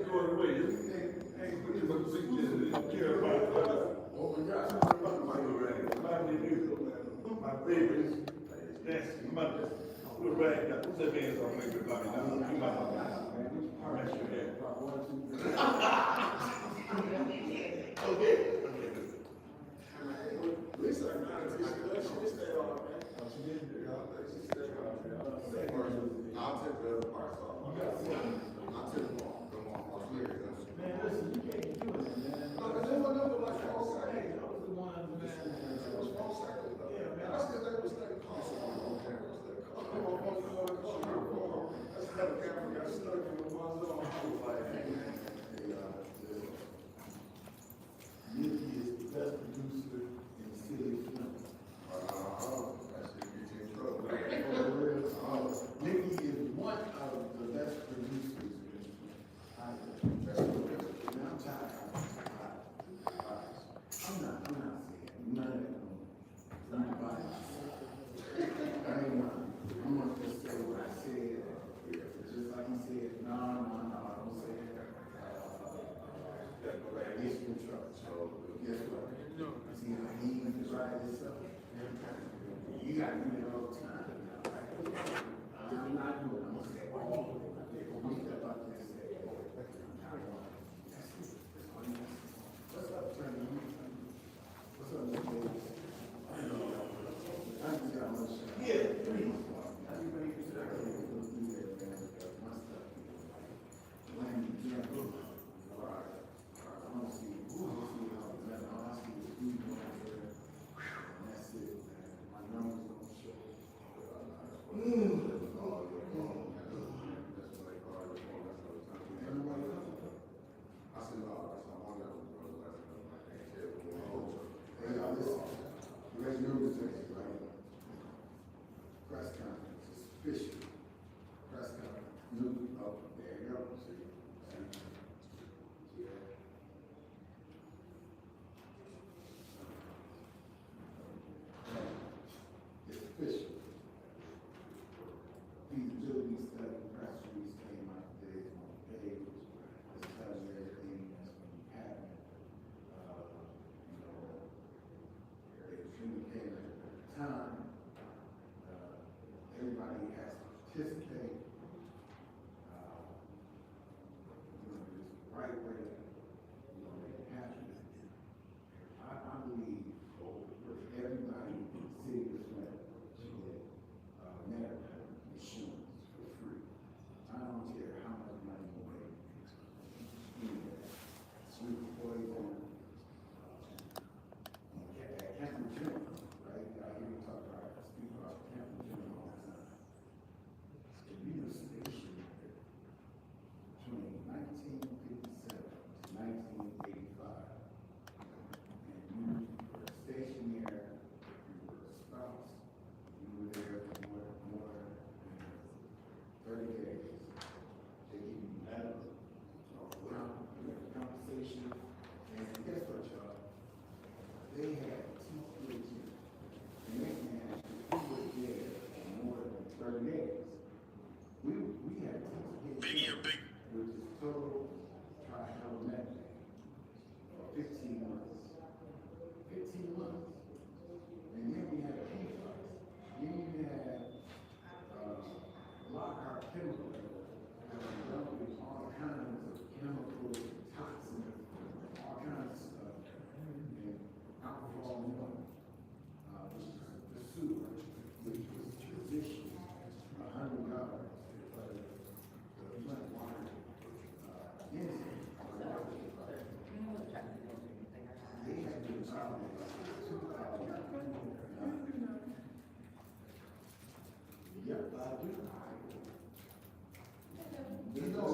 going away. Hey, what is what we care about? Oh my God, my favorite. That's my little rag. What's that man's on make it like that? Okay. Lisa, she stayed on, man. She did. She stayed on. I'll take the other parts off. I'll take them off. Come on, I'll clear it. Man, listen, you can't do it, man. No, because they were never like false cycle. That was the one, man. It was false cycle, though. Yeah, man. That's because they was like, that's how the camera got stuck in the one zone. I was like, Nicky is the best producer in the city of Flint. That should get you in trouble. Nicky is one of the best producers in Flint. I'm tired. I'm not saying none of that. I'm gonna just say what I said. Just like he said, no, don't say that. He's in trouble. So guess what? See how he even tried this up. You gotta do it all the time. I'm not doing it. I'm gonna say all of it. We step up there and say, what's up, Tony? What's up, Mr. Davis? Yeah, please. Everybody can start to go through there, man. My stuff. When you jump over, I don't see how better. All I see is food going there. And that's it, man. My numbers don't show. Press conference is official. Press conference. New. Oh, there you go. See? Yeah. It's official. Feasibility study press release came out today on the page. It's telling you everything that's going to be happening. They communicated at the time. Everybody has to participate. It's the right way to make it happen. I believe everybody in the city of Flint should get medical insurance for free. I don't care how much money you make. Sweet poison. Captain Jim, right? I hear you talk about speak about Captain Jim all the time. The radio station between 1957 to 1985, and you were stationed there, you were a spouse, you were there for more than 30 days. They give you medical, compensation, and guess what, y'all? They had TPH, and they had, we were there for more than 30 days. We had TPH, which is total trihalomethanes, for 15 months. 15 months. And then we had PFAS. Then we had Lockhart chemicals that were dumping all kinds of chemicals, toxins, all kinds of stuff. And alcohol water, which is the sewer, which was transitioned 100 yards for the Flint water into they had been talking about 2009. Yep, I do. You know,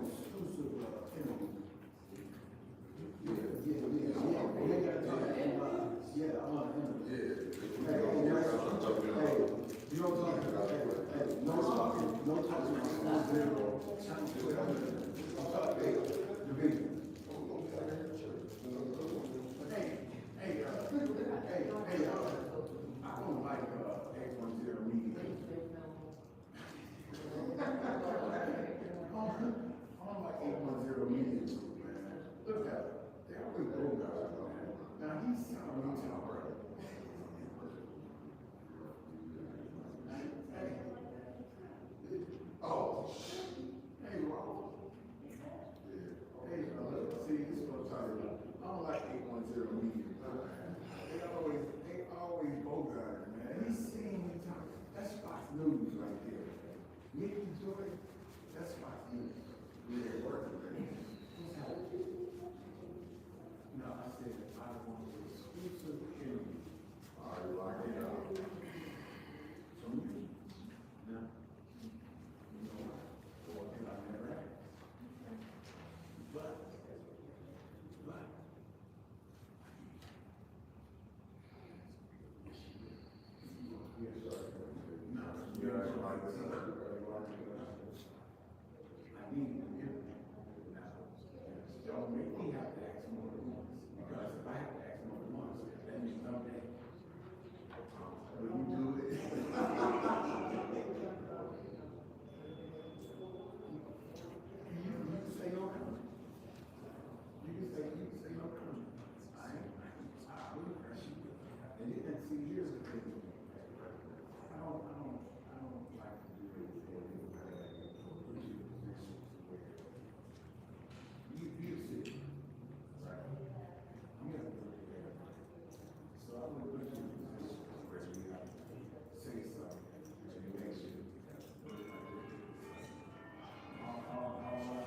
exclusive interview. Yeah, I want to interview. Hey, you know what I'm talking about? Hey, no talking about zero. I'm talking the video. Hey, I don't like X10 meeting. I don't like 810 We enjoy, that's why we were working with it. No, I said, I want the exclusive opinion. All right, lock it up. So you, now, you know what? Or did I never ask? But, no, you're right. I need to hear that. Now, don't make me have to ask more than once, because if I have to ask more than once, that means someday. When you do it. You say no comment. You can say no comment. I will press you. And you can see here's the thing. I don't like to do it for you. Put you in positions where you see, right? I'm gonna put it there. So I'm gonna put you in positions where you have to say something and you make sure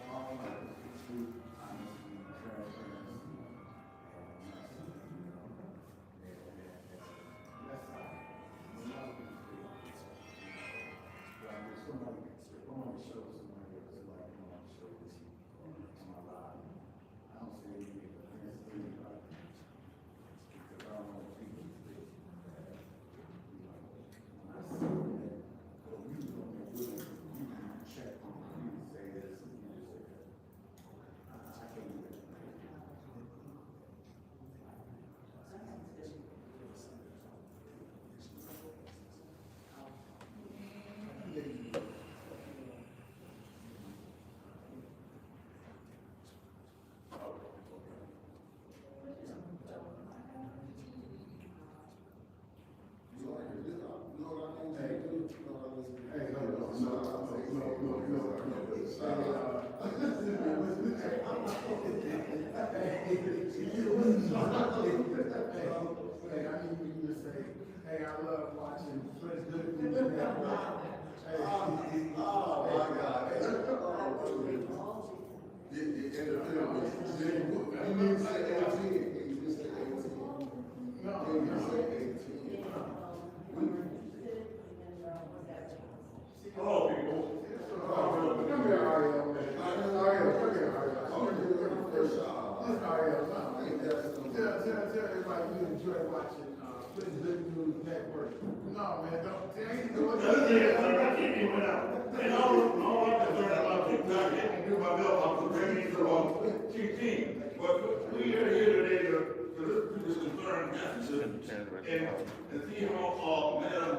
all like truth, honesty, transparency, and that's how if somebody, if I want to show somebody else, like I want to show this to my life, I don't say anything against anybody, because I don't want people to think that, when I see that, you don't be willing, you can check on me, you say this, and you just say that. I can't do that. Hey, I need you to say, hey, I love watching Flint Good News Network. Hey, oh my God. You need to say 18. You just say 18. No, you say 18. Hello, people. Come here, Ariel. Come here, Ariel. This Ariel. Tell everybody you enjoy watching Flint Good News Network. No, man, don't. They ain't doing And all I'm concerned about TikTok, I can do my bill, I'm bringing it along, TT. But we are here today to listen to this concerned message and see how, Madam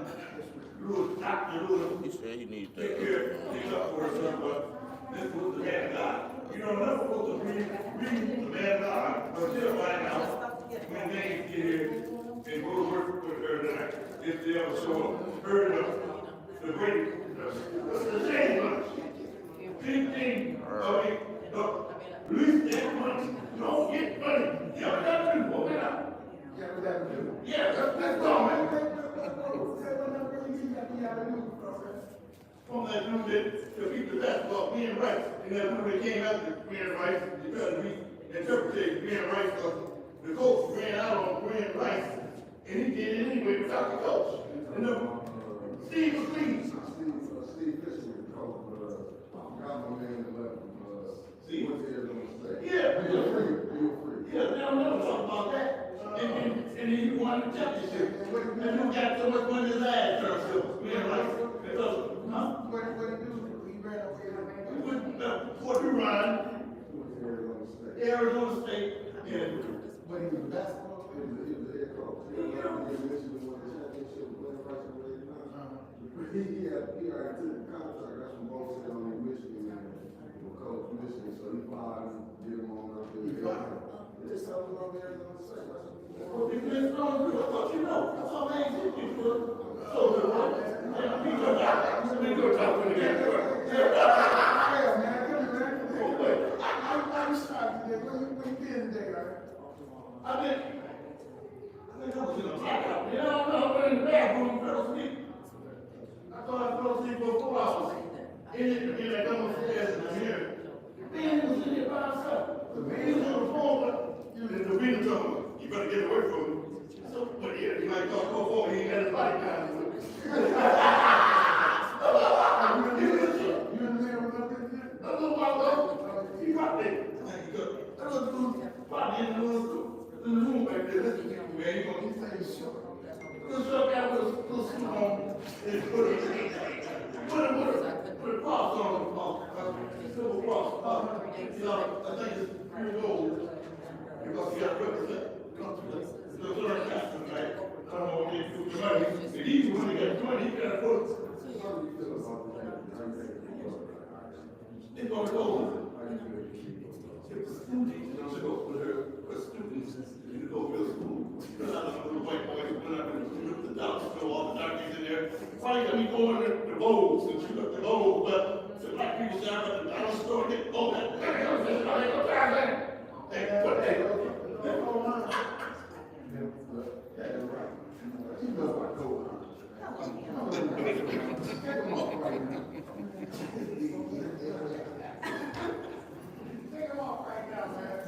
Lewis, Dr. Lewis, He said he needs take care, take up for us, but this was the man of God. You know, I'm not supposed to read the man of God until right now, when they get here and go to work with her tonight, if they ever show up, heard of the great, the same much. Big thing, release that money, don't get money. You ever got to do, open it up. Yeah, what that do? Yeah, that's all, man. From that dude that to beat the basketball, being right, and that dude that came after being right, because we interpreted being right, because the coach ran out on being right, and he did it anyway without the coach. And Steve was pleased. Steve Fisher, got my man that left See? went to Arizona State. Yeah. Real free. Yeah, they don't never talk about that. And then he won the championship. And you got so much money in his ass, Churchill, being right. Because, huh? What did he do? He ran over here. He went, before he ran, Went to Arizona State. Arizona State, and But he was a basketball He player. was the head coach. He Michigan won the championship with Glenn Rice in 89. He already took the contract. That's from both said on in Michigan and coach Michigan. So he fired him, get him on up there. He fired him? This time we go to Arizona State. well, people didn't know you. I thought you know. That's all they ain't you for. So, we go talk with the guy. Yeah, man, come here, man. I'm shocked today. What you been today, right? I was in a blackout. You know, I was in the bathroom, fell asleep. I thought I fell asleep for 4 hours. then I come upstairs and I'm here. Man, he was in there by himself. The man was on the phone, and the window told him, you better get away from him. So, but yeah, he might call phone, he ain't got his body down. You and the man was up in there? A little while ago, he popped in. That was dude popped in the room back there. Listen to me, man. He gonna say short. Little short guy with a little suit on and put a cross on him, silver cross. You know, I think it's pretty old because he got to represent the third pastor tonight. I don't know what he do with the money. And even when he got money, he got to put it's going to go. If the school teacher should go with her students and go to the school. Because I don't know the white boys went up and the doctors throw all the darkies in there. Why you go in the bowls and shoot up the bowls? But the black people say, I'm at the dollar store and get all that. Hey, what the heck? Hold on. Yeah, right. You know what goes on. Take him off right now, man.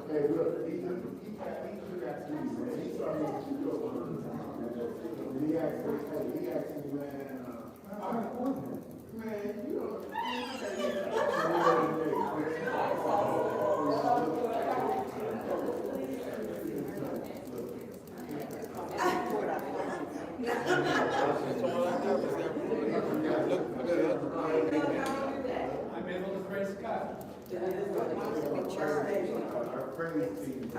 Hey, look, he got to me, man. He started to go on. He asked me, man, man, you know, I'm able to praise God. our praise team.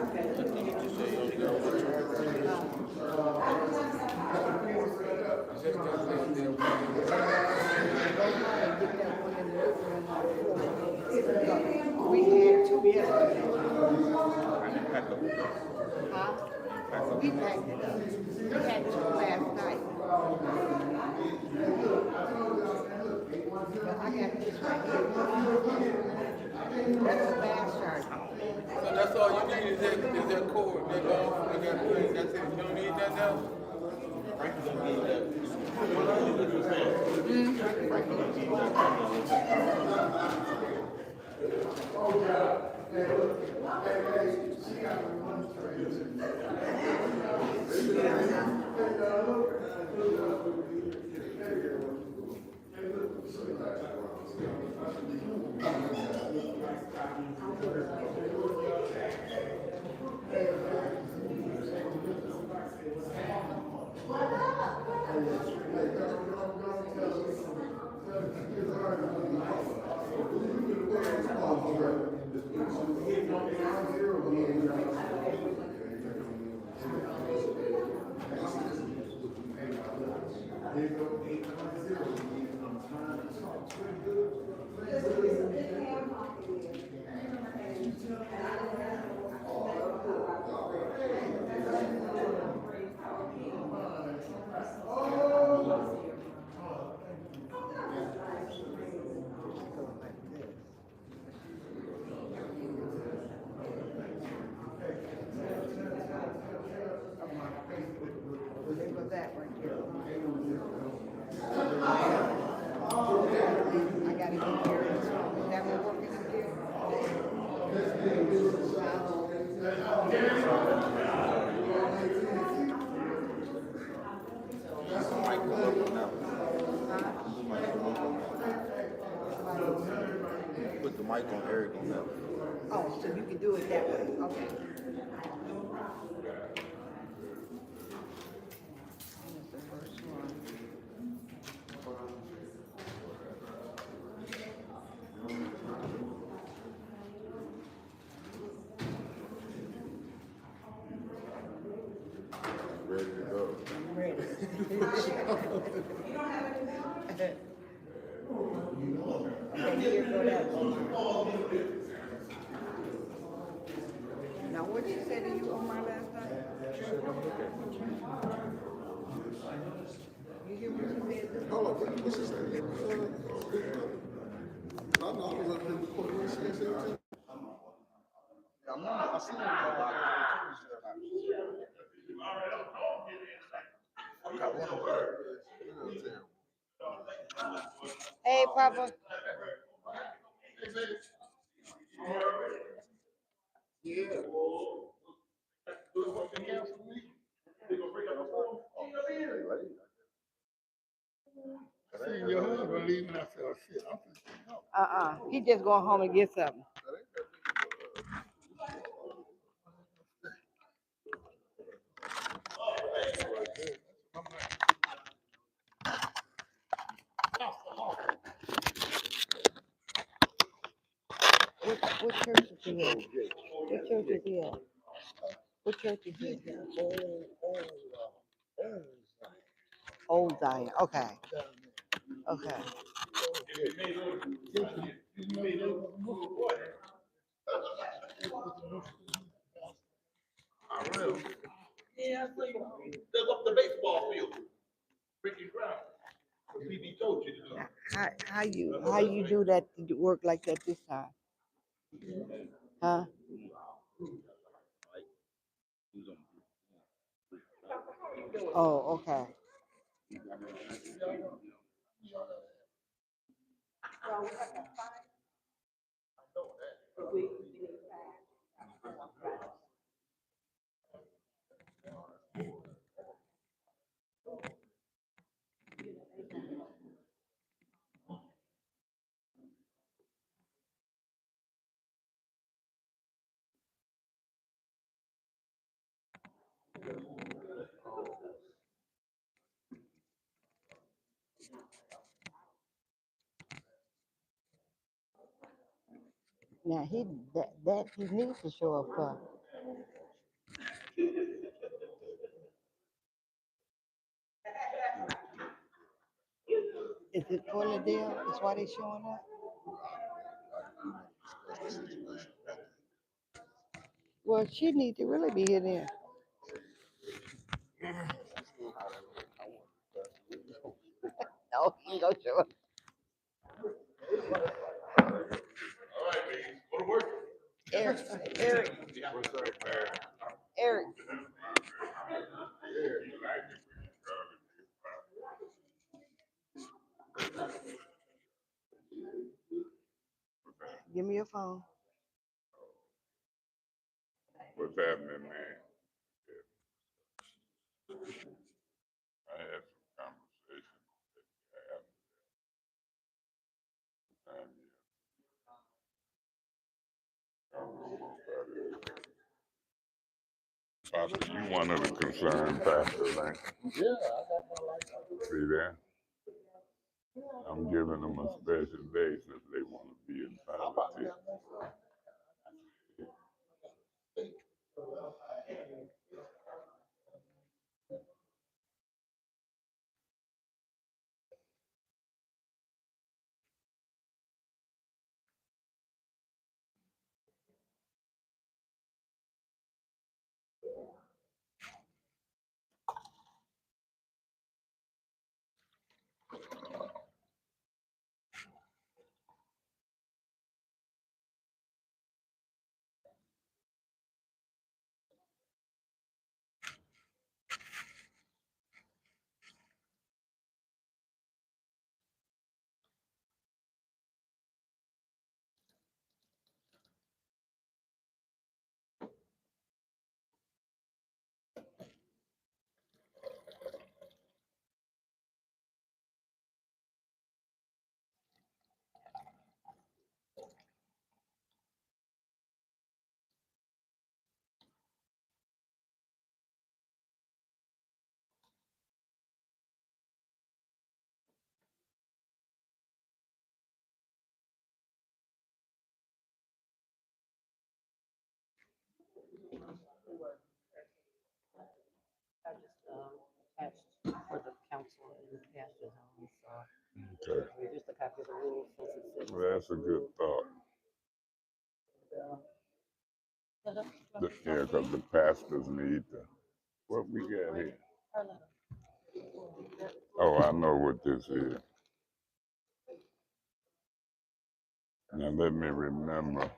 We had two yesterday. Huh? We packed it up. We had two last night. But I got this right here. That's a fast charge. So that's all you need is that cord. That's all. That's it. You don't need nothing else. Frank's gonna give you that. Frank's gonna give you that. Oh, God. Hey, look. Hey, she got the one There was that right here. I gotta get here. Is that one working up here? That's the mic going up now. Put the mic on everything now. Oh, so you can do it that way. Okay. That's the first one. Ready to go. I'm ready. Okay, here go that one. Now, what did you say to you on my last night? You hear what you said? Hold on, what's his name? Hey, Papa. See your husband leaving. I said, oh shit, I'm finna He just going home and get something. What church is he at? What church is he at? What church is he at? Old Zion. Okay. Okay. Yeah, I think there's up the baseball field. Freaking ground. BB told you to do. How you do that to work like that this time? Huh? Oh, okay. Now that he needs to show up for. Is it for the deal? That's why they showing up? Well, she need to really be here then. No, he ain't gonna show up. All right, baby, go to work. Eric. What's up, man? Eric. Give me your phone. What's happening, man? I had some conversation. Pastor, you one of the concerned pastors, ain't you? See that? I'm giving them a special day since they want to be in politics. I just attached for the council and the pastor's home, so Okay. just a copy of the rules since it's Well, that's a good thought. Yeah, because the pastors need to. What we got here? Oh, I know what this is. Now let me remember.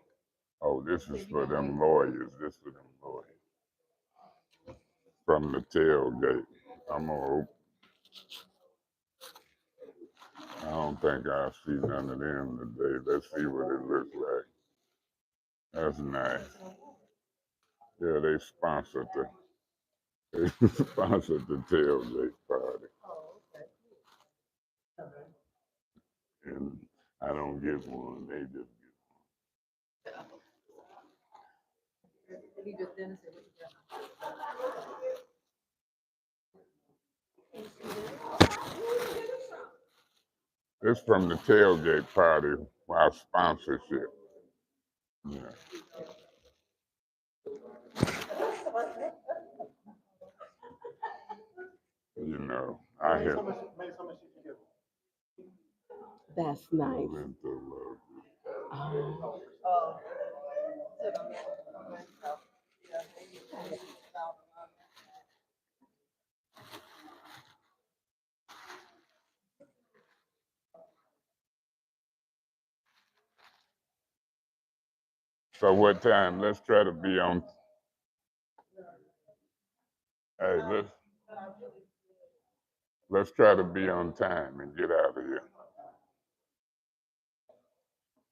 Oh, this is for them lawyers. This for them lawyers. From the tailgate. I'm gonna. I don't think I'll see none of them today. Let's see what it looks like. That's nice. Yeah, they sponsored they sponsored the tailgate party. And I don't get one. They just it's from the tailgate party, our sponsorship. Yeah. You know, I have That's nice. mental love. Oh, So what time? Let's try to be on. Hey, let's try to be on time and get out of here.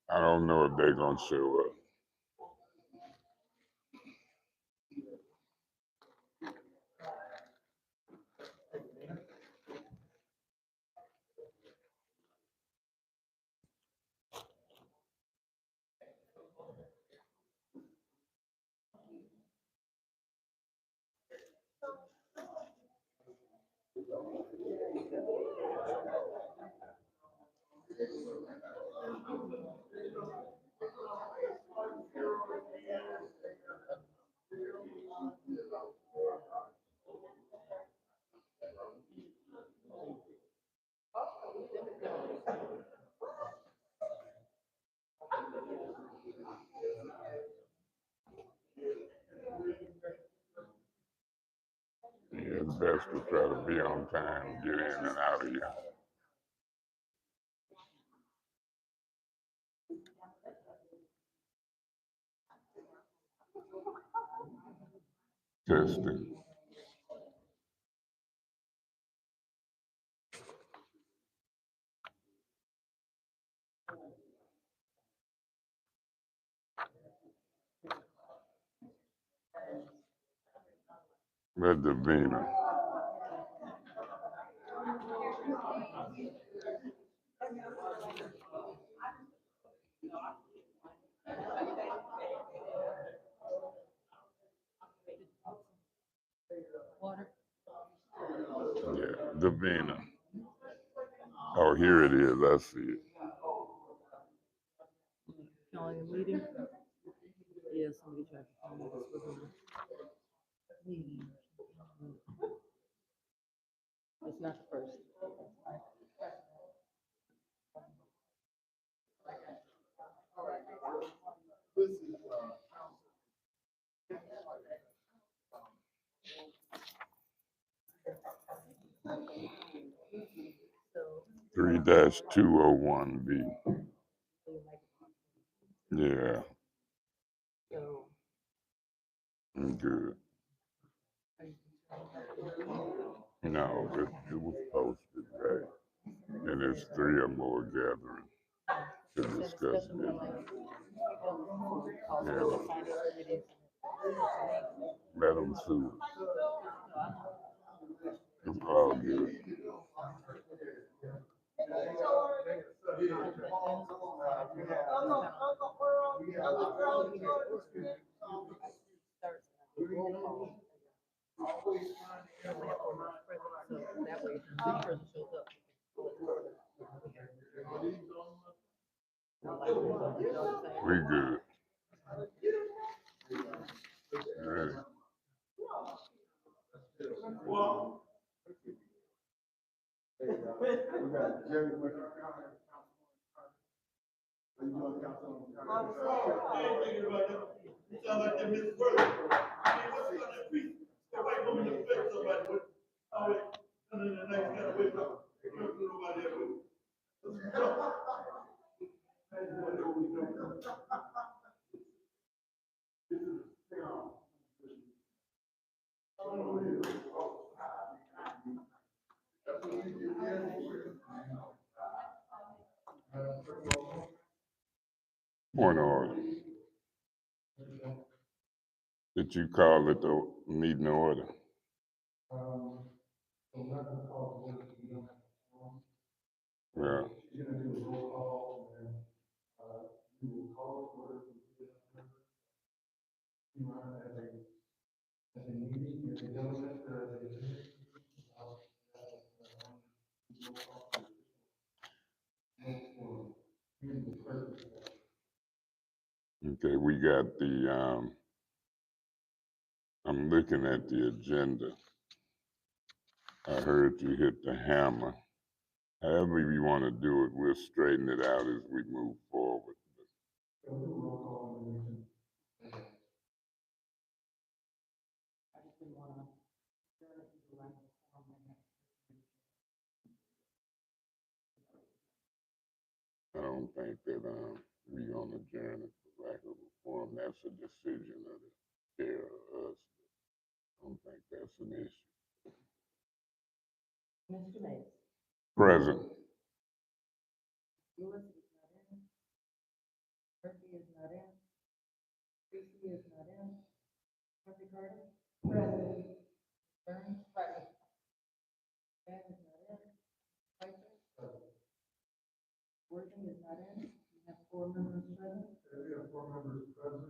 I don't know if they're gonna show up. Yeah, it's best to try to be on time, get in and out of here. Testing. With Davina. Yeah, Davina. Oh, here it is. I see it. calling a meeting? Yeah, somebody tried to call me. This wasn't a meeting. It's not the first. 3-201B. Yeah, So, I'm good. No, it was posted, right? And there's 3 or more gathering to discuss business. Yeah, let them sue us. It's all good. that way, if the person shows up. We good. Ready? You sound like that Miss Burger. Hey, what's on your feet? Everybody go in the face somebody with, always, in the next kind of way, you don't do nobody else with. Point of order. Did you call it the meeting order? Yeah. Okay, we got the, I'm looking at the agenda. I heard you hit the hammer. However you want to do it, we'll straighten it out as we move forward. I don't think that we gonna adjourn it for lack of a forum. That's a decision of the chair or us. I don't think that's an issue. Mr. Mays. Present. Lewis is not in. Murphy is not in. Tracy is not in. Murphy Carter. Present. Burns. Present. Ben is not in. Piper. Present. Worthing is not in. We have 4 members present. We have 4 members present.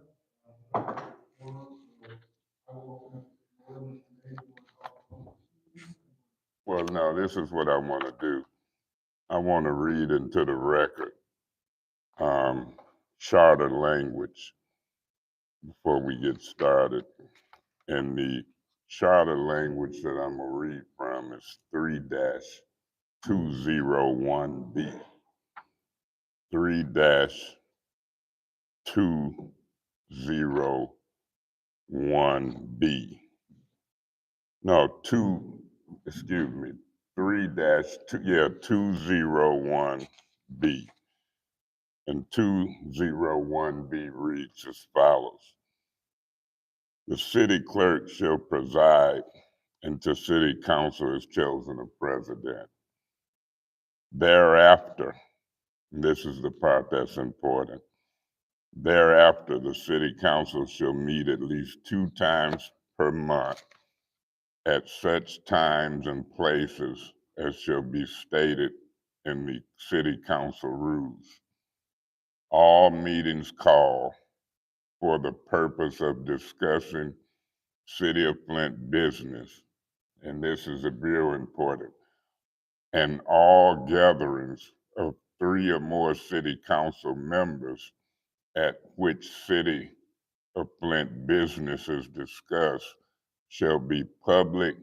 Well, no, this is what I want to do. I want to read into the record charter language before we get started. And the charter language that I'm going to read from is 3-201B. 3-201B. No, 201B. And 201B reads as follows. The city clerk shall preside until city council is chosen a president. Thereafter, and this is the part that's important, thereafter the city council shall meet at least 2 times per month at such times and places as shall be stated in the city council rules. All meetings called for the purpose of discussing City of Flint business, and this is real important, and all gatherings of 3 or more city council members at which City of Flint business is discussed shall be public,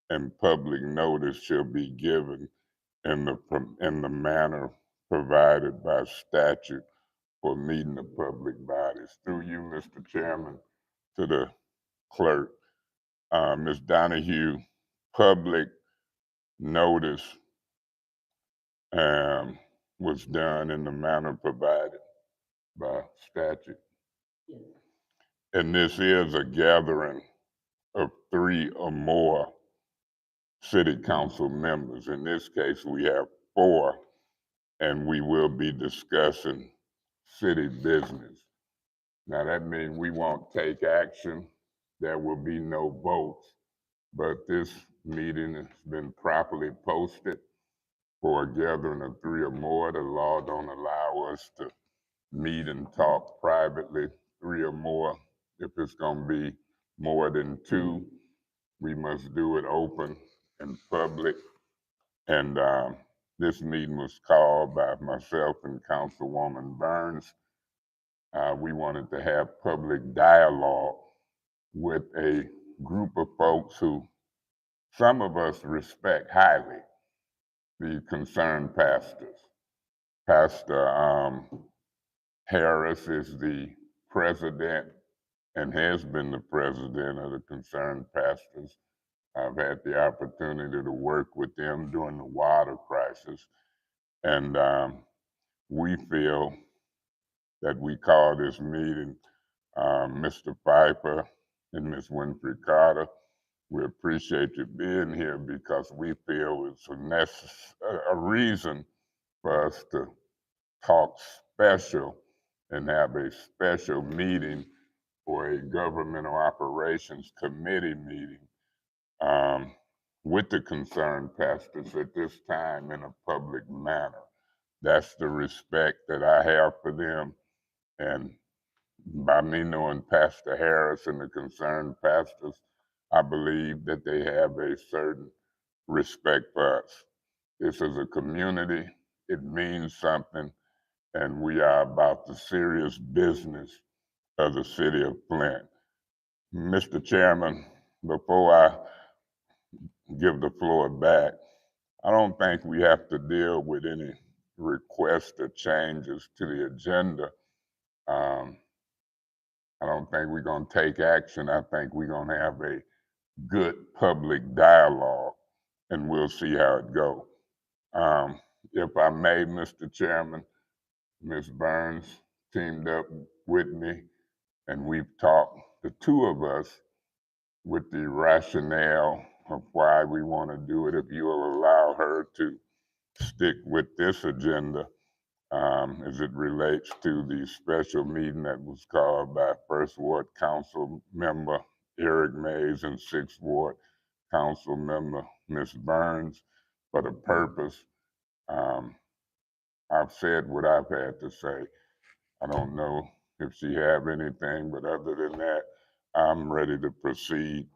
and public notice shall be given in the manner provided by statute for meeting of public bodies. Through you, Mr. Chairman, to the clerk, Ms. Donahue, public notice was done in the manner provided by statute. Yes. And this is a gathering of 3 or more city council members. In this case, we have 4, and we will be discussing city business. Now that means we won't take action. There will be no votes, but this meeting has been properly posted for a gathering of 3 or more. The law don't allow us to meet and talk privately, 3 or more. If it's gonna be more than 2, we must do it open and public. And this meeting was called by myself and Councilwoman Burns. We wanted to have public dialogue with a group of folks who some of us respect highly, the concerned pastors. Pastor Harris is the president and has been the president of the concerned pastors. I've had the opportunity to work with them during the water crisis. And we feel that we call this meeting. Mr. Piper and Ms. Winfrey Carter, we appreciate you being here because we feel it's a reason for us to talk special and have a special meeting for a governmental operations committee meeting with the concerned pastors at this time in a public manner. That's the respect that I have for them. And by me knowing Pastor Harris and the concerned pastors, I believe that they have a certain respect for us. This is a community, it means something, and we are about the serious business of the city of Flint. Mr. Chairman, before I give the floor back, I don't think we have to deal with any requests or changes to the agenda. Um, I don't think we're going to take action. I think we're going to have a good public dialogue, and we'll see how it goes. If I may, Mr. Chairman, Ms. Burns teamed up with me, and we've talked, the two of us, with the rationale of why we want to do it. If you will allow her to stick with this agenda as it relates to the special meeting that was called by First Ward Council member Eric Mays and Sixth Ward Council member Ms. Burns for the purpose. I've said what I've had to say. I don't know if she have anything, but other than that, I'm ready to proceed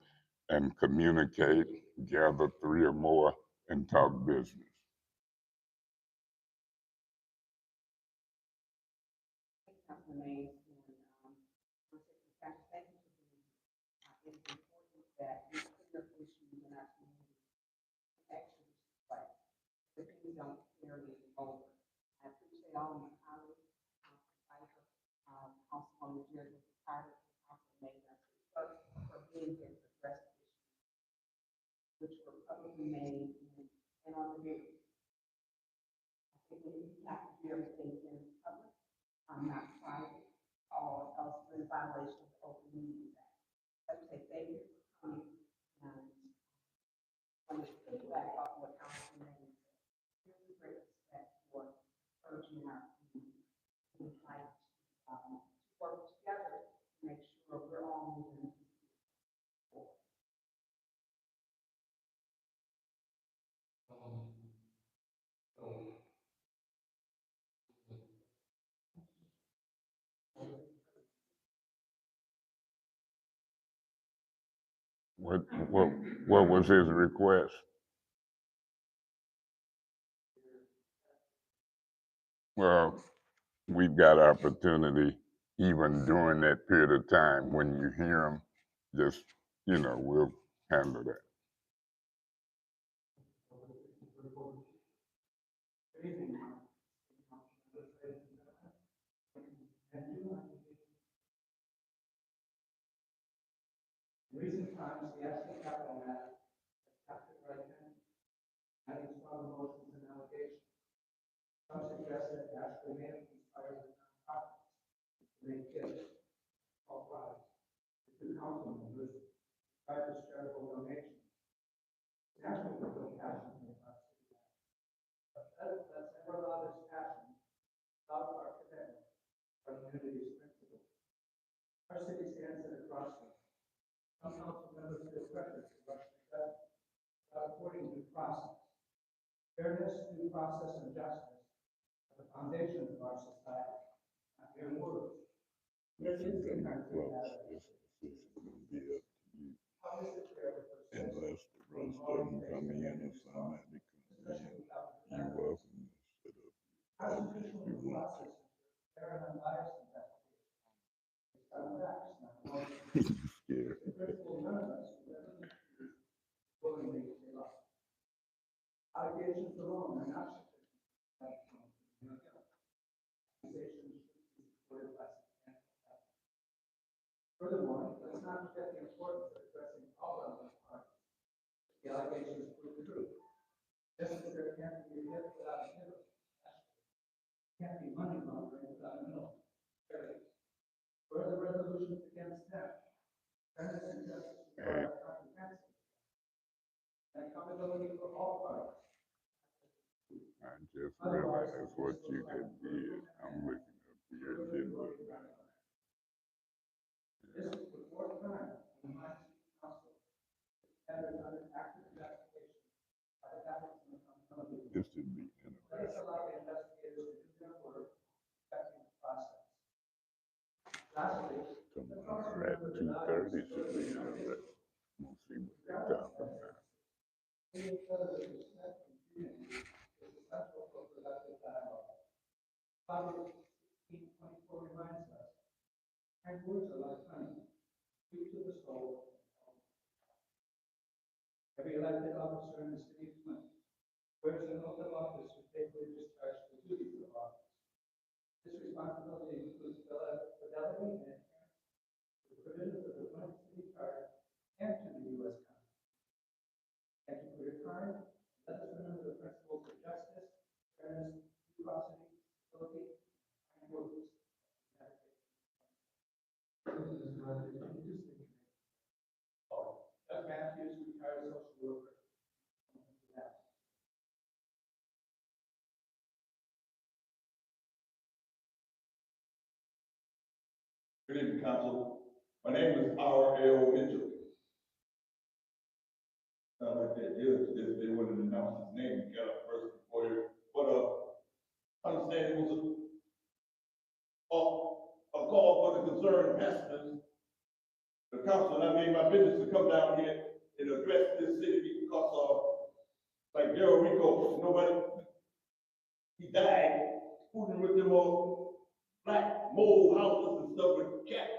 and communicate, gather three or more, and talk business. Councilman Mays, and Pastor, thank you for being here. It's important that we clear issues in our community, actually, but the things don't carry over. I appreciate all my colleagues, Councilman Piper, Councilwoman Jerry Carter, Councilman Mays, for being here to address issues which were publicly made and on the news. I think we have to do everything in public, not private, or else we're in violation of the Open Meetings Act. I would say thank you for coming, and I'm just going to back off what Councilman Mays said. Really great respect for urging our community. We'd like to work together to make sure we're all moving forward. What was his request? Well, we've got opportunity even during that period of time when you hear them, just, we'll handle that. In recent times, the Ashley Capital matter has captured our attention, adding strong emotions and allegations. Some suggest that Ashley may have conspired with nonprofits to make gifts, or bribes, to two council members, despite this charitable donation. National is really passionate about city life. But let's never allow this passion without our commitment, our community's principles. Our city stands at a crossroads. Some council members feel pressure to rush the judge without affording due process. Fairness, due process, and justice are the foundation of our society, not mere words. This is the country that This decision will be up to you. how is it fair to persist Unless the rest of them come in and somebody comes in, you're welcome to sit up constitutional if you want process is fair and unbiased investigation? It's on facts, not emotions. to. Scared. The principle none of us will ever refuse willingly to give up. Allegations alone are not sufficient. Accusations should be supported by substantial evidence. Furthermore, let's not forget the importance of addressing all relevant parties. The allegations prove true. Just as there can't be a gift without a giver, can't be money laundering without a middleman. against them. Fairness and justice require comprehensive and accountability for all parties. I just realized what you had did. I'm looking up the agenda now. This is the fourth time in my city council that has done an active investigation by the ethics and accountability. This should be Let us interesting. allow the investigators to do their work, respecting the process. Lastly, the council Tomorrow at members and I 2:30 should be interesting. We'll see what they're talking about. Any further respect and unity is essential for productive dialogue. Proverbs 16:24 reminds us, kind words are like honey, sweet to the soul. Every elected officer in the city of Flint wears an oath of office to faithfully discharge the duties of office. This responsibility includes fidelity and adherence to the provisions of the Flint City Charter and to the U.S. Constitution. Thank you for your time. Let us remember the principles of justice, fairness, reciprocity, civility, and workers. Doug Matthews, retired social worker. Good evening, council. My name is R.L. Mitchell. Sound like that judge, they wanted to announce his name, he got up first before you. But, understand it was a call for the concerned passengers. The council, and I made my business to come down here and address this city because like Daryl Rico, nobody, he died, fooling with them old black mold houses and stuff with cat,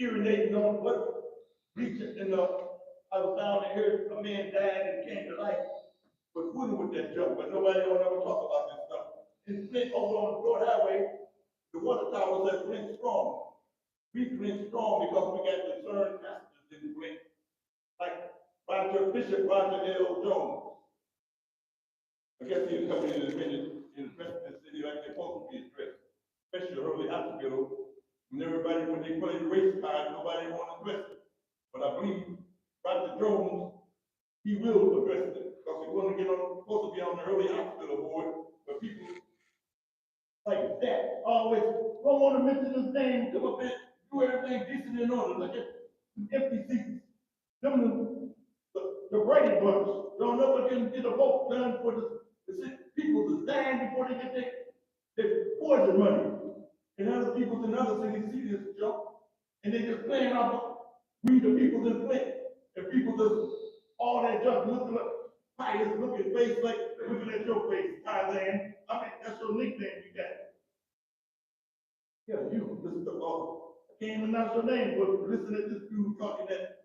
urinating on what, reaching, and, I was down there, heard a man died and came to life, but fooling with that junk, but nobody will ever talk about this stuff. In Flint, over on the Broad Highway, the water tower says Flint strong. We Flint strong because we got concerned passengers in Flint, like Bishop Roger L. Jones. I guess he's coming in a minute and addressing the city like they're supposed to be addressed, especially early hospital. And everybody, when they play the race card, nobody want to address it. But I believe Roger Jones, he will address it because he's going to get on, supposed to be on the early hospital board. But people like that always don't want to mention his name, come up and do everything decent in order. Look at empty seats. Them the Brady bunch don't ever get a vote done for the people to stand before they get their poison money. And other people in other cities see this junk and they just playing off we the people in Flint. And people just all that junk looking like pious looking face like looking at your face, Tarzan. I mean that's your nickname you got. Yeah, you listen to I can't even announce your name, but listen to this dude talking that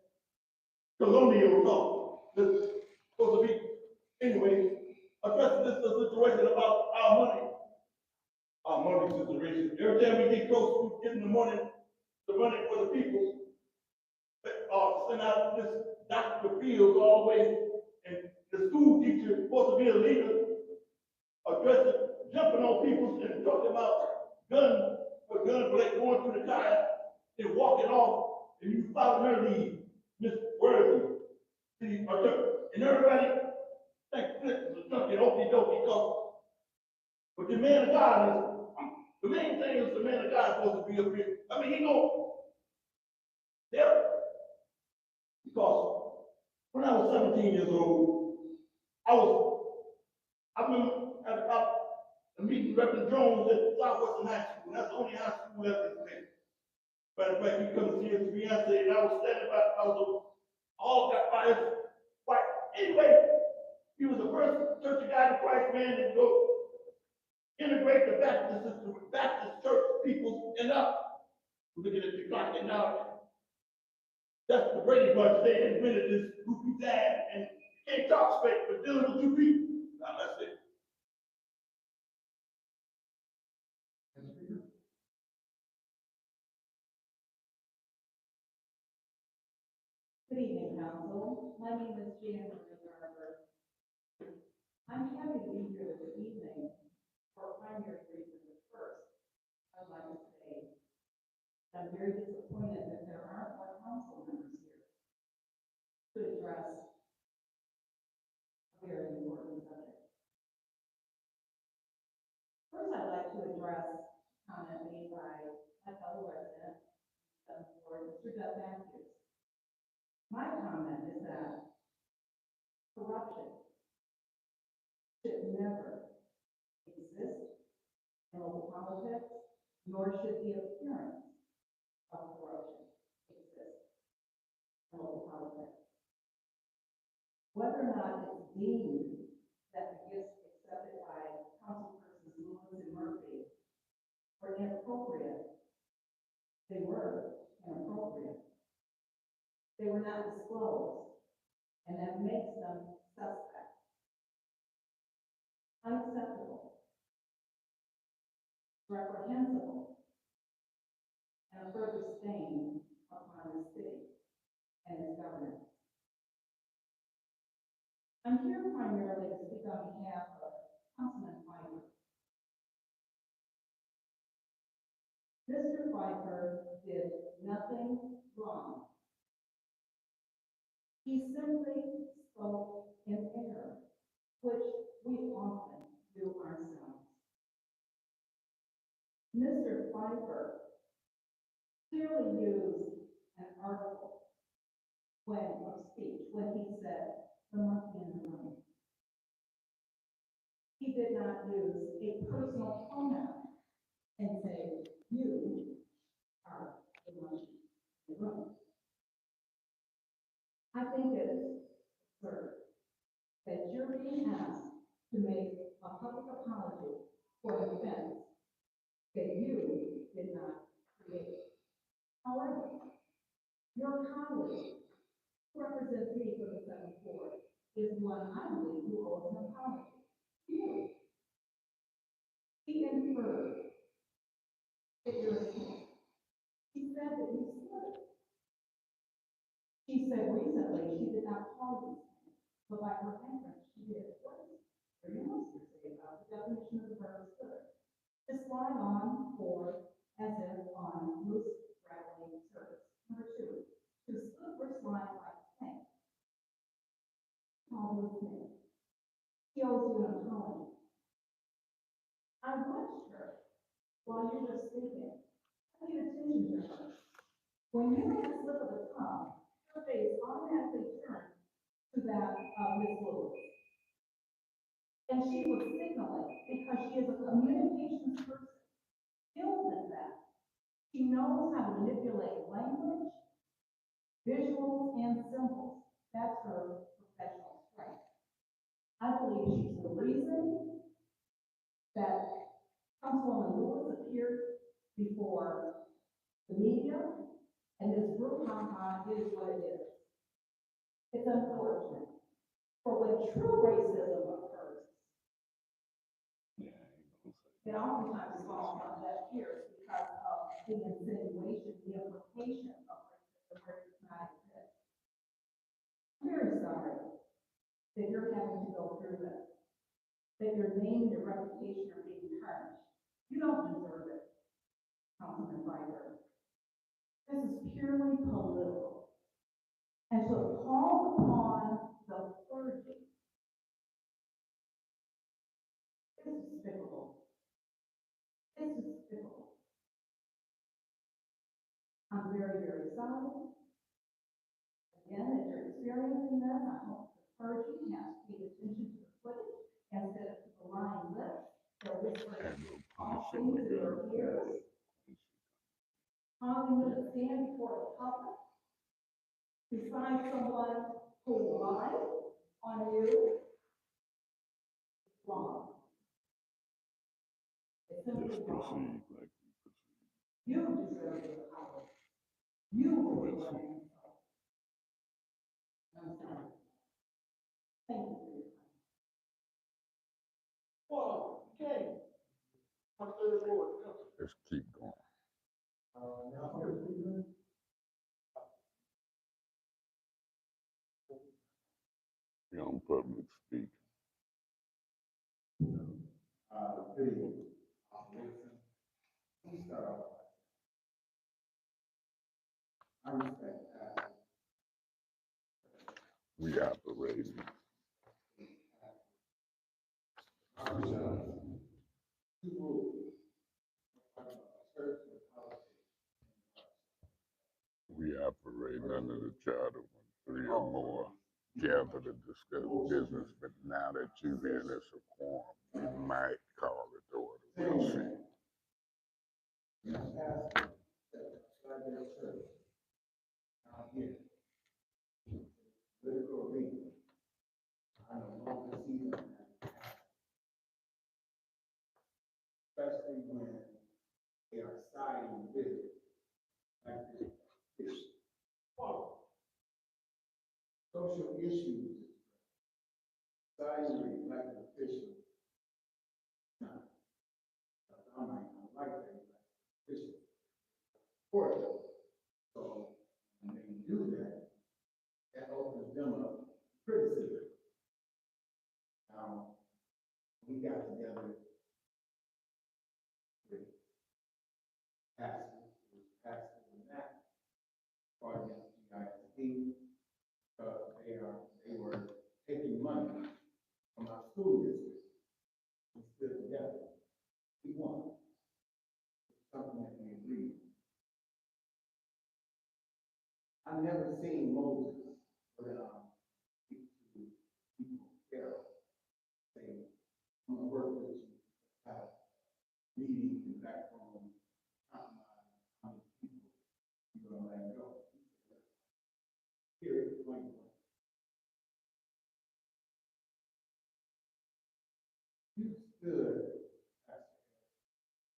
colonial talk. This is supposed to be anyway, addressing this situation about our money situation. Every time we get close to getting the money for the people, send out this Dr. Fields always, and the school teacher is supposed to be a leader, addressing, jumping on people and talking about guns, but like going through the tire and walking off, and you follow her lead, Miss Worthy, city attorney, and everybody think Flint is a junkie, okie dokie talk. But the man of God is, the main thing is the man of God is supposed to be up here. I mean, he go there. Because when I was 17 years old, I remember at a meeting Reverend Jones at Southwestern High School. That's the only high school ever in Flint. Matter of fact, he comes to see his fiance, and I was standing by, all got by his wife. Anyway, he was the first Church of God in Christ man to go integrate the Baptist system, Baptist church people and up. Looking at the clock and now, that's the Brady Bunch. They invented this goofy dad and can't talk straight, but dealing with two people. Now that's it. Good evening, council. My name is Jan Garber. I'm happy to be here this evening for primary reasons. First, I'd like to say I'm very disappointed that there aren't more council members here to address a very important subject. First, I'd like to address a comment made by my fellow resident, Mr. Doug Matthews. My comment is that corruption should never exist in local politics, nor should the appearance of corruption exist in local politics. Whether or not it's deemed that the gifts accepted by councilpersons Lewis and Murphy were inappropriate, they were inappropriate. They were not disclosed, and that makes them suspect. Unacceptable, reprehensible, and a further stain upon the city and its governance. I'm here primarily to speak on behalf of Councilman Pfeiffer. Mr. Pfeiffer did nothing wrong. He simply spoke in error, which we often do ourselves. Mr. Pfeiffer clearly used an article of speech when he said, "the monkey in the room." He did not use a personal pronoun and say, "you are the monkey in the room." I think it's absurd that you're being asked to make a public apology for an offense that you did not create. However, your colleague, who represents me for the 7th Ward, is one I believe who owes an apology. You. He inferred that you're a snake. He said that you slid. She said recently she did not call you snake, but by her entrance she did. What is your minister say about the definition of the verb slither? To slide on or as if on loose, rattling surface. Number 2, to slip or slide like a snake. Call you a snake. He owes you an apology. I watched her while you were speaking. I paid attention to her. When you made a slip of the tongue, her face automatically turned to that of Ms. Lewis. And she was signaling because she is a communications person, skilled at that. She knows how to manipulate language, visuals, and symbols. That's her professional strength. I believe she's the reason that Councilwoman Lewis appeared before the media, and this brouhaha is what it is. It's unfortunate. For when true racism occurs, it oftentimes falls on deaf ears because of the insinuation, the implication of racism where it does not exist. I'm very sorry that you're having to go through this, that your name and your reputation are being tarnished. You don't deserve it, Councilman Pfeiffer. This is purely political. And to call upon the clergy is despicable. It's despicable. I'm very, very sorry. Again, that you're experiencing this. I hope the clergy has paid attention to the footage instead of to the lying lips. They're whispering all things in their ears, causing them to stand before the public, beside someone who lied on you. It's wrong. It's simply wrong. You deserve the power. You will be let insult. I'm sorry. Thank you for your time. Well, okay. What's the report? Let's keep going. You're on public speak. Good evening. Let me start off I respect that. We operating. Two rules. We operate under the charter when three or more gather to discuss business, but now that you've had as a quorum, we might call it to order. We'll see. Out here, political arena. I no longer see them, especially when they are siding with elected officials. Social issues, siding with elected officials. Now, I might not like that elected official. For them. So when they do that, that opens them up to criticism. Now, we got together with pastors and that, fought against GISD, because they were taking money from our school district. We stood together. We won. Something that we agreed. I never seen Moses speak to people, Pharaoh, say, I'm gonna work with you, have meeting in back home, compromise, how many people you're gonna let go. Here, point blank. You stood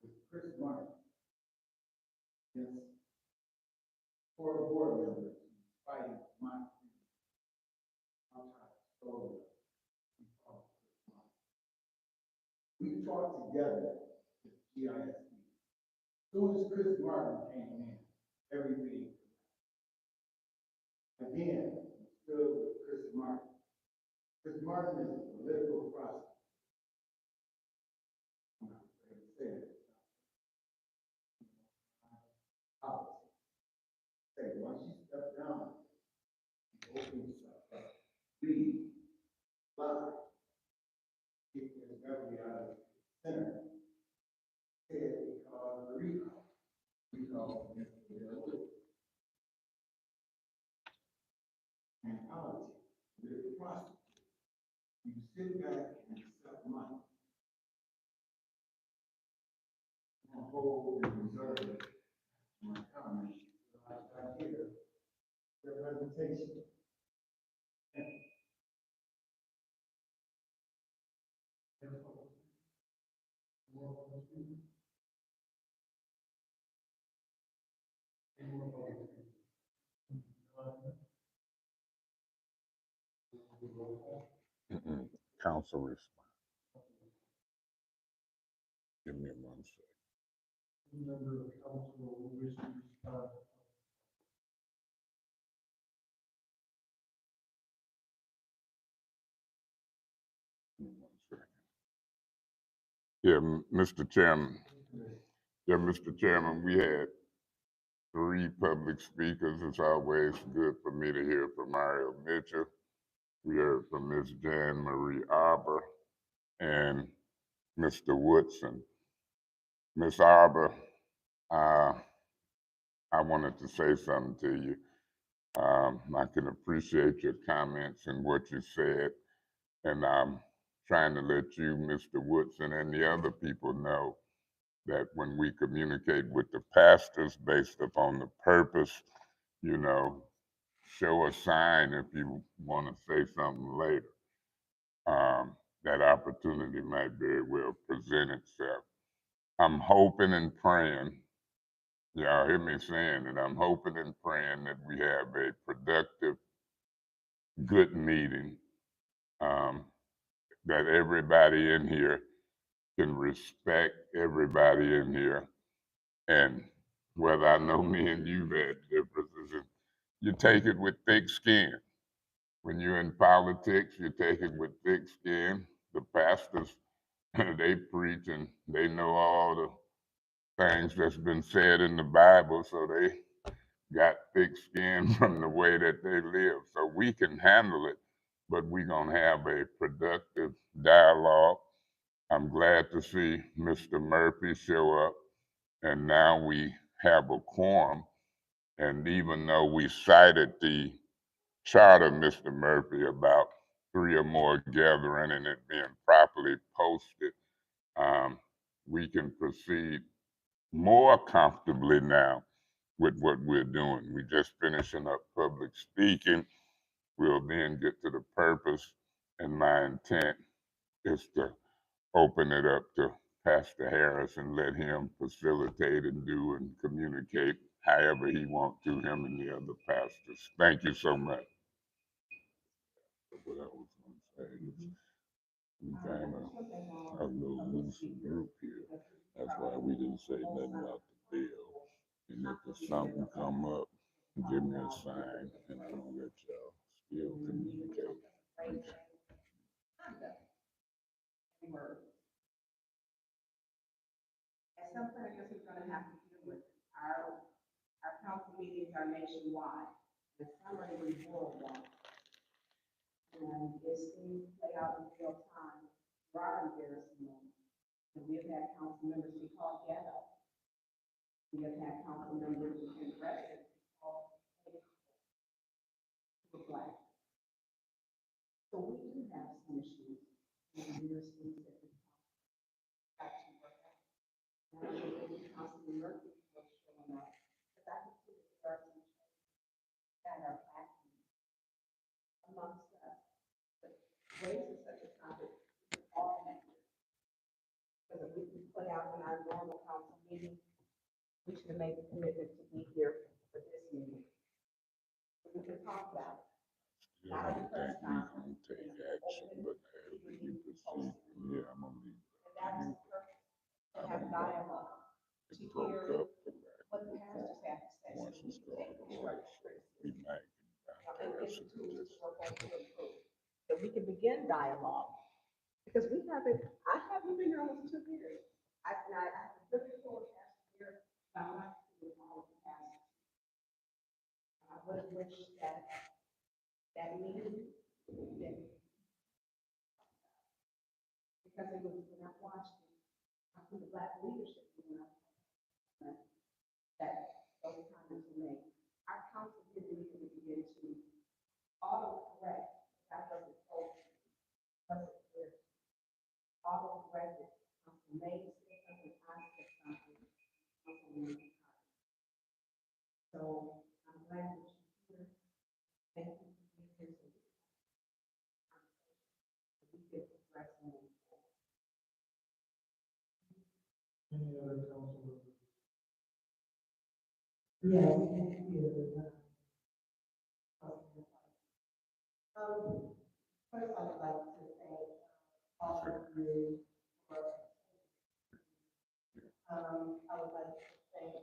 with Chris Martin against four board members fighting my freedom. I'm tired of story. We fought together with GISD. As soon as Chris Martin came in, everything. Again, we stood with Chris Martin. Chris Martin is a political prosecutor. I'm not afraid to say it. Politics. Say, once you step down, you open yourself up, read, lie, get your government out of the center. Said because of the recall. Recall against the will. And politics, with the prosecutor, you sit back and accept money. I'm gonna hold and reserve my comments. I hear your presentation. Council response. Give me 1 second. Member of council who wishes to respond. Give me 1 second. Yeah, Mr. Chairman. Yeah, Mr. Chairman, we had 3 public speakers. It's always good for me to hear from Mario Mitchell. We heard from Ms. Jan Marie Arbor and Mr. Woodson. Ms. Arbor, I wanted to say something to you. I can appreciate your comments and what you said, and I'm trying to let you, Mr. Woodson, and the other people know that when we communicate with the pastors based upon the purpose, you know, show a sign if you want to say something later. That opportunity might very well present itself. I'm hoping and praying, y'all hear me saying it, I'm hoping and praying that we have a productive, good meeting, that everybody in here can respect everybody in here. And whether I know me and you've had differences, you take it with thick skin. When you're in politics, you take it with thick skin. The pastors, they preach and they know all the things that's been said in the Bible, so got thick skin from the way that they live. So we can handle it, but we're going to have a productive dialogue. I'm glad to see Mr. Murphy show up, and now we have a quorum. And even though we cited the charter, Mr. Murphy, about 3 or more gathering and it being properly posted, um, we can proceed more comfortably now with what we're doing. We're just finishing up public speaking. We'll then get to the purpose, and my intent is to open it up to Pastor Harris and let him facilitate and do and communicate however he wants to, him and the other pastors. Thank you so much. What I was going to say is we kind of a little loose group here. That's why we didn't say nothing about the bill. And if there's something come up, give me a sign, and I'm gonna let y'all still communicate. Okay. At some point, I guess we're gonna have to deal with it. Our council meetings are nationwide, and some are even worldwide. And as things play out in real time, there are embarrassing moments. And we've had council members be called ghetto. We have had council members and residents called black. So we do have some issues in the things that we have to work out. And I think Councilman Murphy was showing up, because I can see that there are some changes that are happening amongst us. But race is such a topic, it's all connected. Because if we can put out in our normal council meeting, we should have made the commitment to be here for this meeting. We can talk about it. Still don't think we gonna take action, but however you proceed, yeah, I'm gonna leave And it. to have dialogue, to It broke hear up for what the pastors have to say. once it started over, so we might And bypass get it the tools just. to work on to improve. So we can begin dialogue. Because I haven't been here almost 2 years. I have a good report last year, but I'm not seeing all of the past. I would have wished that meeting, that, because it was, when I watched it, I see the black leadership, that those comments were made. Our council didn't even begin to auto-correct, that wasn't told, wasn't clear. Auto-corrected, may say something, I said something, so I'm glad that you're here. Thank you for being here, so we can progress on it. Any other council members? Yes, thank you. First, I would like to thank all of you for, I would like to thank,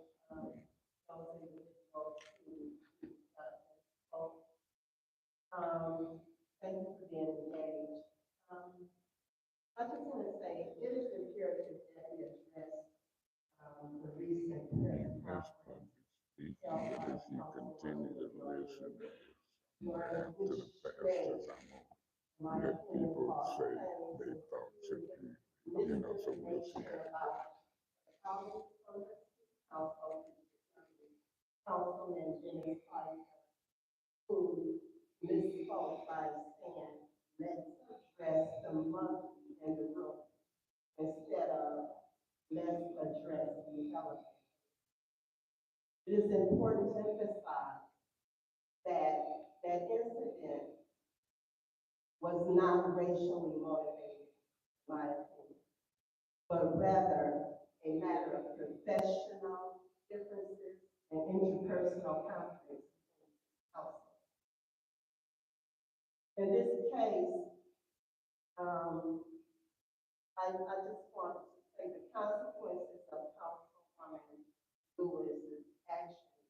those individuals who, spoke. Thank you for being engaged. I just want to say, it is imperative that we address, the recent press That's conference. public speaking, but if you continue to listen, to the pastors, I'm gonna let people say they thoughts if so we'll see how. Councilman Jimmy Clark, who misspoke by saying, let's address the monkey in the room instead of let's address the elephant. It is important to emphasize that that incident was not racially motivated, in my opinion, but rather a matter of professional differences and interpersonal conflicts. In this case, I just want to say the consequences of Councilwoman Lewis's actions,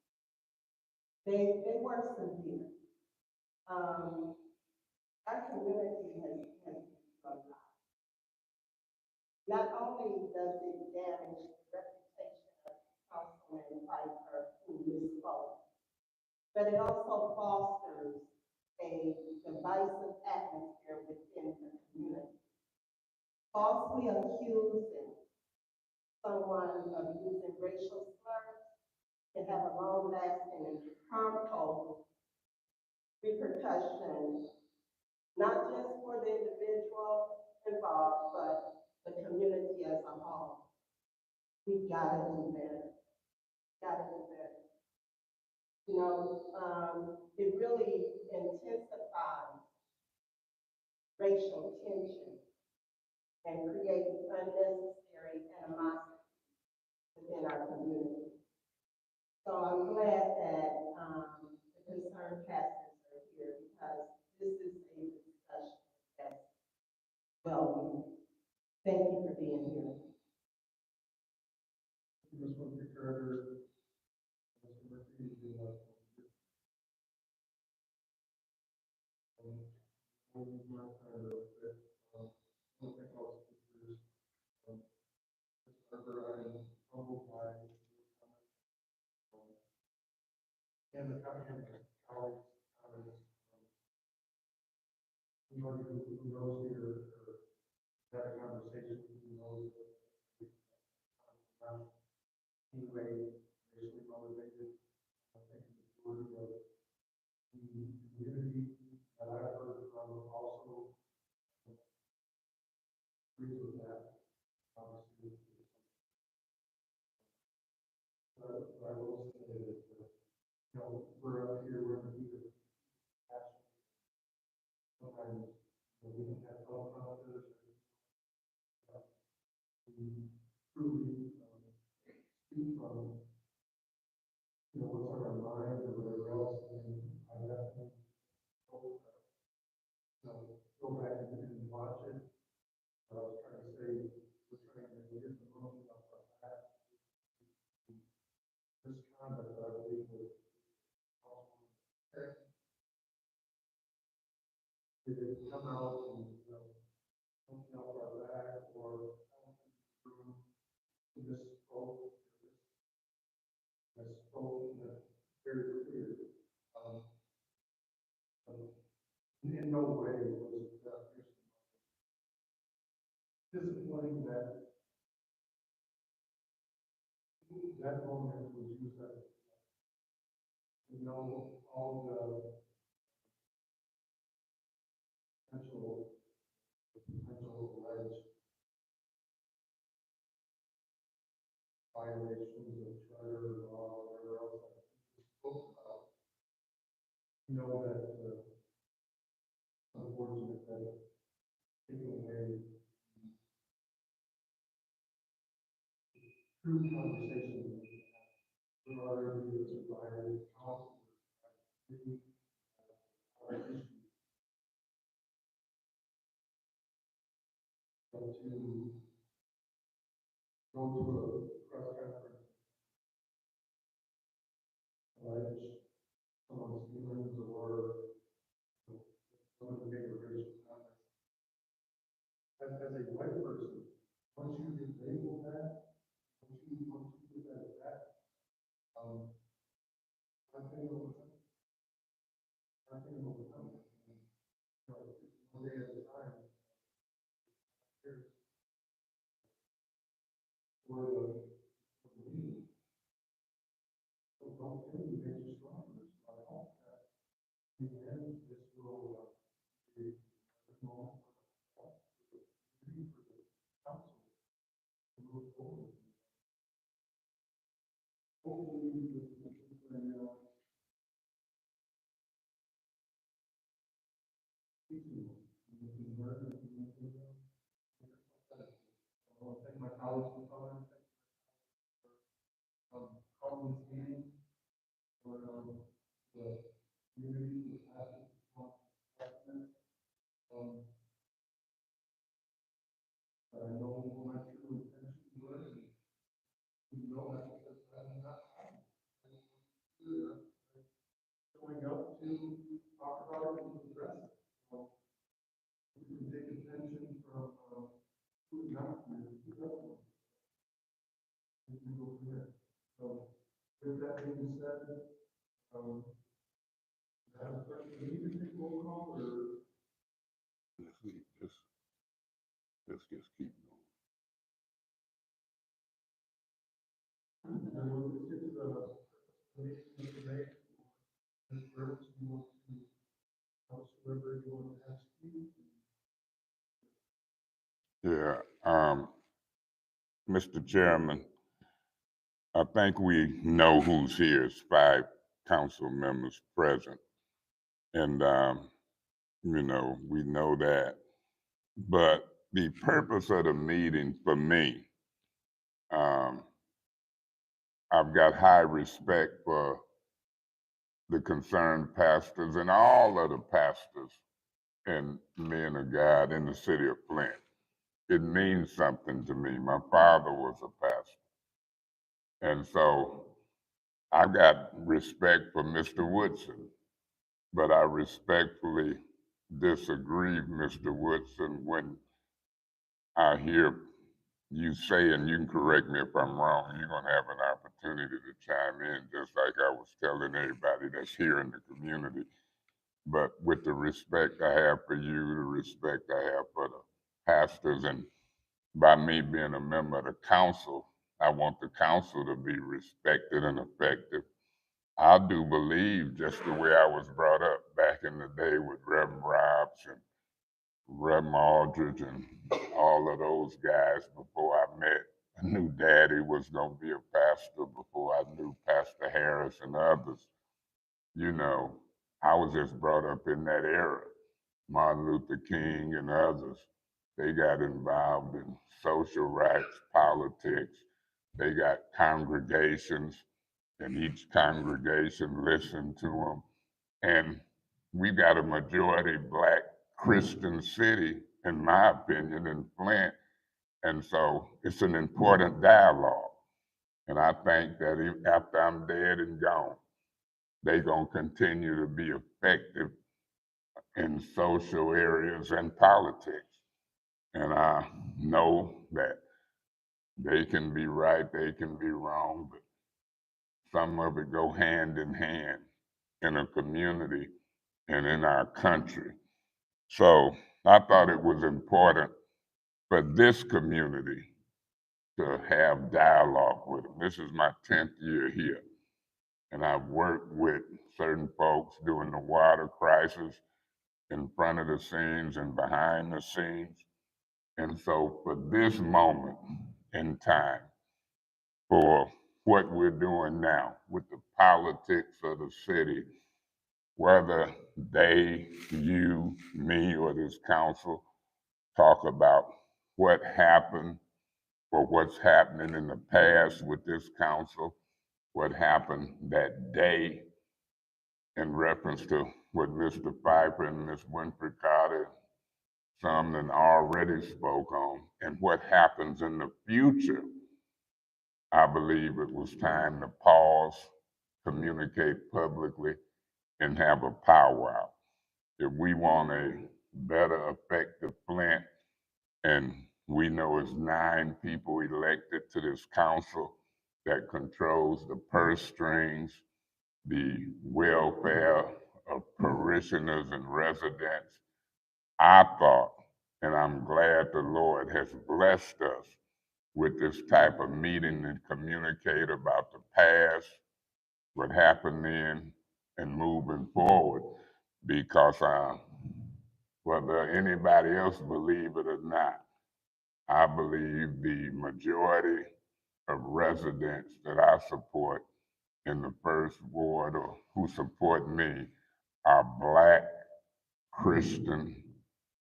they were severe. Our community has a lot. Not only does it damage the reputation of Councilman Piper, who misspoke, but it also fosters a divisive atmosphere within the community. Falsely accusing someone of using racial slurs can have a long-lasting and harmful repercussions, not just for the individual involved, but the community as a whole. We gotta do better. Gotta do better. You know, it really intensifies racial tension and creates unnecessary animosity within our community. So I'm glad that the concerned pastors are here because this is a discussion that's well needed. Thank you for being here. Ms. Winfrey Carter, Mr. Murphy, you know, my kind of, I don't think all speakers, Ms. Carter, I am humbled by your comments, and the comment of my colleagues, comments, anybody who knows me or had a conversation, who knows that anyway, racially motivated, I think the majority of the community that I've heard from also agrees with that. Obviously, but I will say that, you know, we're up here, we're in the heat of passion. Sometimes, you know, we don't have teleprompters. We truly speak from, you know, what's on our mind or whatever else, and I definitely hope that, you know, go back and watch it. I was trying to say, we're trying to get the most of our past. This conduct, I believe, was also, did it come out and, you know, something out our back or through misspoke, misspoken, very clear. In no way was it disappointing that that moment was used as, you know, all the potential alleged violations of charter law, whatever else that we spoke about. You know that unfortunate that taking away true conversation with other leaders, providers, counselors, our issues, but to go to a press conference, allege someone's feelings or someone who made a racial comment. As a white person, once you get labeled that, once you put that as that, I think overcome it. I think overcome it. And, you know, it's one day at a time. Here's for the me. So don't think you make you stronger. So I hope that in the end, this will be a moment for the council to move forward. Hopefully, this is teaching. I want to thank my colleagues for coming. Calling this meeting for the community, the pastors, but I know what my true intentions were, and you know that's because I'm not showing up to talk about it and address it. So we can take attention from who's not here, who doesn't. And we go from there. So with that being said, Mr. Ray, Ms. Burns, you want to, however you want to ask you. Yeah, Mr. Chairman, I think we know who's here. It's 5 council members present. And, we know that. But the purpose of the meeting for me, I've got high respect for the concerned pastors and all of the pastors and men of God in the city of Flint. It means something to me. My father was a pastor. And so I've got respect for Mr. Woodson, but I respectfully disagree, Mr. Woodson, when I hear you say, and you can correct me if I'm wrong, you're going to have an opportunity to chime in, just like I was telling everybody that's here in the community. But with the respect I have for you, the respect I have for the pastors, and by me being a member of the council, I want the council to be respected and effective. I do believe, just the way I was brought up back in the day with Reverend Robs and Reverend Aldridge and all of those guys before I met. I knew Daddy was going to be a pastor before I knew Pastor Harris and others. I was just brought up in that era. Martin Luther King and others, they got involved in social rights, politics. They got congregations, and each congregation listened to them. And we got a majority Black Christian city, in my opinion, in Flint. And so it's an important dialogue. And I think that after I'm dead and gone, they're going to continue to be effective in social areas and politics. And I know that they can be right, they can be wrong, but some of it go hand in hand in a community and in our country. So I thought it was important for this community to have dialogue with them. This is my 10th year here, and I've worked with certain folks during the water crisis, in front of the scenes and behind the scenes. And so for this moment in time, for what we're doing now with the politics of the city, whether they, you, me, or this council talk about what happened or what's happening in the past with this council, what happened that day in reference to what Mr. Piper and Ms. Winfrey Carter, some that already spoke on, and what happens in the future. I believe it was time to pause, communicate publicly, and have a powwow. If we want a better, effective Flint, and we know it's 9 people elected to this council that controls the purse strings, the welfare of parishioners and residents. I thought, and I'm glad the Lord has blessed us with this type of meeting and communicate about the past, what happened then, and moving forward. Because whether anybody else believe it or not, I believe the majority of residents that I support in the first ward or who support me are Black Christian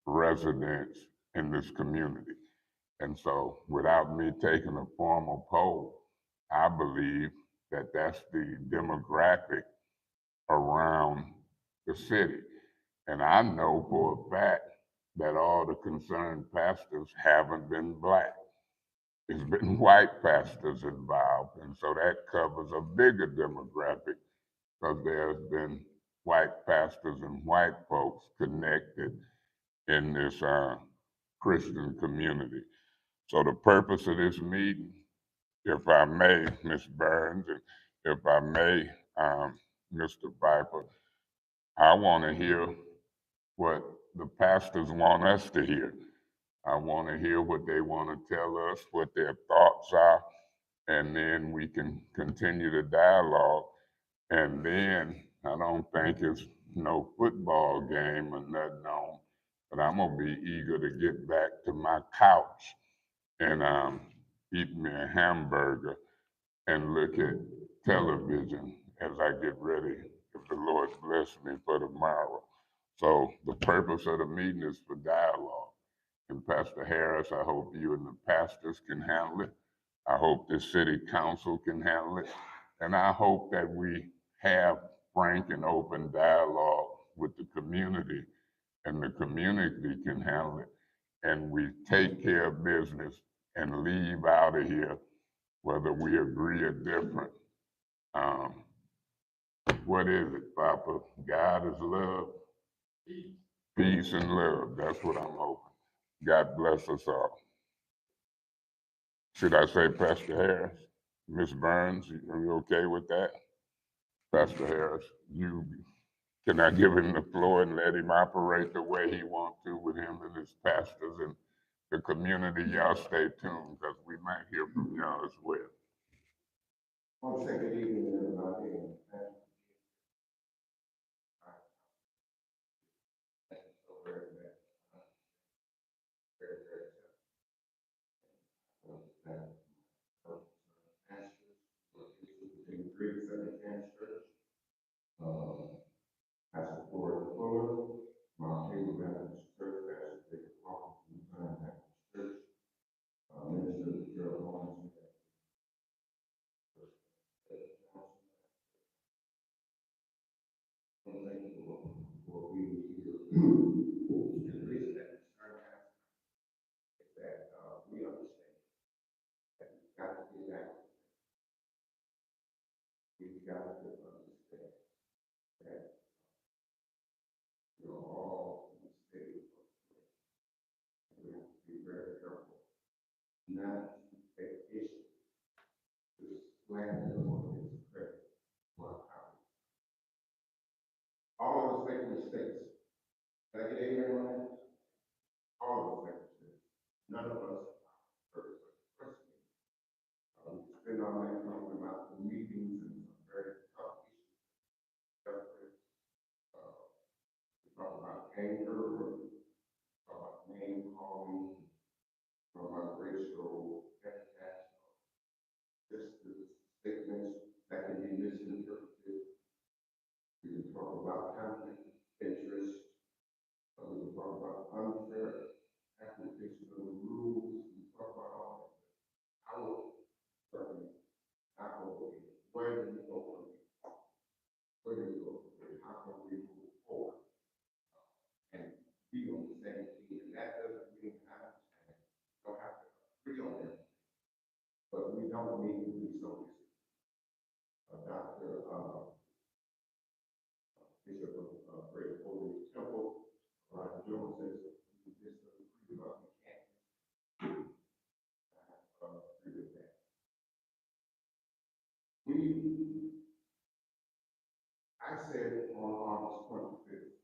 residents in this community. And so without me taking a formal poll, I believe that that's the demographic around the city. And I know for a fact that all the concerned pastors haven't been Black. It's been white pastors involved. And so that covers a bigger demographic because there's been white pastors and white folks connected in this Christian community. So the purpose of this meeting, if I may, Ms. Burns, and if I may, Mr. Piper, I want to hear what the pastors want us to hear. I want to hear what they want to tell us, what their thoughts are, and then we can continue the dialogue. And then I don't think it's no football game or nothing on, but I'm gonna be eager to get back to my couch and eat me a hamburger and look at television as I get ready, if the Lord bless me, for tomorrow. So the purpose of the meeting is for dialogue. And Pastor Harris, I hope you and the pastors can handle it. I hope the city council can handle it. And I hope that we have frank and open dialogue with the community, and the community can handle it. And we take care of business and leave out of here, whether we agree or different. Um, what is it, Papa? God is love, peace and love. That's what I'm hoping. God bless us all. Should I say Pastor Harris? Miss Burns, are you okay with that? Pastor Harris, can I give him the floor and let him operate the way he wants to with him and his pastors and the community? Y'all stay tuned because we might hear from y'all as well. I want to say good evening, everybody, and thank you so very much. Very, very tough. Pastors, in Creek Second Church. I support Fuller, Mount Taylor Baptist Church, Pastor David Walker, Zion Baptist Church, Minister Gerald Lawrence. Thank you for being here. The reason that we started out is that we understand that we've got to get back. We've got to understand that we're all in the state of grace. We have to be very careful not to take issue with slander or discredit to our colleagues. All of us make mistakes. Can I get amen on that? All of us make mistakes. None of us are perfect. Personally, we spend our life talking about the meetings and some very tough issues. We talk about anger, we talk about name calling, we talk about racial epithets, just the statements that can be misinterpreted. We can talk about conflict of interest. We can talk about unfair application of the rules. We talk about all of it. I will certainly not over here. Where do you go from here? Where do you go from here? How can we move forward and be on the same team? And that doesn't mean I understand. We don't have to agree on it, but we don't need to be so busy. Dr. Bishop of Great Holy Temple, Roger Jones says, we just agree, but we can't. I agree with that. I said on August 25th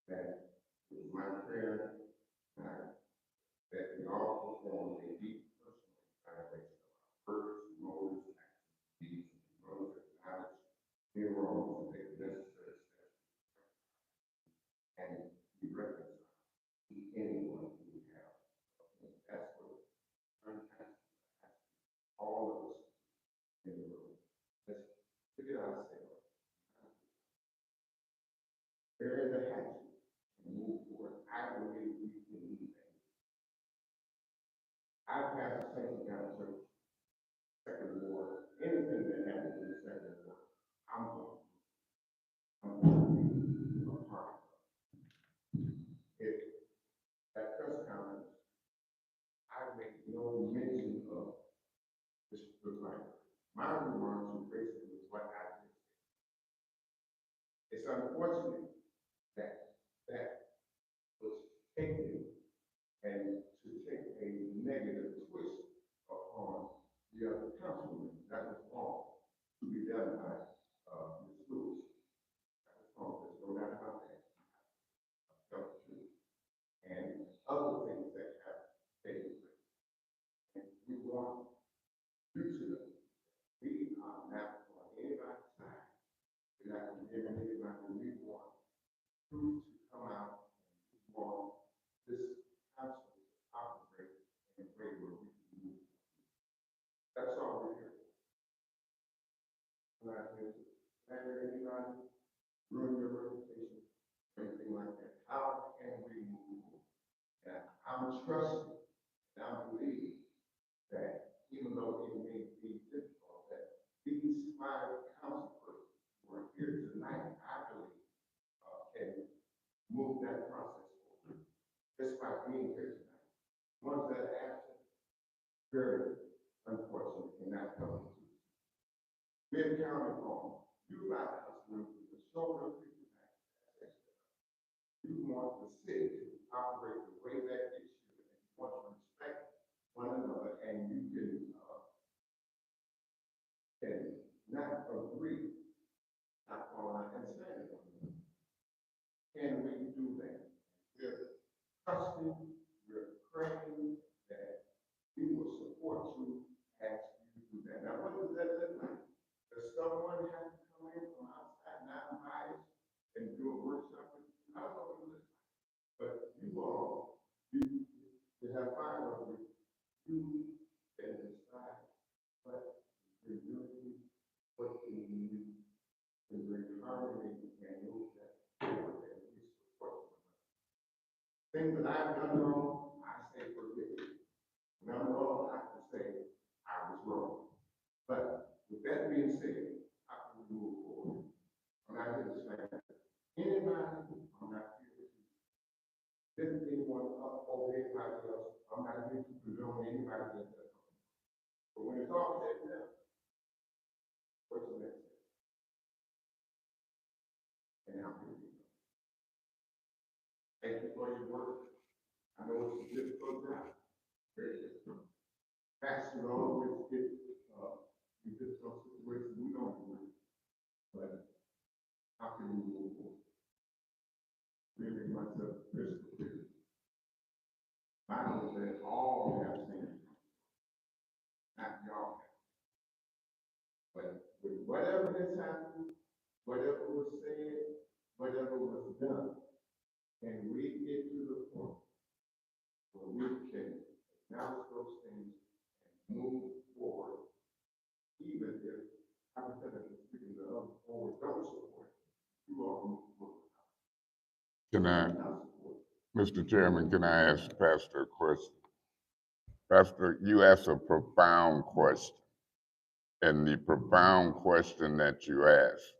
that it was my prayer that we all perform a deep personal evaluation of our purpose, motives, actions, deeds, and motives, acknowledge being wrong, and take the necessary steps and be reconciled to anyone who have. That's what all of us in the room. Let's look at ourselves. Bury the hatchet and move forward. I believe we can do that. I passed the St. John Church, Second War, anything that happened in the Second War, I'm going to be a part of it. If at press conference, I make no mention of this fight. My remarks were basically what I did. It's unfortunate that that was taken and to take a negative twist upon the other councilman. That was wrong to be done by Ms. Lewis. That was wrong. There's no doubt about that. Tell the truth. And other things that have taken place. And we want you to know we are not on anybody's side. that even we want you to come out and want this council to operate in a way where we can move. That's all we're here for. I'm not here to slander anybody, ruin your reputation, or anything like that. How can we move forward? And I'm trusting, and I believe that even though it may be difficult, that these 5 councilors who are here tonight, I believe, can move that process forward. Just by being here tonight. Ones that are absent, very unfortunate, cannot come to. We're counting on you, my councilors, with the shoulder of people that you want the city to operate the way that it should, and you want to respect one another, and you can not agree, not fall out and stand on it. Can we do that? We're trusting, we're praying that we will support you as you do that. Now, what does that look like? Does someone have to come in from outside, not biased, and do a workshop? I don't know what it looks like. But you all, you have 5 of you, you can decide what you're doing, what you need, to bring harmony and move that forward, and we support one another. Things that I've done wrong, I say forgive me. When I'm wrong, I can say I was wrong. But with that being said, how can we move forward? I'm not here to slander anybody. I'm not here to lift anyone up over anybody else. I'm not here to condone anybody that does something. But when it's all said and done, what's the next step? And how can we go? Thank you for your work. I know it's a difficult job. Very difficult. Pastors always get in difficult situations. We don't do it. But how can we move forward? Really myself crystal clear. Bible says all have sinned. Not y'all. But with whatever has happened, whatever was said, whatever was done, can we get to the point where we can acknowledge those things and move forward, even if, hypothetically speaking, the other forward don't support it, you all move forward. Can I, Mr. Chairman, can I ask Pastor a question? Pastor, you asked a profound question. And the profound question that you asked,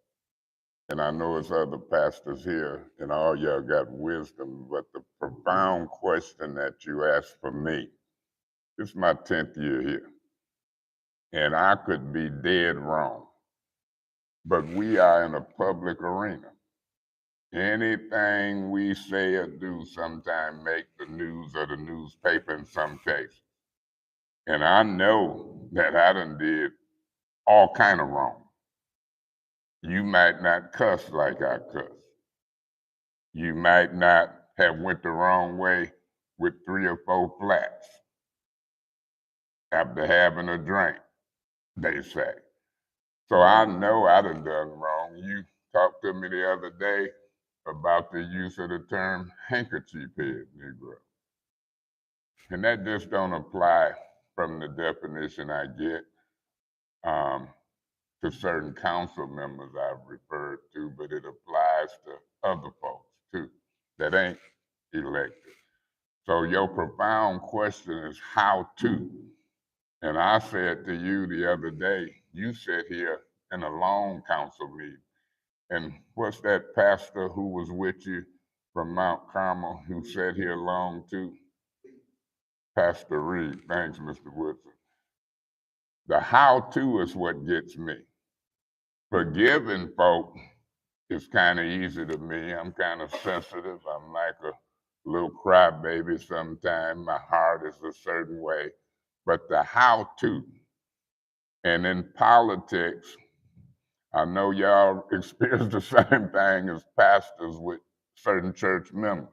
and I know it's other pastors here, and all y'all got wisdom, but the profound question that you asked for me, it's my 10th year here, and I could be dead wrong, but we are in a public arena. Anything we say or do sometime make the news or the newspaper in some cases. And I know that I done did all kind of wrong. You might not cuss like I cuss. You might not have went the wrong way with 3 or 4 flats after having a drink, they say. So I know I done wrong. You talked to me the other day about the use of the term handkerchief head Negro. And that just don't apply from the definition I get to certain council members I've referred to, but it applies to other folks too that ain't elected. So your profound question is how to. And I said to you the other day, you sit here in a long council meeting. And what's that pastor who was with you from Mount Carmel who sat here long too? Pastor Reed. Thanks, Mr. Woodson. The how to is what gets me. Forgiving folk is kind of easy to me. I'm kind of sensitive. I'm like a little crybaby sometimes. My heart is a certain way. But the how to, and in politics, I know y'all experience the same thing as pastors with certain church members.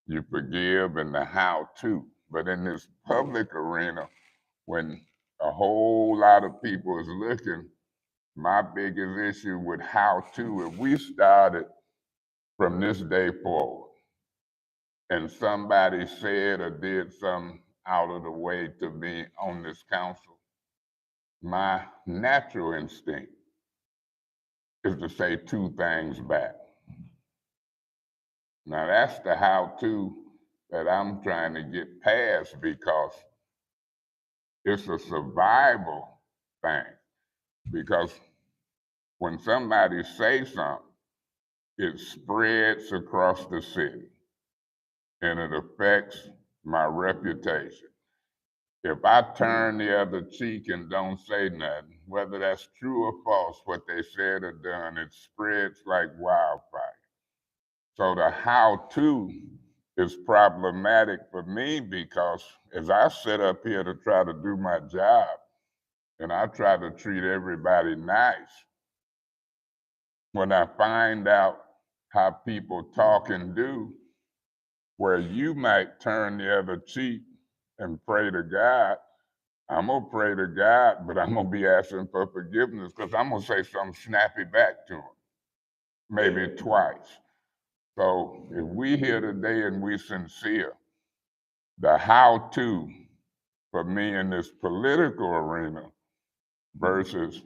You forgive and the how to. But in this public arena, when a whole lot of people is looking, My biggest issue with how to, if we started from this day forward and somebody said or did something out of the way to be on this council, my natural instinct is to say two things back. Now that's the how to that I'm trying to get past, because it's a survival thing. Because when somebody says something, it spreads across the city and it affects my reputation. If I turn the other cheek and don't say nothing, whether that's true or false, what they said or done, it spreads like wildfire. So the how to is problematic for me, because as I sit up here to try to do my job and I try to treat everybody nice, when I find out how people talk and do, where you might turn the other cheek and pray to God, I'm gonna pray to God, but I'm gonna be asking for forgiveness, because I'm gonna say something snappy back to him, maybe twice. So if we here today and we sincere, the how to for me in this political arena versus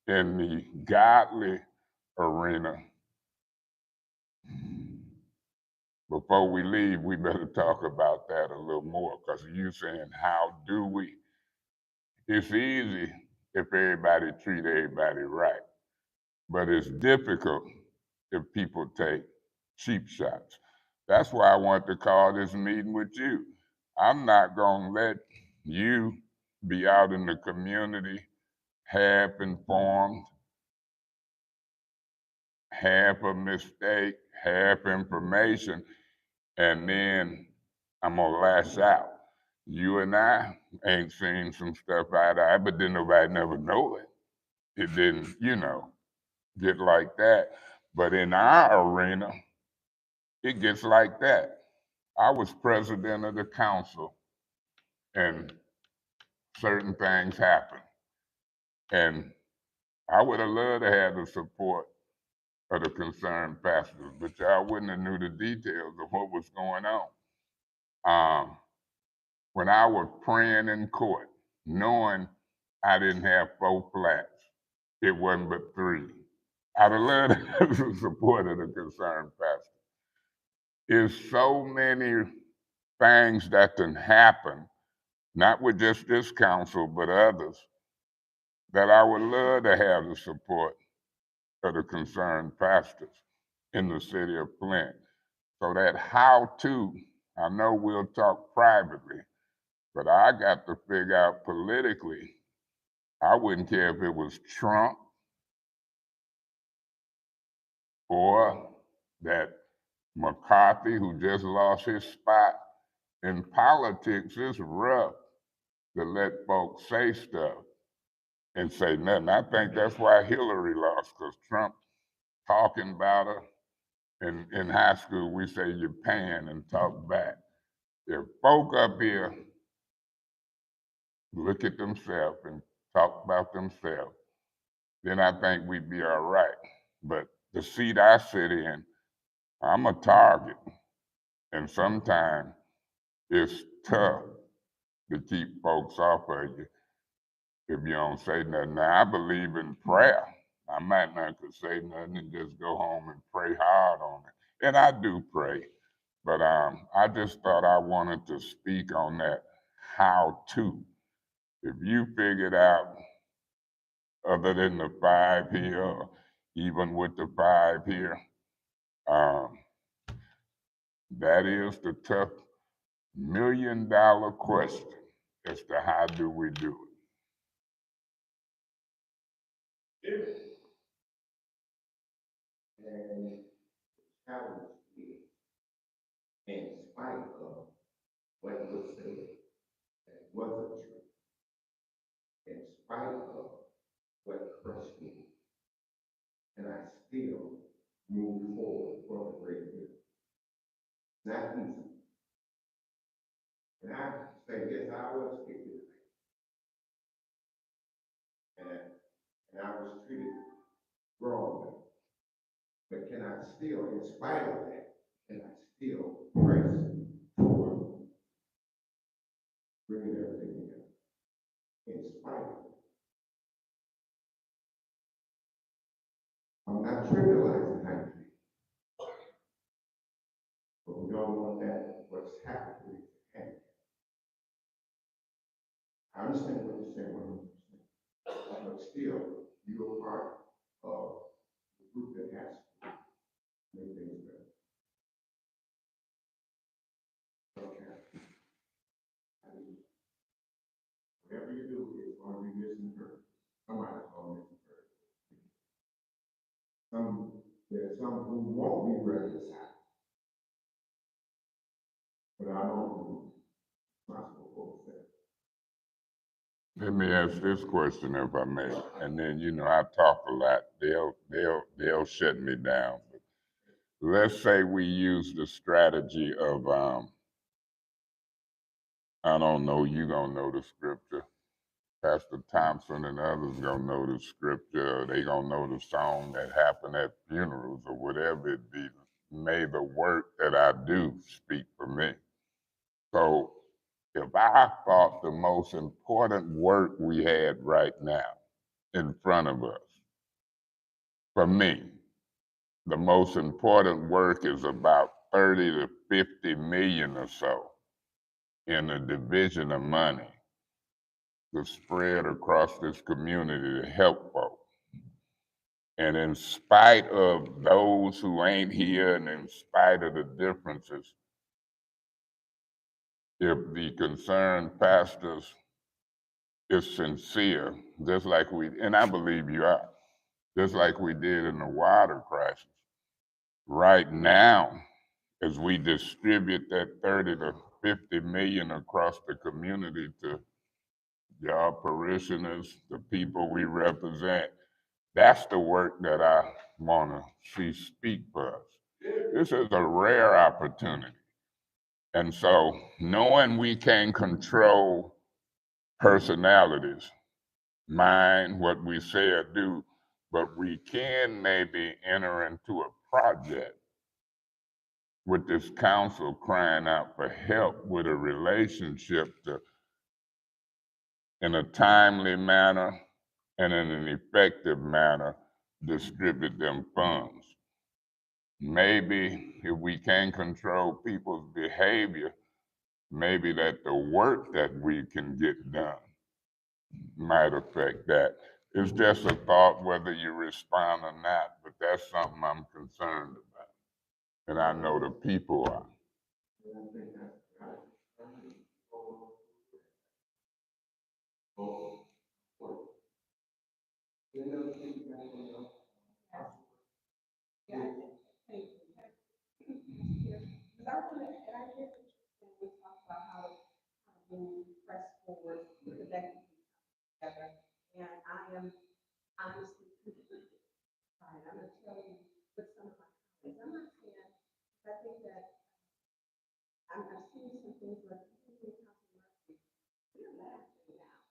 in the godly arena, before we leave, we better talk about that a little more, because you saying, how do we? It's easy if everybody treat everybody right, but it's difficult if people take cheap shots. That's why I want to call this meeting with you. I'm not gonna let you be out in the community half informed, half a mistake, half information, and then I'm gonna lash out. You and I ain't seen some stuff eye to eye, but then nobody never know it. It didn't, get like that. But in our arena, it gets like that. I was president of the council and certain things happened. And I would have loved to have the support of the concerned pastors, but y'all wouldn't have knew the details of what was going on. When I was praying in court, knowing I didn't have 4 flats, it wasn't but 3. I'd have loved to have the support of the concerned pastor. There's so many things that can happen, not with just this council, but others, that I would love to have the support of the concerned pastors in the city of Flint. So that how to, I know we'll talk privately, but I got to figure out politically, I wouldn't care if it was Trump or that McCarthy who just lost his spot. In politics, it's rough to let folks say stuff and say nothing. I think that's why Hillary lost, because Trump talking about her. In high school, we say you pan and talk back. If folk up here look at themselves and talk about themselves, then I think we'd be all right. But the seat I sit in, I'm a target. And sometimes it's tough to keep folks off of you if you don't say nothing. Now, I believe in prayer. I might not could say nothing and just go home and pray hard on it. And I do pray. But I just thought I wanted to speak on that how to. If you figured out, other than the 5 here, or even with the 5 here, um, that is the tough $1 million question as to how do we do it. And challenge me in spite of what was said that wasn't true, in spite of what crushed me, and I still move forward for the great good. Not easy. And I say, yes, I was speaking, and I was treated wrongly. But can I still, in spite of that, can I still press toward bringing everything together? In spite of it. I'm not trivializing how you feel, but we don't want that, what's happening to happen. I understand what you're saying, 100%. But still, you're part of the group that has to make things better. Okay. I mean, whatever you do, it's going to be misinterpreted. Somebody's going to misinterpret it. There's some who won't be reconciled. But I don't responsible for that. Let me ask this question, if I may, and then I talk a lot. They'll shut me down. But let's say we use the strategy of I don't know. You gonna know the scripture. Pastor Thompson and others gonna know the scripture. They gonna know the song that happened at funerals or whatever it be. May the work that I do speak for me. So if I thought the most important work we had right now in front of us, for me, the most important work is about 30 to 50 million or so in a division of money to spread across this community to help folks. And in spite of those who ain't here and in spite of the differences, if the concerned pastors is sincere, just like and I believe you are, just like we did in the water crisis. Right now, as we distribute that 30 to 50 million across the community to y'all parishioners, the people we represent, that's the work that I want to see speak for us. This is a rare opportunity. And so knowing we can control personalities, mind what we say or do, but we can maybe enter into a project with this council crying out for help with a relationship to, in a timely manner and in an effective manner, distribute them funds. Maybe if we can control people's behavior, maybe that the work that we can get done might affect that. It's just a thought whether you respond or not, but that's something I'm concerned about. And I know the people are. Press forward, connect together, and I am honestly conflicted. I'm going to tell you with some of my colleagues. I'm not saying, I think that I'm seeing some things like we're laughing now.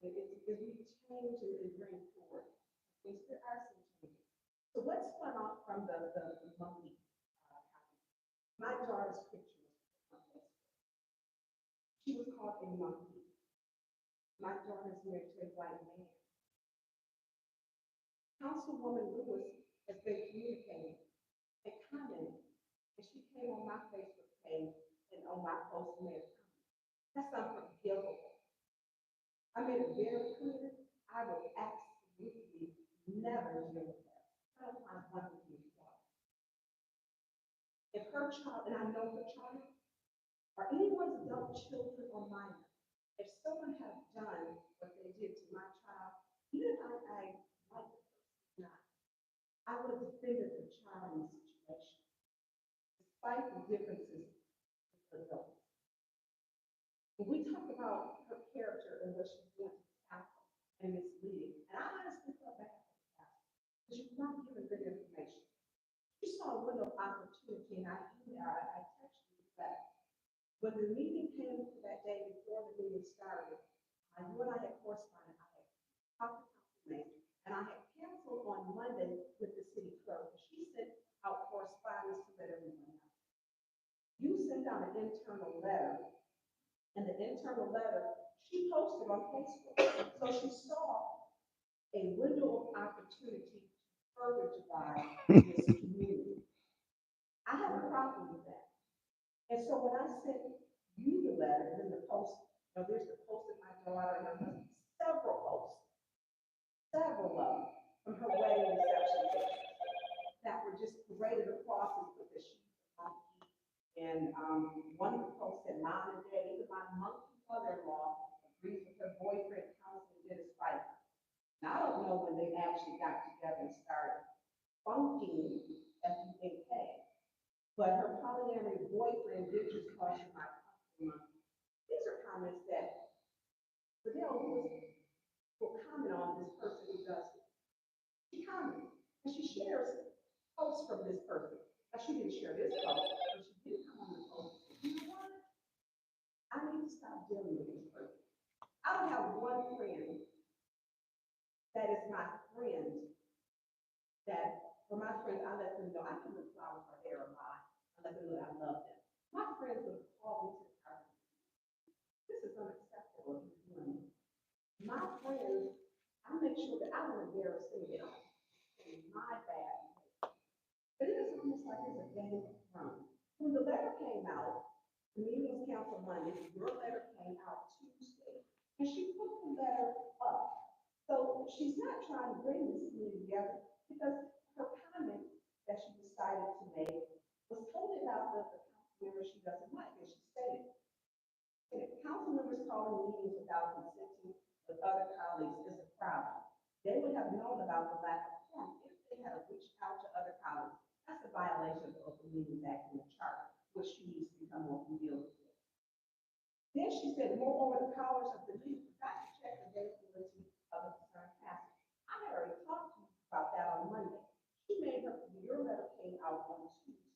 If we change and bring forward, there are some changes. So what spun off from the monkey? My daughter's picture was on this. She was called a monkey. My daughter's married to a white man. Councilwoman Lewis has been communicating and commenting, and she came on my Facebook page and on my post and that's unforgivable. I made it very clear, I will absolutely never deal with that. I don't want to be involved. If her child, and I know her child, or anyone's adult children or minor, if someone had done what they did to my child, even if I like the person not, I would have defended the child in the situation, despite the differences with adults. When we talk about her character and what she's doing to Apple and misleading, and I honestly felt bad for that because you're not giving good information. You saw a window of opportunity, and I texted you that when the meeting came to that day before the meeting started, you and I had corresponded. I had talked to Councilman, and I had sent out an internal letter, and the internal letter, she posted on Facebook. So she saw a window of opportunity to further divide this community. I have a problem with that. And so when I sent you the letter, and then the post, there's the post of my daughter and her husband, several posts, several of them, from her wedding reception pictures that were just paraded across and put the sheets of monkey. And one of the posts said, Mom and Dad, even my monkey mother-in-law agrees with her boyfriend counseling Dennis Fife. Now, I don't know when they actually got together and started funking FUNK, but her polyamory boyfriend did just caution my customer. These are comments that Fidel will comment on this person who does it. She comments, and she shares posts from this person. Now, she didn't share this post, but she did come on the post. You know what? I need to stop dealing with this person. I don't have one friend that is my friend that, for my friends, I let them know I can look flowers for hair or mine. I let them know that I love them. My friends would call me to the car. This is unacceptable. What you're doing. My friends, I make sure that I don't embarrass them in my bad. But it is almost like it's a game run. When the letter came out, the meeting was canceled Monday, your letter came out Tuesday, and she put the letter up. So she's not trying to bring this community together because her comment that she decided to make was totally about the council member she doesn't like, as she stated. And if council members calling meetings without consenting with other colleagues is a problem. They would have known about the lack of quorum if they had reached out to other colleagues. That's a violation of the Open Meetings Act and the charter, which she needs to become more familiar with. Then she said, moreover, the callers of the meeting forgot to check the availability of the concerned pastor. I had already talked to you about that on Monday. She made your letter came out on Tuesday.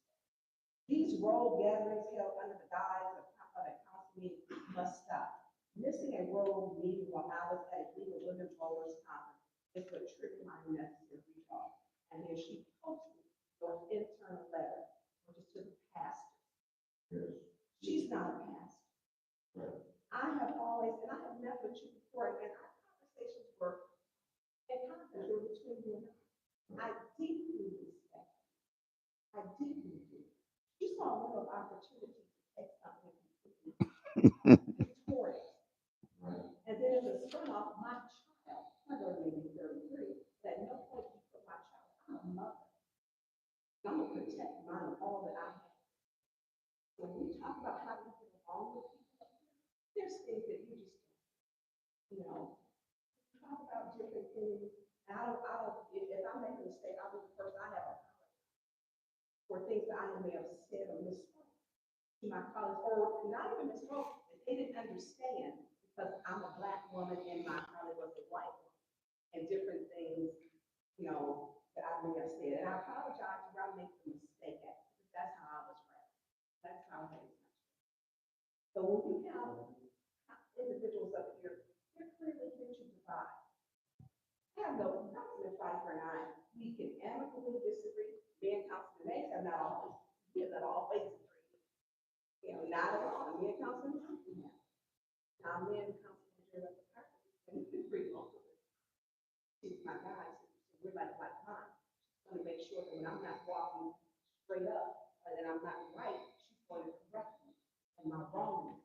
These rogue gatherings held under the guise of a council meeting must stop. Missing a rogue meeting while I was at a legal women voters conference is what triggered my unnecessary recall. And then she posted your internal letter, which is to the pastor. Yes. She's not a pastor. Right. I have always, and I have met with you before, and our conversations were, and confidence were between you and I. I deeply respect. I deeply do. You saw a little opportunity to take something toward it. Right. And then as a son of my child, my daughter may be 33, that no point you put my child, I'm a mother. I'm gonna protect mine, all that I have. When we talk about how to get along with people, there's things that you just, talk about different things. And if I make a mistake, I'll be the person I have a for things that I may have said or misspoke to my colleagues, or not even misspoke, that they didn't understand because I'm a Black woman and my colleague was a white woman, and different things, that I may have said. And I apologize where I make the mistake at, because that's how I was raised. That's how I was raised. So when you have individuals up here, they're clearly here to divide. I have no, Councilman Pfeiffer and I, we can amicably disagree. Me and Councilman Mays have not always, we have not always agreed. Not at all. Me and Councilman Humphrey have. Now, me and Councilman Jerry and we can agree on it. She's my guy, so we're like mine. She's going to make sure that when I'm not walking straight up, or that I'm not right, she's going to correct me. Am I wrong?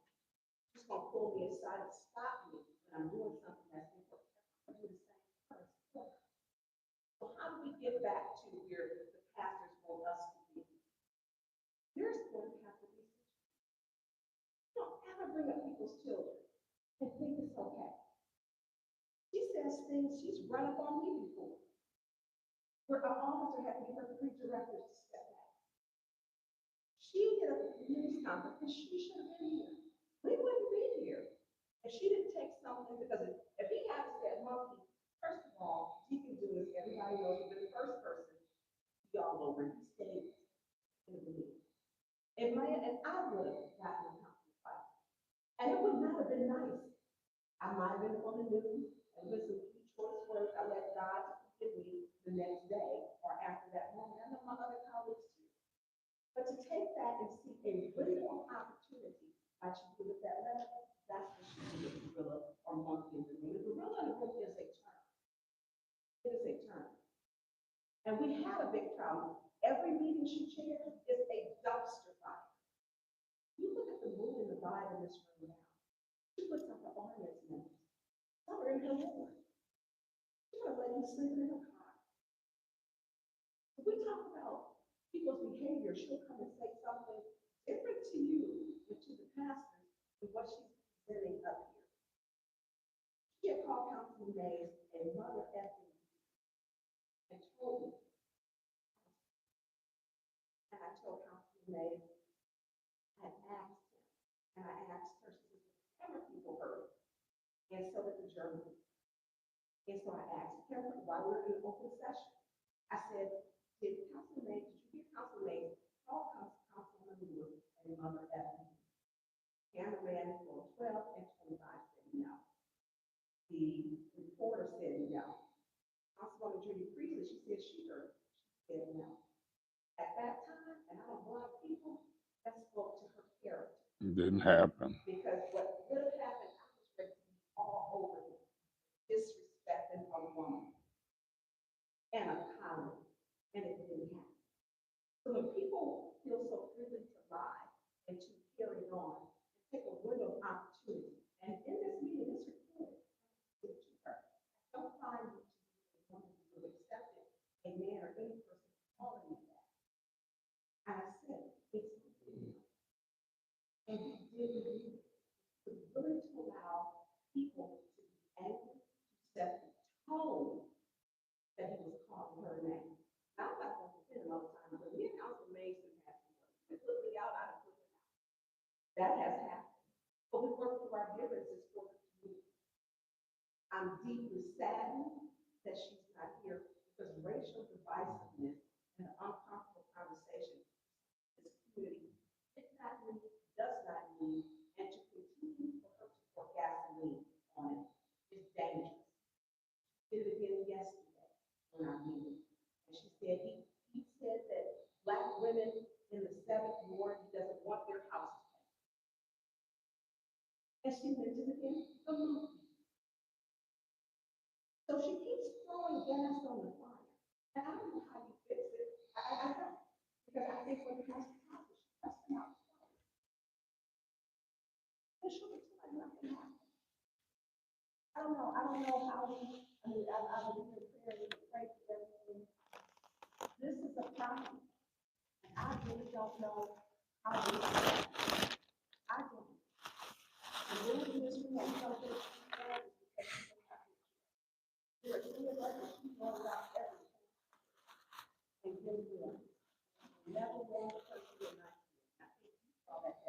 She's going to pull me aside and stop me when I'm doing something that's important. I do the same person. So how do we get back to where the pastors want us to be? There's going to have to be. Don't ever bring up people's children and think it's okay. She says things she's run up on me before, where our officer had to give her 3 directives to step back. She did a news conference and she should have been here. We wouldn't be here if she didn't take something, because if he had said monkey, first of all, Deacon Dumas, everybody knows, he's the first person to be all over his state in the meeting. And I would have gotten a company fight. And it would not have been nice. I might have been on the news and listened to choice words. I let God forgive me the next day or after that moment. I know my other colleagues too. But to take that and see a window of And we had a big problem. Every meeting she chairs is a dumpster fire. You look at the mood and the vibe in this room now. She looks at the audience members. Some are in her room. She's gonna let you sleep in her car. If we talk about people's behavior, she'll come and say something different to you and to the pastors than what she's presenting up here. She had called Councilman Mays a mother effing and told me. And I told Councilman Mays, I asked him, and I asked her, she said, camera people heard, and so did the journal. And so I asked Karen while we were in open session, I said, did you hear Councilman Mays call Councilman Lewis a mother effing? Cameraman for 12 and 25 said no. The reporter said no. Councilwoman Judy Priestley, she said she heard, she said no. At that time, and I don't blame people, that spoke to her character. It didn't happen. Because what would have happened, I was ready to be all over him, disrespecting a woman and a colleague, and it didn't happen. So when people feel so free to lie and to carry on, and take a window of opportunity, and in this meeting, this report, to her, I don't find it to be a woman who accepted a man or any person calling me that. And I said, it's okay. And he didn't. He was willing to allow people to be angry, to set the tone that he was calling her name. Now, I'm not going to defend him all the time, but me and Council Mays have had some work. If put me out, I'd have put him out. That has happened. But we work through our differences for the community. I'm deeply saddened that she's not here because racial divisiveness and uncomfortable conversation in this community does not need, and to continue for her to pour gasoline on it is dangerous. Did it again yesterday when I meeting, and she said he said that Black women in the 7th Ward, he doesn't want their houses paid. And she mentioned again the monkey. So she keeps throwing gas on the fire, and I don't know how you fix it. I don't, because I think when it comes to politics, she cuts them out. And she'll be telling nothing happened. I don't know how we, I believe in prayer, we pray for everything. This is a problem, and I really don't know how we, I don't. The rules in this room are something, there are 3 of us, and she knows about everything. And give one. Never wrong the person you're not. I think you saw that.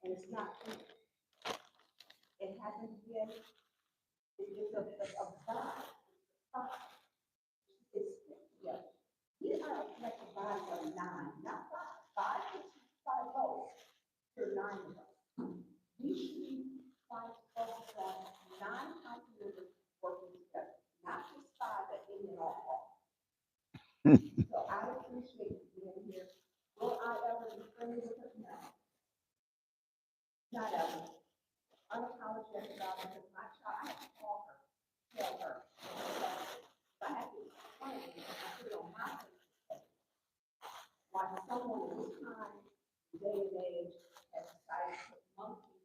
And it's not fair. It hasn't been, it's a vibe. It's, yeah. We are a collective body of 9, not 5. 5 votes. There are 9 of us. We should be trying to focus on 9 council members working together, not just 5 that in and all. So I appreciate you being here. Will I ever be friendly with her? No. Not ever. Unapologetic about it, because my child, I have to call her, tell her. But I have to explain it, because I put it on my Facebook. Why someone in this time, day and age, has decided to put monkey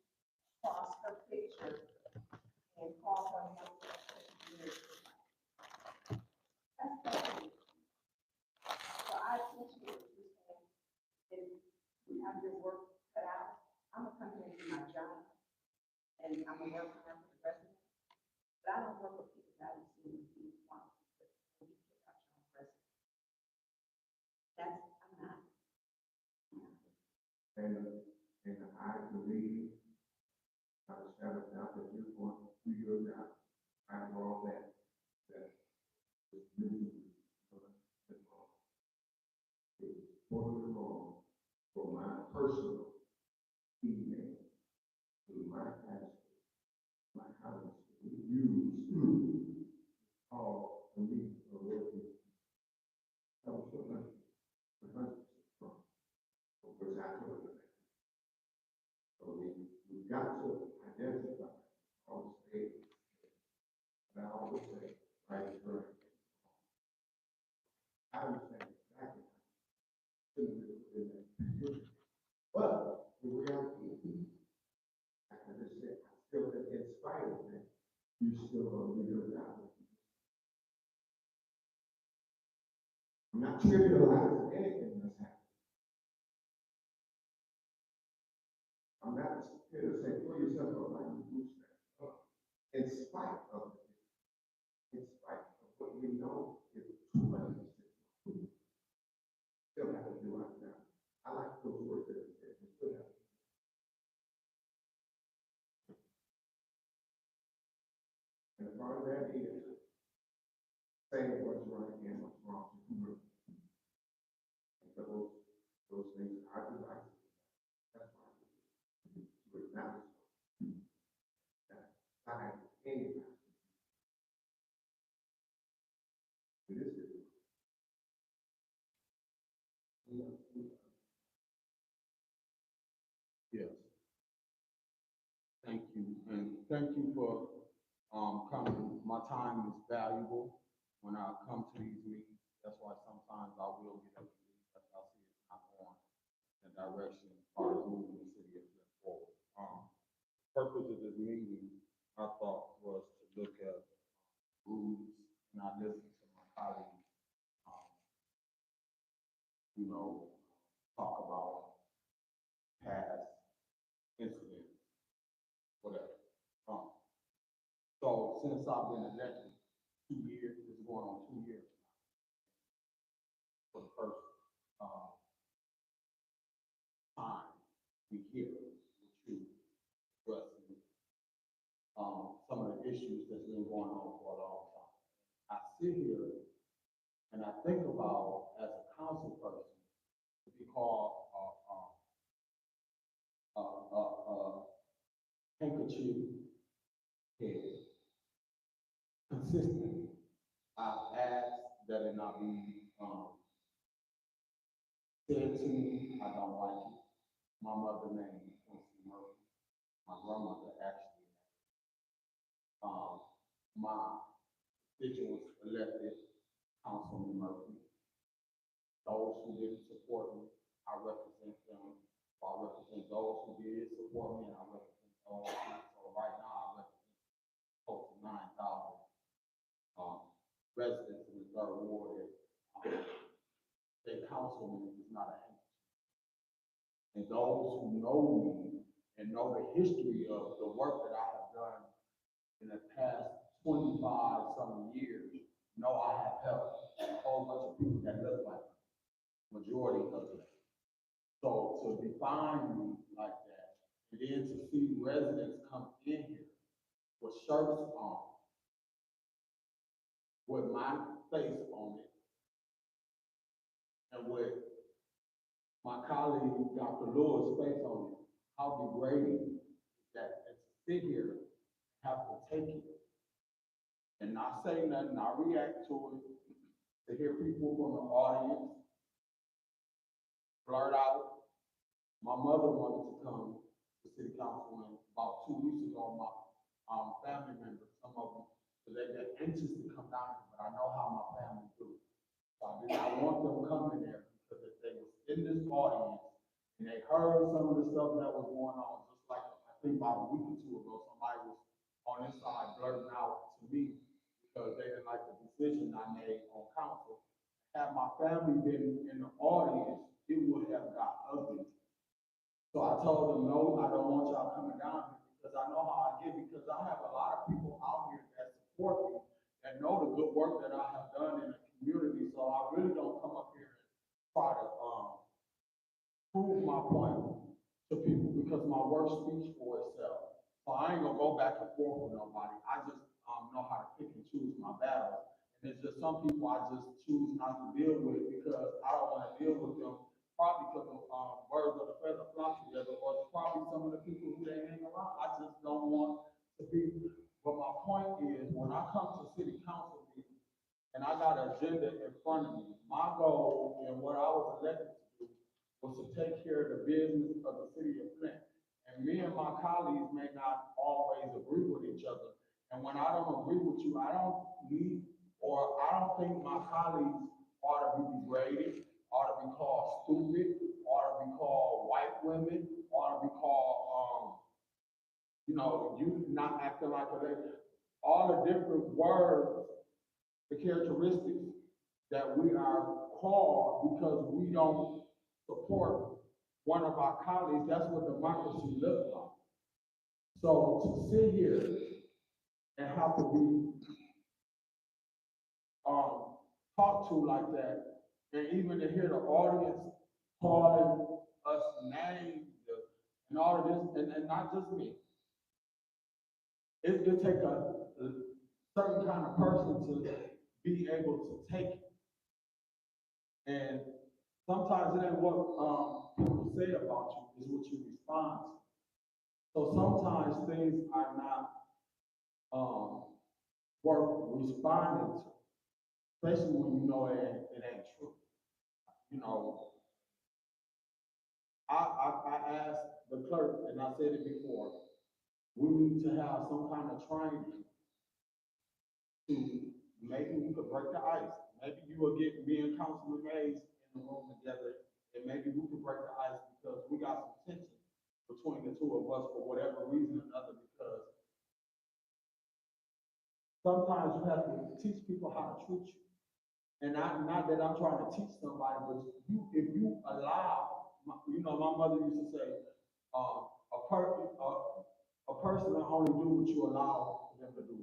across her picture and call her monkey. That's bad. So I appreciate what you're saying. If you have your work cut out, I'm gonna come here and do my job. And I'm gonna work hard for the residents, but I don't work with people that I see in the want to put when you pick out your own resident. That's, I'm not. And I believe, I was shouting out that you're going to do your job. After all that is really, it's wrong. It's totally wrong for my personal email to my pastor, my house, we use all the means of working. That was so much, 100% wrong. Because I told you that. So we got to identify all the states. And I always say, right is right, understand exactly. Shouldn't have been put in that. But the reality is, like I just said, I still think in spite of that, you still gonna do your job. I'm not trivializing anything that's happening. I'm not here to say, pull yourself up like you bootstrap. In spite of it, in spite of what we know is too much, still have to do our job. I like those words that it said, we still have to. And a part of that is saying what's right and what's wrong to whoever. And those things are divisive. That's why to acknowledge that side anybody. It is good. Yes. Thank you, and thank you for, coming. My time is valuable when I come to these meetings. That's why sometimes I will get up and leave, if I see it's not going in the direction as far as moving the city of Flint forward. Purpose of this meeting, I thought, was to look at rules, and I listened to my colleagues, um, you know, talk about past incidents, whatever. So since I've been elected 2 years, it's going on 2 years for the first, time we hear with you addressing, some of the issues that's been going on for a long time. I sit here and I think about, as a council person, to be called, handkerchief head. Consistently, I've asked that it not be, said to me. I don't like it. My mother named me Quincy Murphy. My grandmother actually, my constituents elected Councilman Murphy. Those who didn't support me, I represent them. I represent those who did support me, and I represent those. So right now, I represent close to 9,000 residents in the third ward. Their councilman is not a handkerchief. And those who know me and know the history of the work that I have done in the past 25 some years, know I have helped a whole bunch of people that look like me, majority of them. So to define me like that, and then to see residents come in here with shirts on, with my face on it, and with my colleague, Dr. Lewis' face on it, how degrading that is to sit here, have to take it, and not say nothing, not react to it, to hear people from the audience blurt out. My mother wanted to come to city council, and about 2 weeks ago, my family members, some of them, so they got anxious to come down here, but I know how my family do. So I did not want them coming there, because if they was in this audience and they heard some of the stuff that was going on, just like I think about a week or two ago, somebody was on this side blurting out to me because they didn't like the decision I made on council. Had my family been in the audience, it would have got ugly. So I told them, no, I don't want y'all coming down here, because I know how I get, because I have a lot of people out here that support me, that know the good work that I have done in the community, so I really don't come up here and try to, prove my point to people, because my work speaks for itself. So I ain't gonna go back and forth with nobody. I just, know how to pick and choose my battles. And it's just some people I just choose not to deal with, because I don't wanna deal with them. Probably because of, birds of the feather flock together, or it's probably some of the people who they hang around. I just don't want to be. But my point is, when I come to city council meetings and I got an agenda in front of me, my goal and what I was elected to do was to take care of the business of the city of Flint. And me and my colleagues may not always agree with each other. And when I don't agree with you, I don't need, or I don't think my colleagues ought to ought to be degraded, ought to be called stupid, ought to be called white women, ought to be called, you not acting like a lady. All the different words, the characteristics that we are called because we don't support one of our colleagues, that's what democracy looks like. So to sit here and have to be talked to like that, and even to hear the audience calling us names and all of this, and not just me. It take a certain kind of person to be able to take it. And sometimes it ain't what people say about you, is what you respond to. So sometimes things are not worth responding to, especially when you know it ain't true. You know, I asked the clerk, and I said it before, we need to have some kind of training to, maybe we could break the ice. Maybe you will get me and Councilman Mays in the room together, and maybe we could break the ice because we got some tension between the two of us for whatever reason or another, because sometimes you have to teach people how to treat you. And not that I'm trying to teach somebody, but if you allow, my mother used to say, a person will only do what you allow them to do.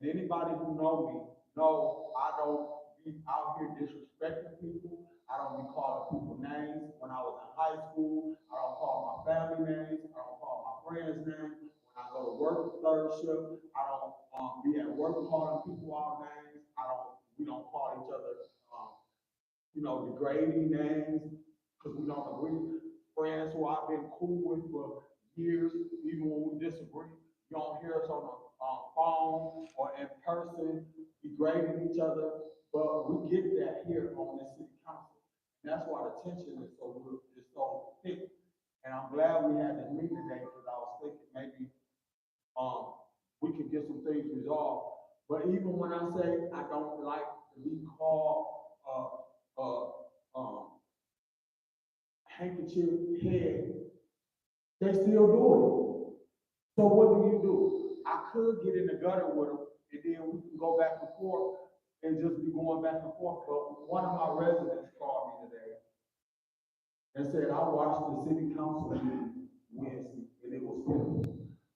And anybody who know me know I don't be out here disrespecting people. I don't be calling people names. When I was in high school, I don't call my family names. I don't call my friends names. When I go to work third shift, I don't be at work calling people out names. We don't call each other, degrading names because we don't agree. Friends who I've been cool with for years, even when we disagree, you don't hear us on the phone or in person degrading each other, but we get that here on this city council. And that's why the tension is so thick. And I'm glad we had this meeting today because I was thinking maybe we could get some things resolved. But even when I say I don't like to be called handkerchief head, they still do it. So what do? I could get in the gutter with them, and then we can go back and forth and just be going back and forth. But one of my residents called me today and said, I watched the city council meeting Wednesday, and it was pitiful.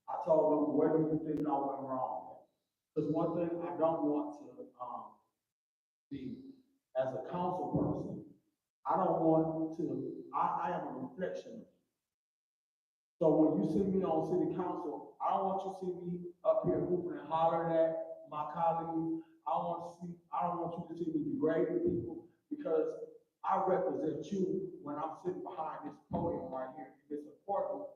I told them, where do you think I went wrong? Because one thing I don't want to be, as a council person, I don't want to, I am a reflection. So when you see me on city council, I don't want you to see me up here hooping and hollering at my colleagues. I don't want you to see me degrading people, because I represent you when I'm sitting behind this podium right here. It's important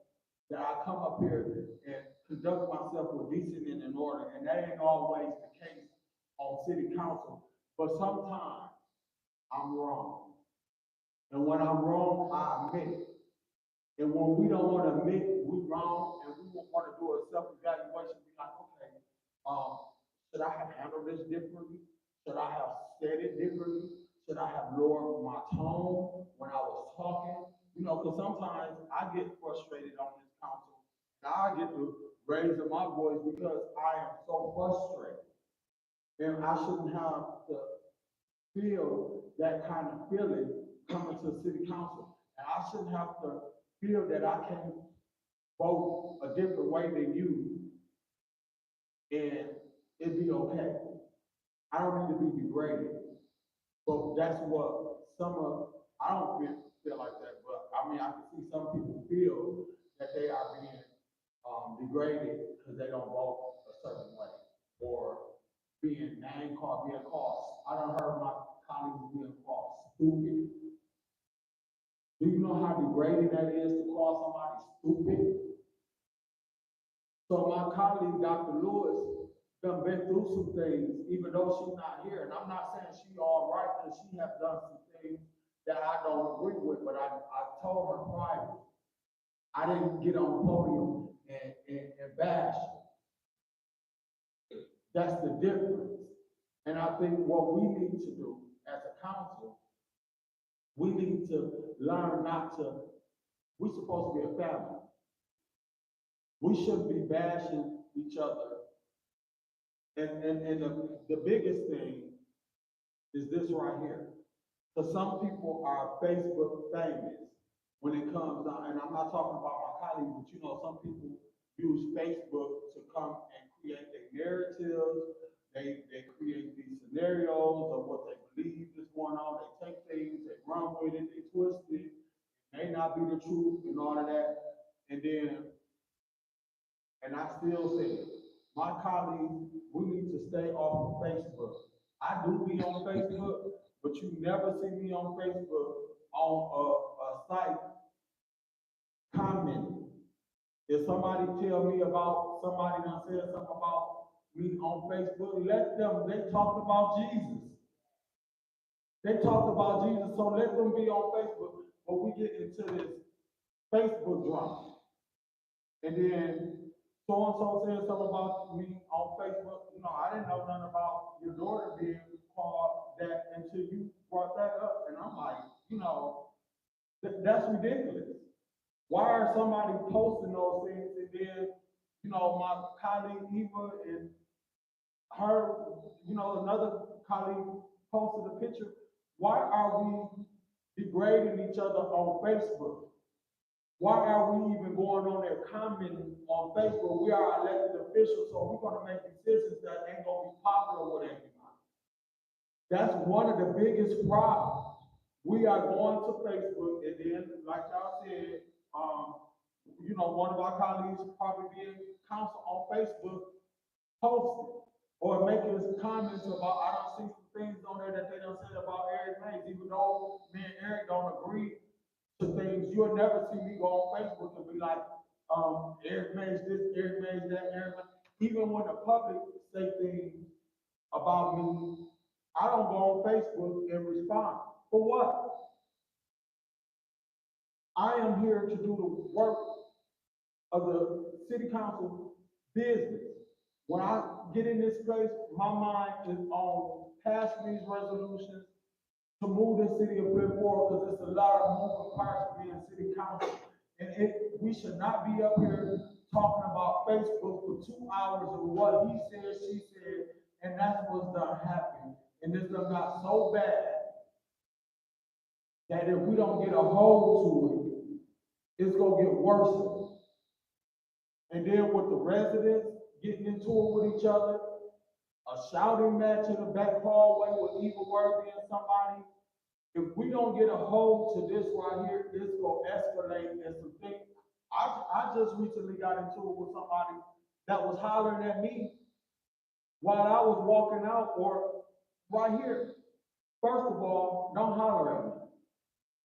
that I come up here and conduct myself with decency and in order, and that ain't always the case on city council. But sometimes I'm wrong. And when I'm wrong, I admit it. And when we don't want to admit we're wrong and we want to do a self-evaluation, be like, okay, should I have handled this differently? Should I have said it differently? Should I have lowered my tone when I was talking? Because sometimes I get frustrated on this council. And I get to raising my voice because I am so frustrated. And I shouldn't have to feel that kind of feeling coming to city council. And I shouldn't have to feel that I can vote a different way than you and it'd be okay. I don't need to be degraded. But that's what I don't feel like that, but I mean, I can see some people feel that they are being degraded because they don't vote a certain way, or being called. I done heard my colleagues being called stupid. Do you know how degrading that is to call somebody stupid? So my colleague, Dr. Lewis, done been through some things, even though she's not here. And I'm not saying she's all right, because she has done some things that I don't agree with, but I told her privately. I didn't get on the podium and bash her. That's the difference. And I think what we need to do as a council we need to learn not to, we're supposed to be a family. We shouldn't be bashing each other. And the biggest thing is this right here. So some people are Facebook famous when it comes down, and I'm not talking about my colleagues, but you know, some people use Facebook to come and create their narratives. They create these scenarios of what they believe is going on. They take things, they run with it, they twist it. It may not be the truth and all of that. And then, and I still say, my colleagues, we need to stay off of Facebook. I do be on Facebook, but you never see me on Facebook on a site commenting. If somebody tell me about somebody that said something about me on Facebook, let them, they talked about Jesus. They talked about Jesus, so let them be on Facebook. But we get into this Facebook drama. And then so-and-so said something about me on Facebook. You know, I didn't know nothing about your daughter being called that until you brought that up. And I'm like, you know, that's ridiculous. Why are somebody posting those things and then, you know, my colleague Eva and her, you know, another colleague posted a picture. Why are we degrading each other on Facebook? Why are we even going on there commenting on Facebook? We are elected officials, so we're gonna make decisions that ain't gonna be popular with everybody. That's one of the biggest problems. We are going to Facebook, and then, like y'all said, you know, one of our colleagues probably being counsel on Facebook, posting or making comments about, I don't see some things on there that they don't say about Eric Mays, even though me and Eric don't agree to things. You'll never see me go on Facebook and be like, Eric Mays this, Eric Mays that, Eric Mays. Even when the public say things about me, I don't go on Facebook and respond. For what? I am here to do the work of the city council business. When I get in this place, my mind is on passing these resolutions to move the city of Flint forward, because it's a lot of moving parts of being city council. And we should not be up here talking about Facebook for 2 hours of what he said, she said, and that's what's done happen. And this done got so bad that if we don't get a hold to it, it's gonna get worse. And then with the residents getting into it with each other, a shouting match in the back hallway with Eva Worthy and somebody, if we don't get a hold to this right here, it's gonna escalate and some things. I just recently got into it with somebody that was hollering at me while I was walking out, or right here. First of all, don't holler at me.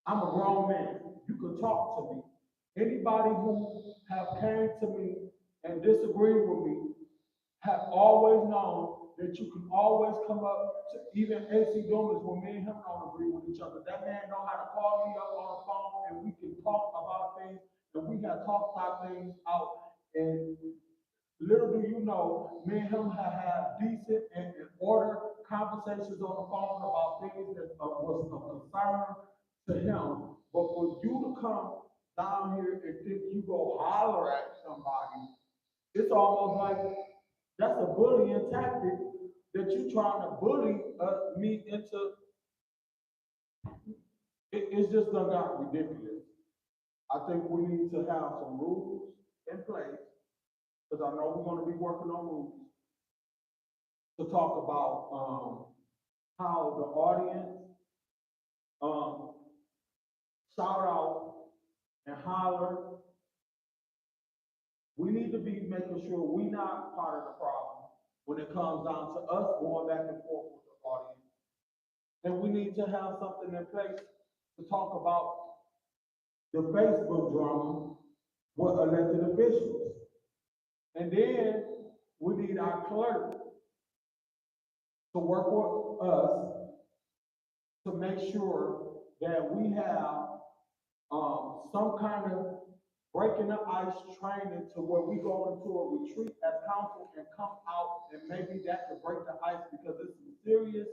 I'm a grown man. You can talk to me. Anybody who have came to me and disagreed with me have always known that you can always come up to, even AC Dumas, when me and him don't agree with each other. That man know how to call me up on the phone and we can talk about things, and we have talked about things out. And little do you know, me and him have had decent and ordered conversations on the phone about things that was of concern to him. But for you to come down here and think you go holler at somebody, it's almost like that's a bullying tactic that you trying to bully me into. It's just done got ridiculous. I think we need to have some rules in place, because I know we're gonna be working on rules to talk about how the audience shout out and holler. We need to be making sure we not part of the problem when it comes down to us going back and forth with the audience. And we need to have something in place to talk about the Facebook drama with elected officials. And then we need our clerk to work with us to make sure that we have some kind of breaking the ice training, to where we go into a retreat as council and come out, and maybe that could break the ice, because it's some serious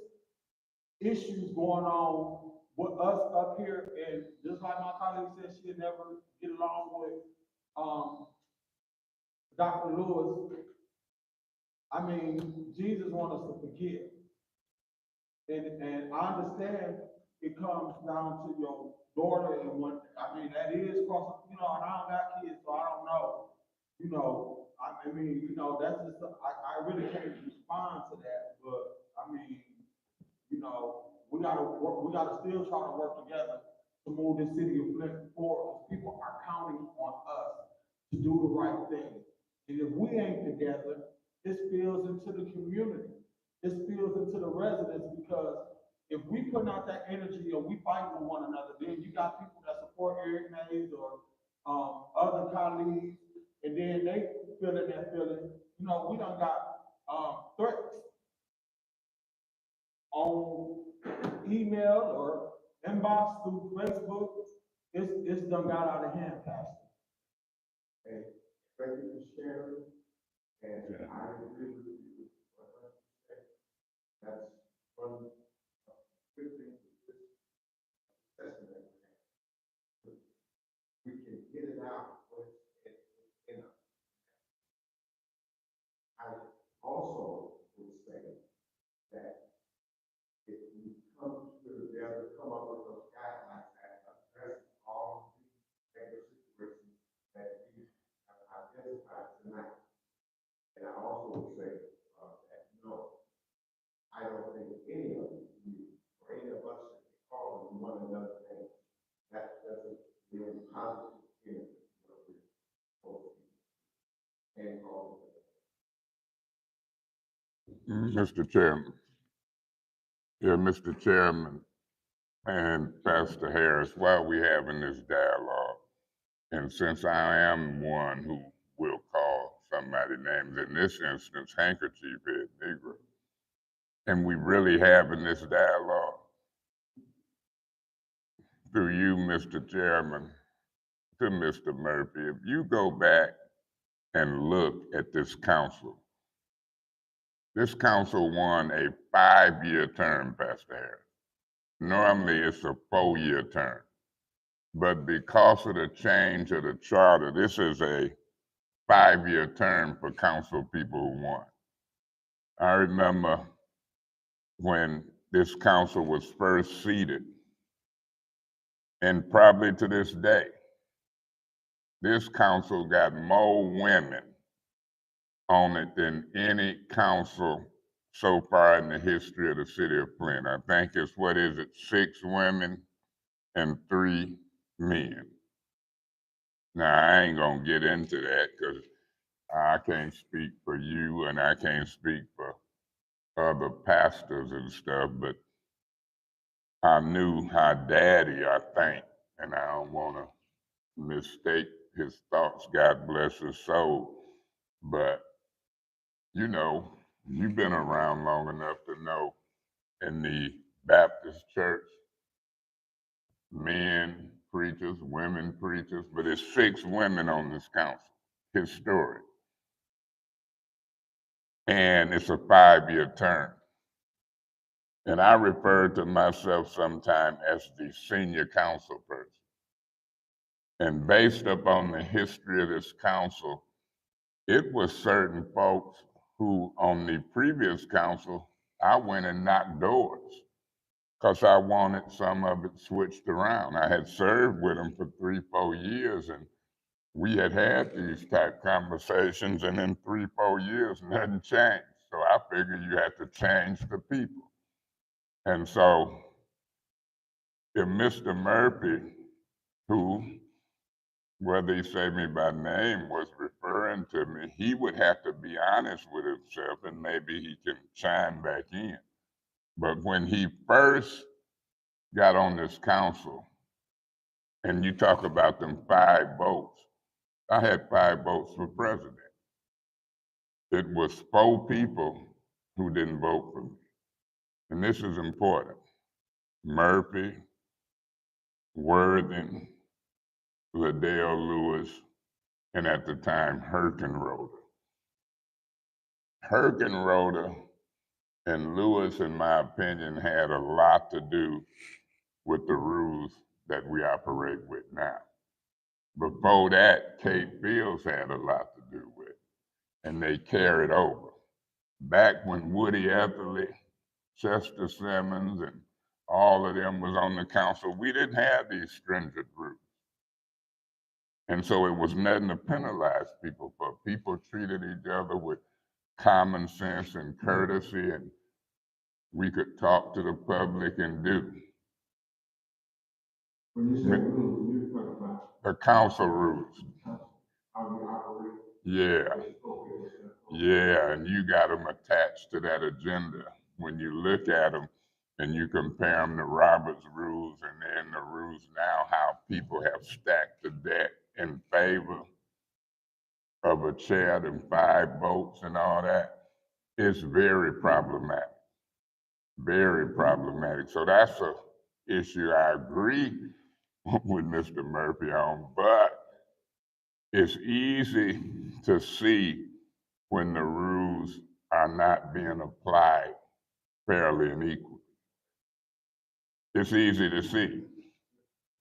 issues going on with us up here, and just like my colleague said, she'll never get along with, Dr. Lewis. I mean, Jesus wants us to forgive. And I understand it comes down to your daughter and what, I mean, that is cross, and I don't got kids, so I don't know. I mean, that's just, I really can't respond to that, but I mean, we gotta still try to work together to move this city of Flint forward. People are counting on us to do the right thing. And if we ain't together, it spills into the community. It spills into the residents, because if we put out that energy and we fight with one another, then you got people that support Eric Mays or other colleagues, and then they feeling that feeling. We done got threats on email or inbox through Facebook. It's done got out of hand, Pastor. And thank you for sharing, and I agree with you 100%. That's one good thing with this session that we have. We can get it out what's in us. I also would say that if we come together, come up with those guidelines that address all these negative situations that we have identified tonight. And I also would say that no, I don't think any of you or any of us should be calling one another names. That doesn't bring positive energy to what we're supposed to be and calling Mr. Chairman. Yeah, Mr. Chairman and Pastor Harris, while we're having this dialogue, and since I am one who will call somebody names, in this instance, Handkerchief Head Negro, and we really having this dialogue through you, Mr. Chairman, to Mr. Murphy, if you go back and look at this council won a 5-year term, Pastor Harris. Normally it's a 4-year term. But because of the change of the charter, this is a 5-year term for council people who won. I remember when this council was first seated, and probably to this day, this council got more women on it than any council so far in the history of the city of Flint. I think it's, 6 women and 3 men. Now, I ain't gonna get into that because I can't speak for you and I can't speak for other pastors and stuff, but I knew her daddy, I think, and I don't wanna mistake his thoughts, God bless his soul, but you've been around long enough to know in the Baptist church, men preachers, women preachers, but it's 6 women on this council, historic. And it's a 5-year term. And I refer to myself sometime as the senior council person. And based upon the history of this council, it was certain folks who on the previous council, I went and knocked doors because I wanted some of it switched around. I had served with them for 3-4 years, and we had these type conversations, and in 3-4 years, nothing changed. So I figured you had to change the people. And so if Mr. Murphy, who, whether he say me by name, was referring to me, he would have to be honest with himself and maybe he can chime back in. But when he first got on this council, and you talk about them 5 votes, I had 5 votes for president. It was 4 people who didn't vote for me. And this is important. Murphy, Worthing, Liddell Lewis, and at the time, Herkenroder. Herkenroder And Lewis, in my opinion, had a lot to do with the rules that we operate with now. Before that, Kate Fields had a lot to do with, and they carried over. Back when Woody Etherly, Chester Simmons, and all of them was on the council, we didn't have these stringent rules. And so it was nothing to penalize people for. People treated each other with common sense and courtesy, and we could talk to the public and do. When you say rules, you're talking about The council rules. how we operate. Yeah. Yeah, and you got them attached to that agenda. When you look at them and you compare them to Robert's rules and then the rules now, how people have stacked the deck in favor of a chair and 5 votes and all that, it's very problematic. Very problematic. So that's a issue I agree with Mr. Murphy on, but it's easy to see when the rules are not being applied fairly and equally. It's easy to see.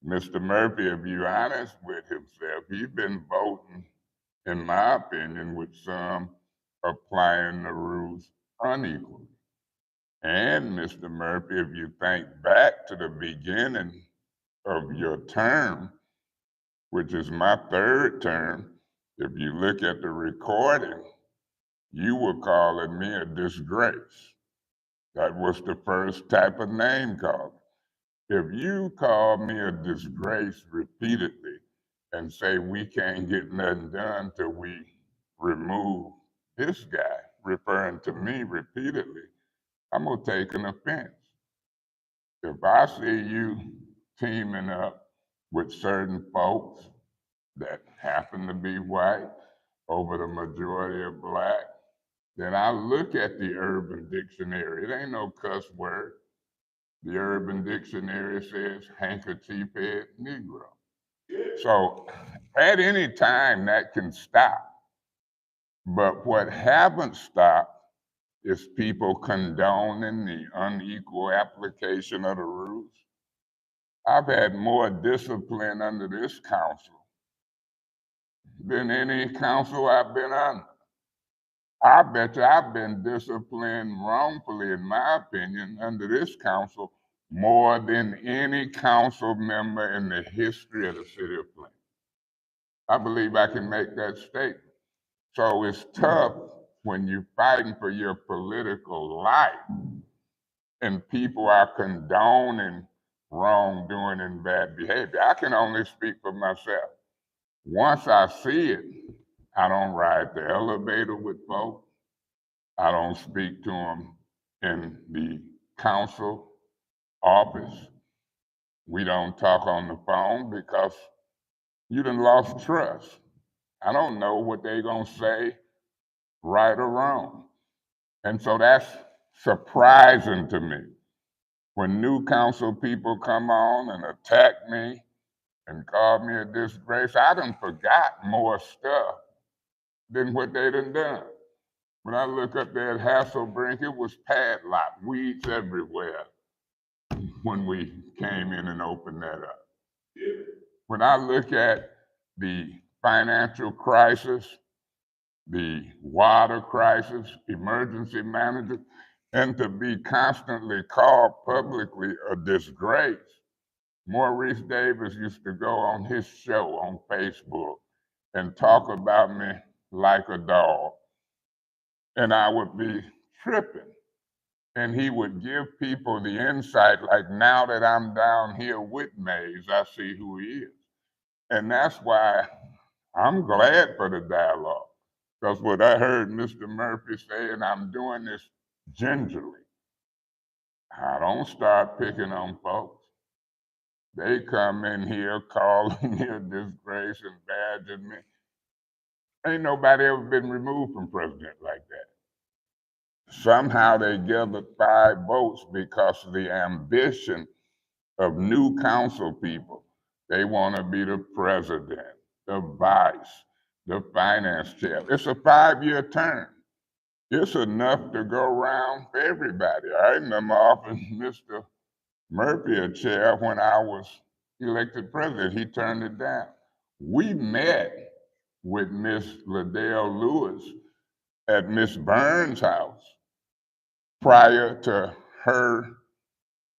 Mr. Murphy, if you're honest with himself, he's been voting, in my opinion, with some applying the rules unequally. And Mr. Murphy, if you think back to the beginning of your term, which is my 3rd term, if you look at the recording, you were calling me a disgrace. That was the first type of name calling. If you call me a disgrace repeatedly and say we can't get nothing done till we remove this guy, referring to me repeatedly, I'm gonna take an offense. If I see you teaming up with certain folks that happen to be white over the majority of black, then I look at the Urban Dictionary. It ain't no cuss word. The Urban Dictionary says handkerchief head Negro. So at any time that can stop. But what haven't stopped is people condoning the unequal application of the rules. I've had more discipline under this council than any council I've been under. I bet you I've been disciplined wrongfully, in my opinion, under this council more than any council member in the history of the city of Flint. I believe I can make that statement. So it's tough when you're fighting for your political life and people are condoning wrongdoing and bad behavior. I can only speak for myself. Once I see it, I don't ride the elevator with folks. I don't speak to them in the council office. We don't talk on the phone because you done lost trust. I don't know what they're gonna say, right or wrong. And so that's surprising to me. When new council people come on and attack me and call me a disgrace, I done forgot more stuff than what they done. When I look up there at Hasselbrink, it was padlocked, weeds everywhere when we came in and opened that up. When I look at the financial crisis, the water crisis, emergency manager, and to be constantly called publicly a disgrace. Maurice Davis used to go on his show on Facebook and talk about me like a dog. And I would be tripping. And he would give people the insight, like now that I'm down here with Mays, I see who he is. And that's why I'm glad for the dialogue. Because what I heard Mr. Murphy say, and I'm doing this gingerly, I don't start picking on folks. They come in here calling me a disgrace and badgering me. Ain't nobody ever been removed from president like that. Somehow they gathered 5 votes because of the ambition of new council people. They want to be the president, the vice, the finance chair. It's a 5-year term. It's enough to go around for everybody. I remember offering Mr. Murphy a chair when I was elected president. He turned it down. We met with Miss Liddell Lewis at Miss Burns' house prior to her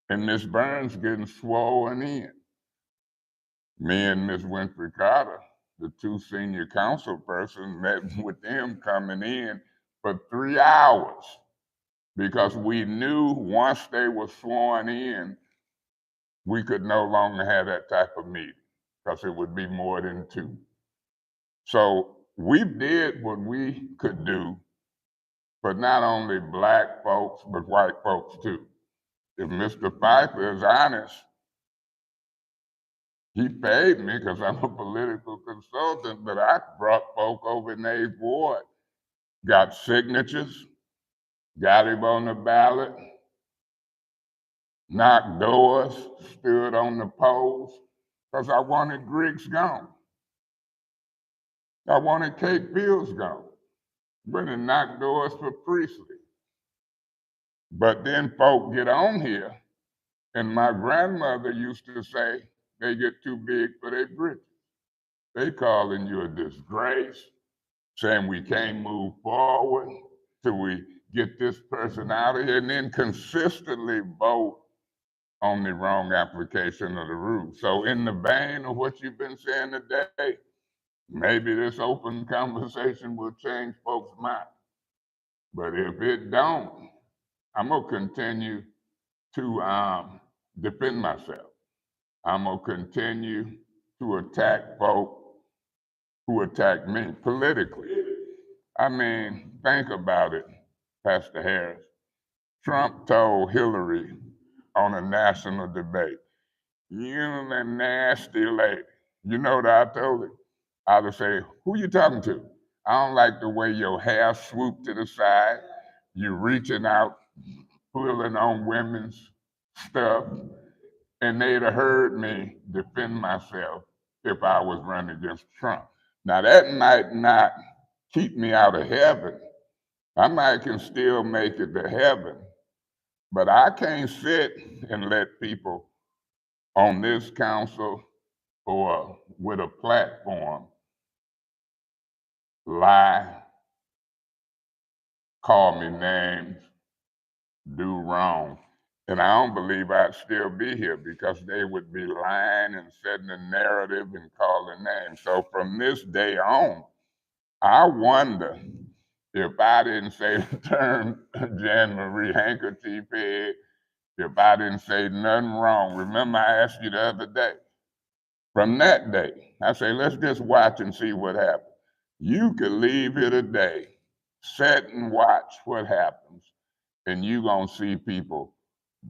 and Miss Burns getting sworn in. Me and Miss Winfrey Carter, the two senior council persons, met with them coming in for 3 hours because we knew once they were sworn in, we could no longer have that type of meeting because it would be more than two. So we did what we could do for not only black folks, but white folks too. If Mr. Pfeiffer is honest, he paid me because I'm a political consultant, but I brought folk over in the 8th Ward, got signatures, got him on the ballot, knocked doors, stood on the polls, because I wanted Griggs gone. I wanted Kate Fields gone. Went and knocked doors for Priestley. But then folk get on here, and my grandmother used to say, they get too big for their britches. They calling you a disgrace, saying we can't move forward till we get this person out of here, and then consistently vote on the wrong application of the rules. So in the vein of what you've been saying today, maybe this open conversation will change folks' minds. But if it don't, I'm gonna continue to defend myself. I'm gonna continue to attack folk who attack me politically. I mean, think about it, Pastor Harris. Trump told Hillary on a national debate, "You a nasty lady." You know what I told her? I would say, "Who you talking to? I don't like the way your hair swooped to the side. You reaching out, pulling on women's stuff." And they'd have heard me defend myself if I was running against Trump. Now that might not keep me out of heaven. I might can still make it to heaven, but I can't sit and let people on this council or with a platform lie, call me names, do wrong. And I don't believe I'd still be here because they would be lying and setting a narrative and calling names. So from this day on, I wonder if I didn't say the term Jan Marie Handkerchief Head, if I didn't say nothing wrong. Remember I asked you the other day, from that day, I say, let's just watch and see what happens. You could leave here today, sit and watch what happens, and you're gonna see people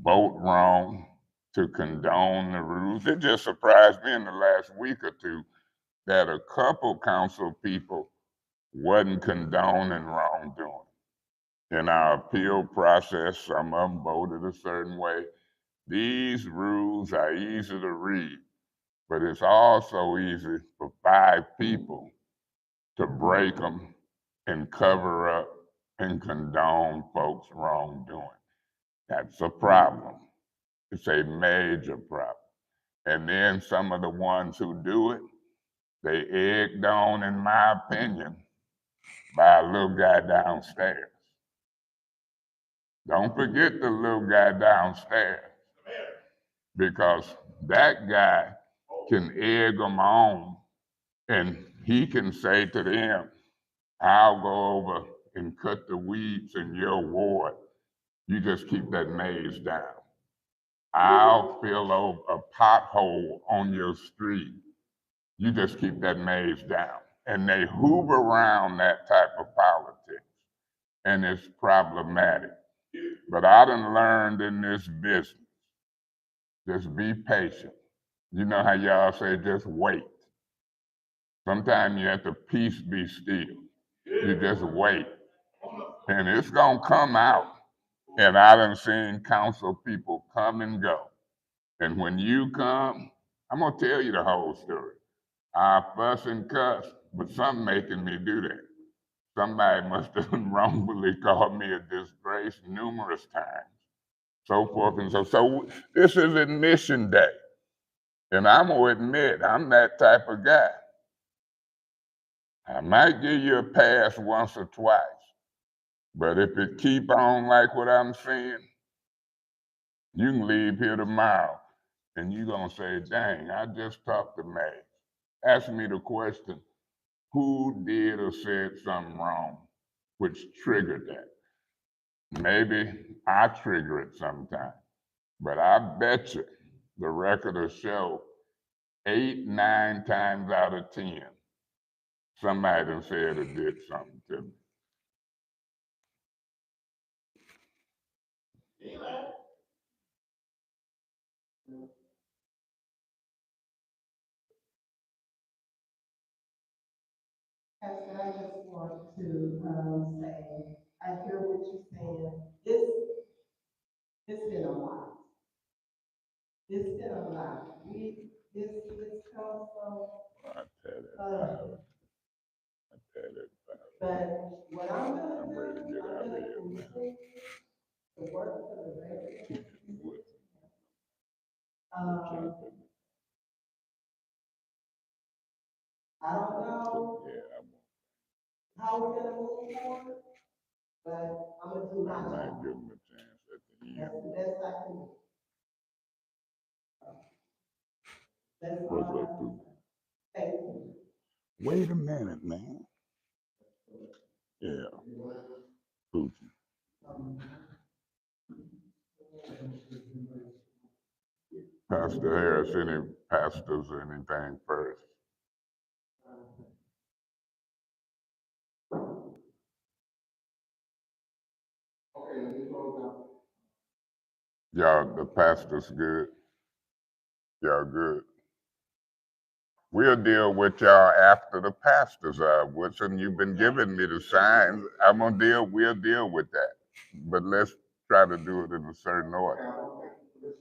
vote wrong to condone the rules. It just surprised me in the last week or two that a couple council people wasn't condoning wrongdoing. In our appeal process, some of them voted a certain way. These rules are easy to read, but it's also easy for 5 people to break them and cover up and condone folks' wrongdoing. That's a problem. It's a major problem. And then some of the ones who do it, they egged on, in my opinion, by a little guy downstairs. Don't forget the little guy downstairs, because that guy can egg them on, and he can say to them, I'll go over and cut the weeds in your ward. You just keep that maze down. I'll fill a pothole on your street. You just keep that maze down. And they hoover around that type of politics, and it's problematic. But I done learned in this business, just be patient. You know how y'all say, just wait. Sometimes you have to peace be still. You just wait. And it's gonna come out. And I done seen council people come and go. And when you come, I'm gonna tell you the whole story. I fuss and cuss, but something making me do that. somebody must have wrongfully called me a disgrace numerous times, so forth and so. So this is admission day. And I'm gonna admit, I'm that type of guy. I might give you a pass once or twice, but if it keep on like what I'm saying, you can leave here tomorrow and you're gonna say, dang, I just talked to May. Ask me the question, who did or said something wrong, which triggered that? Maybe I trigger it sometime, but I bet you the record will show 8, 9 times out of 10, somebody done said or did something to me. Pastor, I just want to, say, I hear what you're saying. It's been a lot. It's been a lot. This council, I tell that power. I tell that power. but what I'm gonna I'm do, ready to get I'm out of gonna here, man. continue to work for the residents. What? Um, I don't know Yeah, how we're gonna move forward, but I'm gonna do my I might job. give him a chance at the end. That's the best I can do. That's What's all up, I Pooh? Thank you. Wait a minute, man. Yeah, Poochie. Pastor Harris, any pastors or anything first? Okay, let me close out. Y'all, the pastor's good. Y'all good. We'll deal with y'all after the pastors are. Woodson, you've been giving me the signs. We'll deal with that. But let's try to do it in a certain Okay, order. I want to thank you for this.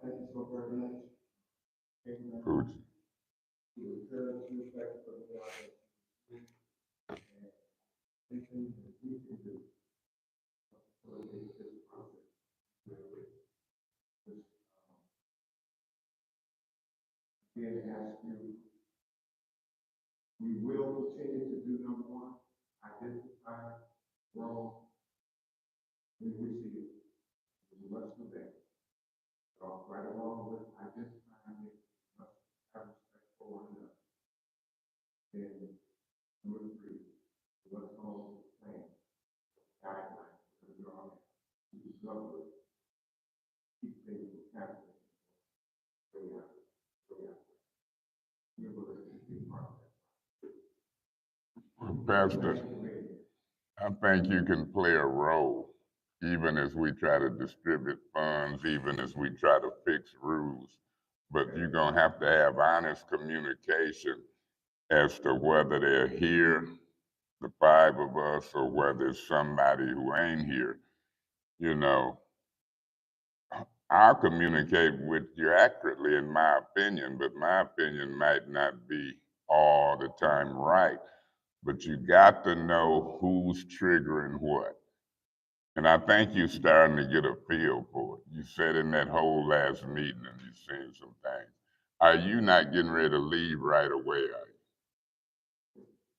Thank you so very much. Amen. Poochie. To encourage you, thank you for the audience. And anything that we can do to facilitate this process. Just, again, ask you, we will continue to do number one, identify wrong when we see it. We must do that. So right along with identifying it, we must have respect for one another. And number three, we must follow the plan, guidelines that we are on to discover, keep things from happening. So we have, we will be part of Pastor, I think you can play a role, even as we try to distribute funds, even as we try to fix rules. But you're gonna have to have honest communication as to whether they're here, the 5 of us, or whether it's somebody who ain't here. You know, I'll communicate with you accurately in my opinion, but my opinion might not be all the time right. But you got to know who's triggering what. And I think you're starting to get a feel for it. You said in that whole last meeting and you've seen some things. Are you not getting ready to leave right away, are you?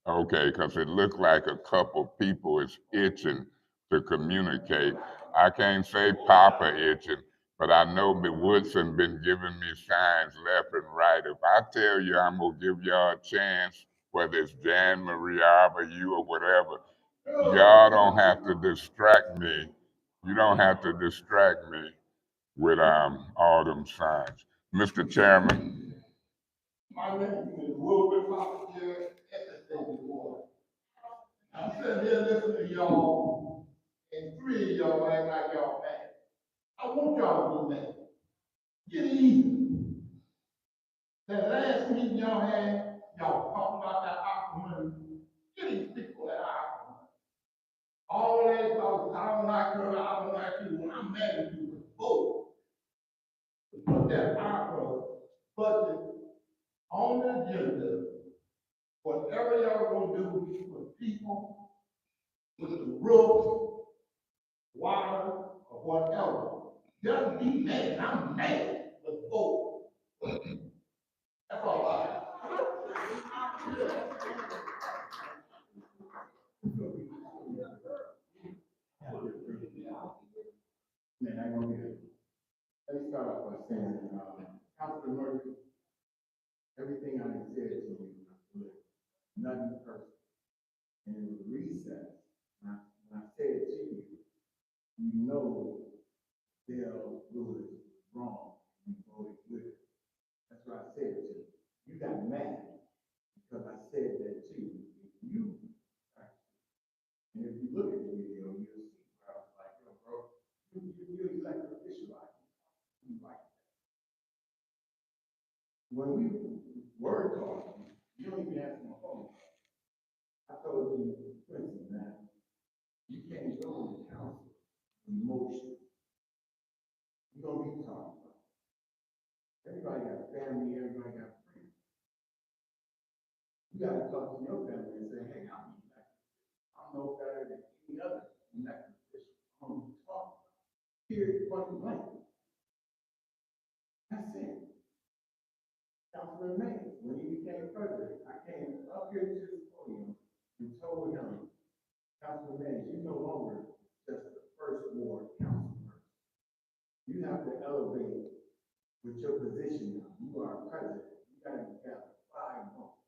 Okay, because it looked like a couple people is itching to communicate. I can't say Papa itching, but I know the Woodson been giving me signs left and right. If I tell you I'm gonna give y'all a chance, whether it's Jan Marie Arbor, you or whatever, y'all don't have to distract me. You don't have to distract me with all them signs. Mr. Chairman. My name is Wilbur Papa here at the state board. I'm sitting here listening to y'all, and 3 of y'all act like y'all mad. I want y'all to be mad. Get easy. That last meeting y'all had, y'all talking about that opera money. Get these people that opera money. All that talk, I don't like her, I don't like you. When I'm mad at you, vote to put that opera budget on the agenda Whatever y'all gonna do for people, with the roof, water, or whatever, just be mad. I'm mad with vote. That's all I have. Man, I gonna get it. Let me start off by saying, Councilman Murphy, everything I said to you, was nothing personal. And it was recess. When I said it to you, you know Dale Lewis wrong. You voted with it. That's what I said to you. You got mad because I said that to you. You, and if you look at the video, you'll see where I was like, yo, bro, you're elected official. You like that. When we were talking, you don't even answer my phone. I told you, listen, man, you can't go on the council with emotion. You're gonna be talking about it. Everybody got family, everybody got friends. You gotta talk to your family and say, hey, I'm elected. I'm no better than any other elected official. I'm gonna talk. Period, point blank. That's it. Councilman May, when he became president, I came up here to the podium and told him, Councilman May, you no longer just the first ward councilman. You have to elevate with your position now. You are president. You gotta gather 5 votes.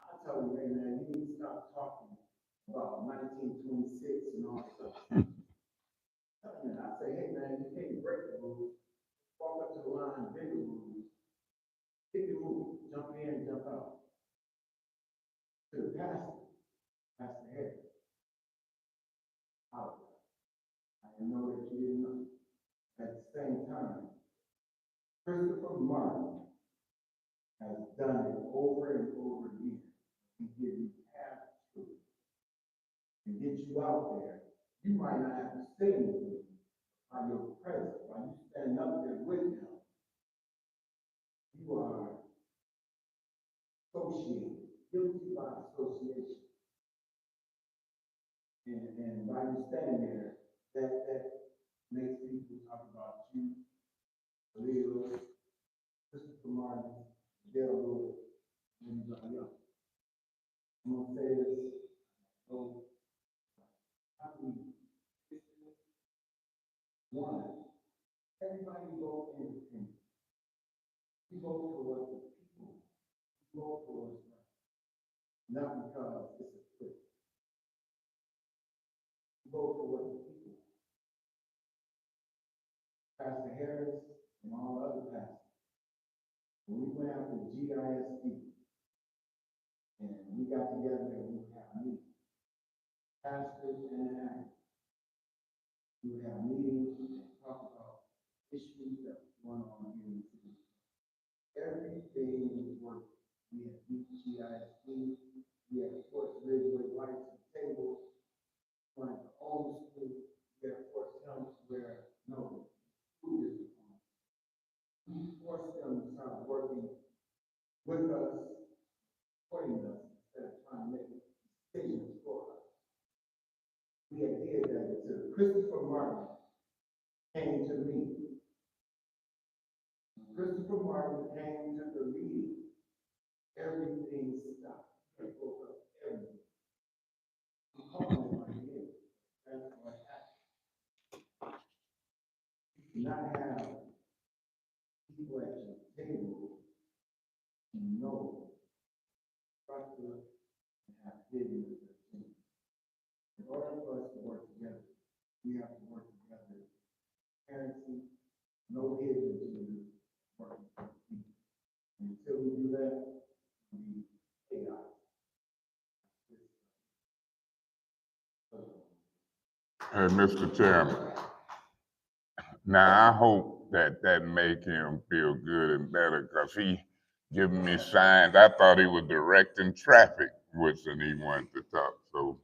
I tell you, hey man, you need to stop talking about 1926 and all that stuff. I say, hey man, you can't break the rules. Walk up to the line, bend the rules. Kick the move, jump in, jump out. To the pastor, Pastor Harris. I know that you didn't know. At the same time, Christopher Martin has done it over and over again. He give you half truth and get you out there. You might not have to say anything by your presence, while you stand up there with him. You are associated, guilty by association. And while you're standing there, that makes people talk about you, Leo, Christopher Martin, Dale Lewis, and anybody else. I'm gonna say this. So, how do we fix this? One, everybody vote independent. You vote for what the people, you vote for what's right. Not because it's a clique. You vote for what the people. Pastor Harris and all other pastors. When we went after GISD, and we got together and we had meetings, pastors and actors. We would have meetings and talk about issues that were going on here in the city. Everything was working. We had GISD, we had Fort Ridgeway Lights and Tables, like the old school, we had Fort Towns where no food is on. We forced them to start working with us, supporting us, instead of trying to make decisions for us. We had did that until Christopher Martin came to me. Christopher Martin came to the meeting. Everything stopped. He broke up everything. I'm calling it like it is. That's what happened. You cannot have people at your table who know structure and have vision with their team. In order for us to work together, we have to work together. Transparency, no hidden agendas, working for the people. And until we do that, we chaos. Hey, Mr. Chairman, now I hope that make him feel good and better, because he giving me signs. I thought he was directing traffic, and he wanted to talk. So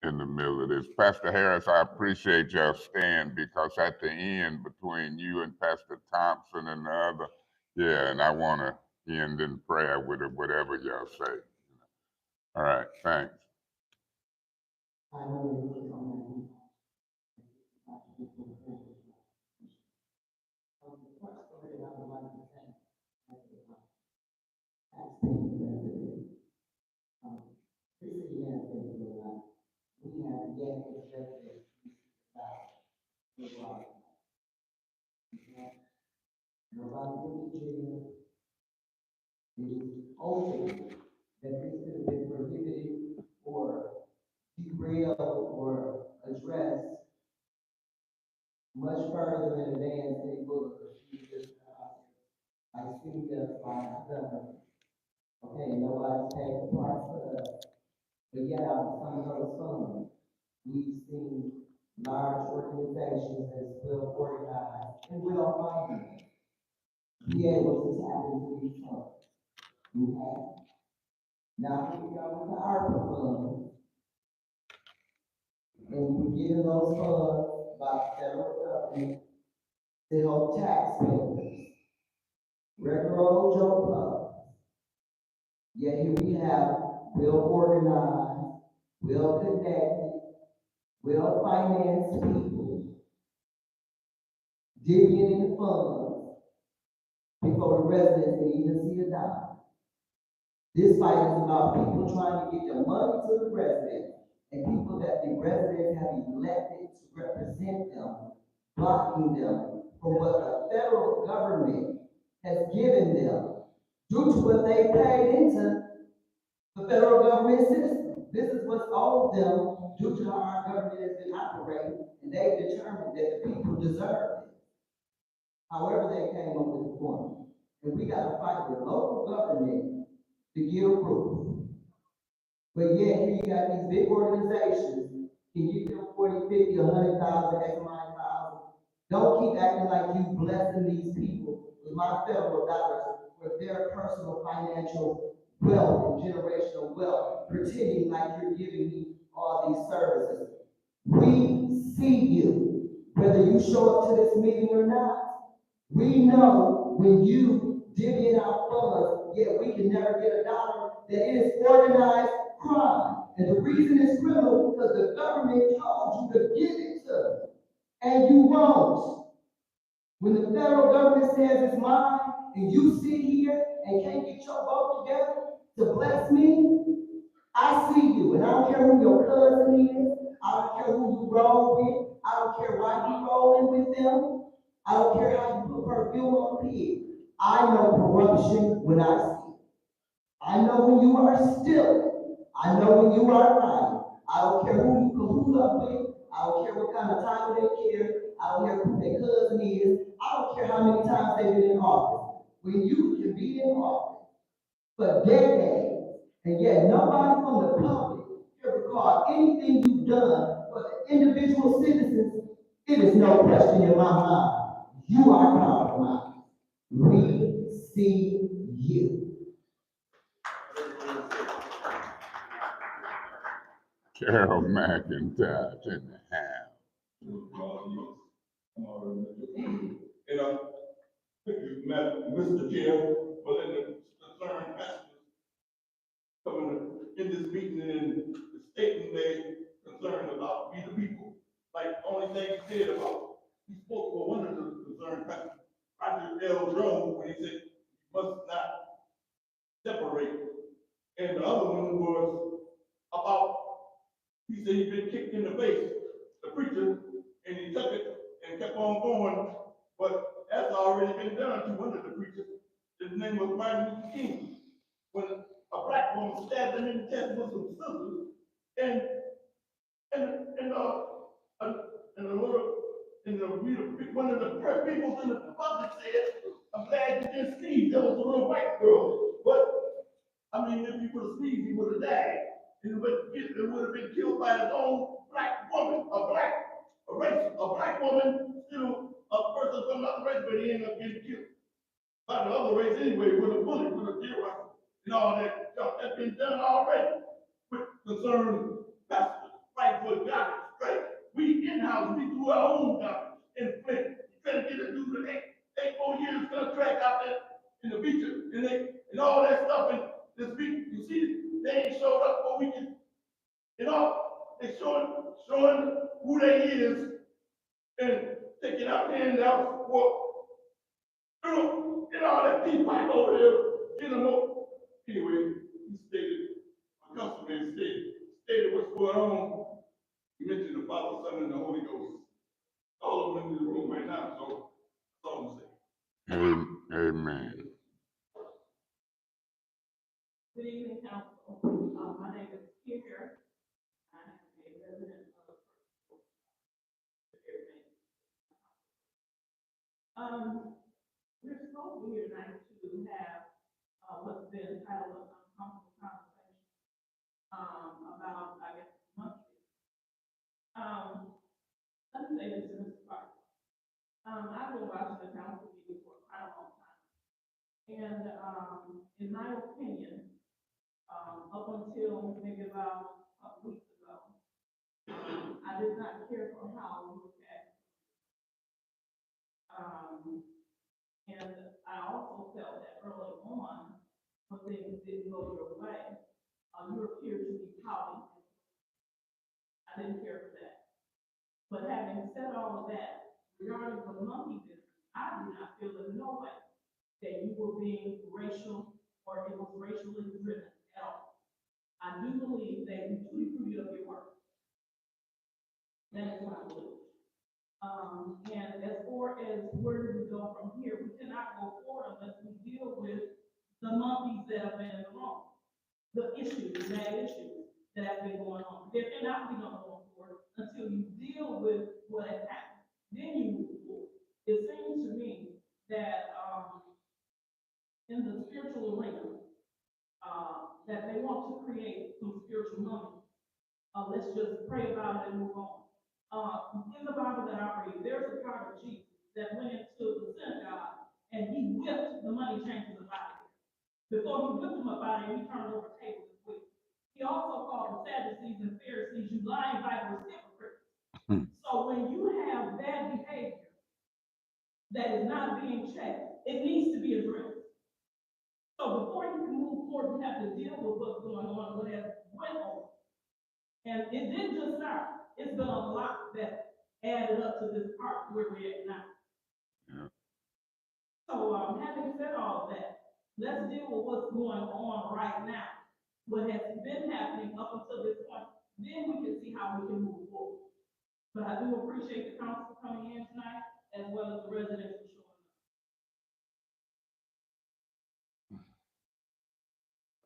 in the middle of this, Pastor Harris, I appreciate y'all staying, because at the end between you and Pastor Thompson and the other, yeah, and I want to end in prayer with it, whatever y'all say. All right, thanks. I know that it's on the first story I would like to say, as being resident, this city has been through a lot. We have yet accepted about the law. Nobody in the jail. It is open that this could have been prohibited or derailed or addressed much further in advance than it would have. I speak as by government. Okay, nobody's paid the price for us. But yet out of some of those funds, we've seen large organizations that's well organized and well funded be able to tap into these funds. Okay? Now, here we go with the ARPA funds. And we're giving those funds by the federal government to help taxpayers. Regular old Joe Blow. Yet here we have well organized, well connected, well financed people digging in the funds before the residents can even see a dime. This fight is about people trying to get their money to the residents and people that the residents have elected to represent them, blocking them from what the federal government has given them due to what they paid into the federal government system. This is what's owed them due to how our government has been operating, and they've determined that the people deserve it. However, they came up with the formula. And we got to fight with local government to get approval. But yet, here you got these big organizations, can you give them 40, 50, 100,000, X amount of thousand? Don't keep acting like you blessing these people with my federal dollars for their personal financial wealth and generational wealth, pretending like you're giving me all these services. We see you, whether you show up to this meeting or not. We know when you divvy in our funds, yet we can never get a dollar, that it is organized crime. And the reason it's criminal because the government told you to give it to them, and you won't. When the federal government says it's mine, and you sit here and can't get your vote together to bless me, I see you, and I don't care who your cousin is, I don't care who you roll with, I don't care why you rolling with them, I don't care how you put perfume on the pig. I know corruption when I see it. I know when you are stealing. I know when you are lying. I don't care who you cahoot up with. I don't care what kind of title they carry. I don't care who their cousin is. I don't care how many times they've been in office. When you can be in office for decades, and yet nobody from the public can recall anything you've done for the individual citizens, it is no question in my mind. You are compromised. We see you. Carol McIntyre in the house. Mr. Chair, for letting the concerned passengers coming in this meeting and stating their concern about we the people. Like, the only thing he said about, he spoke for one of the concerned passengers, Roger L. Jones, when he said, you must not separate. And the other one was about, he said he'd been kicked in the face, the preacher, and he took it and kept on going. But that's already been done to one of the preachers. His name was Martin Luther King. When a black woman stabbed him in the chest with some scissors, and one of the first people in the public said, I'm glad you didn't sneeze. That was a little white girl. But I mean, if he would have sneezed, he would have died. It would have been killed by his own black woman, a black woman, still a person from another race, but he ended up getting killed by the other race anyway, with a bullet, with a deer rifle, and all that stuff. That's been done already with concerned pastors, fight for God, right? We in-house, we do our own garbage in Flint. We try to get a dude to 4 years contract out there in the feature, and all that stuff. And this week, you see, they ain't showed up $1 million for, and all that people fighting over there, getting them up. Anyway, he stated, my councilman stated what's going on. He mentioned the Father, Son, and the Holy Ghost. All of them in the room right now, so that's all I'm saying. Amen. Good evening, council. My name is Peter. I am a resident of we're supposed to be here tonight to have what's been titled an uncomfortable conversation about, I guess, monthly. Let me say this to Mr. Parker. I've been watching the council meeting for quite a long time. And in my opinion, up until maybe about a couple weeks ago, I did not care for how we were acting. And I also felt that early on, when things didn't go your way, you appeared to be pouting. I didn't care for that. But having said all of that, regarding the monkey business, I did not feel in no way that you were being racial or it was racially driven at all. I do believe that you truly proved up your work. That is what I believe. And as far as where do we go from here, we cannot go forward unless we deal with the monkeys that have been in the room, the issues, the bad issues that have been going on. There cannot be no going forward until you deal with what has happened. Then you move forward. It seems to me that in the spiritual arena, that they want to create some spiritual monkeys. Let's just pray about it and move on. In the Bible that I read, there's a part of Jesus that went into the synagogue and he whipped the money changers about it. Before he whipped them about it, he turned over tables and whipped. He also called the Sadducees and Pharisees, you lying vipers, hypocrites. So when you have bad behavior that is not being checked, it needs to be addressed. So before you can move forward, you have to deal with what's going on, what has went on. And it didn't just start. It's been a lot that added up to this part where we're at now. Yeah. So having said all of that, let's deal with what's going on right now. What has been happening up until this point, then we can see how we can move forward. But I do appreciate the council coming in tonight, as well as the residents for showing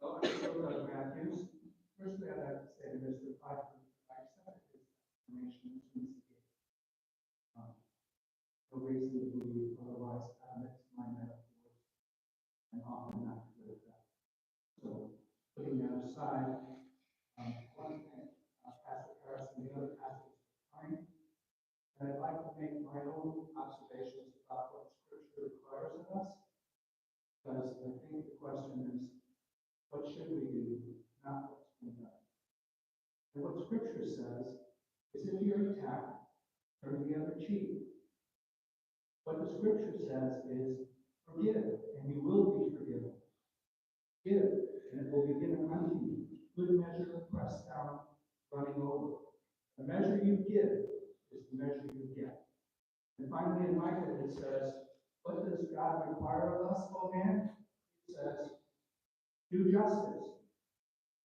up. Well, Matthews, firstly, I'd like to say to Mr. Piper, I accepted his information to instigate. No reason to believe otherwise, that's my metaphors, and often not good at that. So, putting that aside, one thing, Pastor Harrison, the other pastors are fine. And I'd like to make my own observations about what Scripture requires of us, because I think the question is, what should we do, not what's been done. And what Scripture says is if you're attacked, turn the other cheek. What the Scripture says is forgive, and you will be forgiven. Give, and it will be given unto you. Good measure, pressed down, running over. The measure you give is the measure you get. And finally, in Micah, it says, what does God require of us, O man? It says, do justice,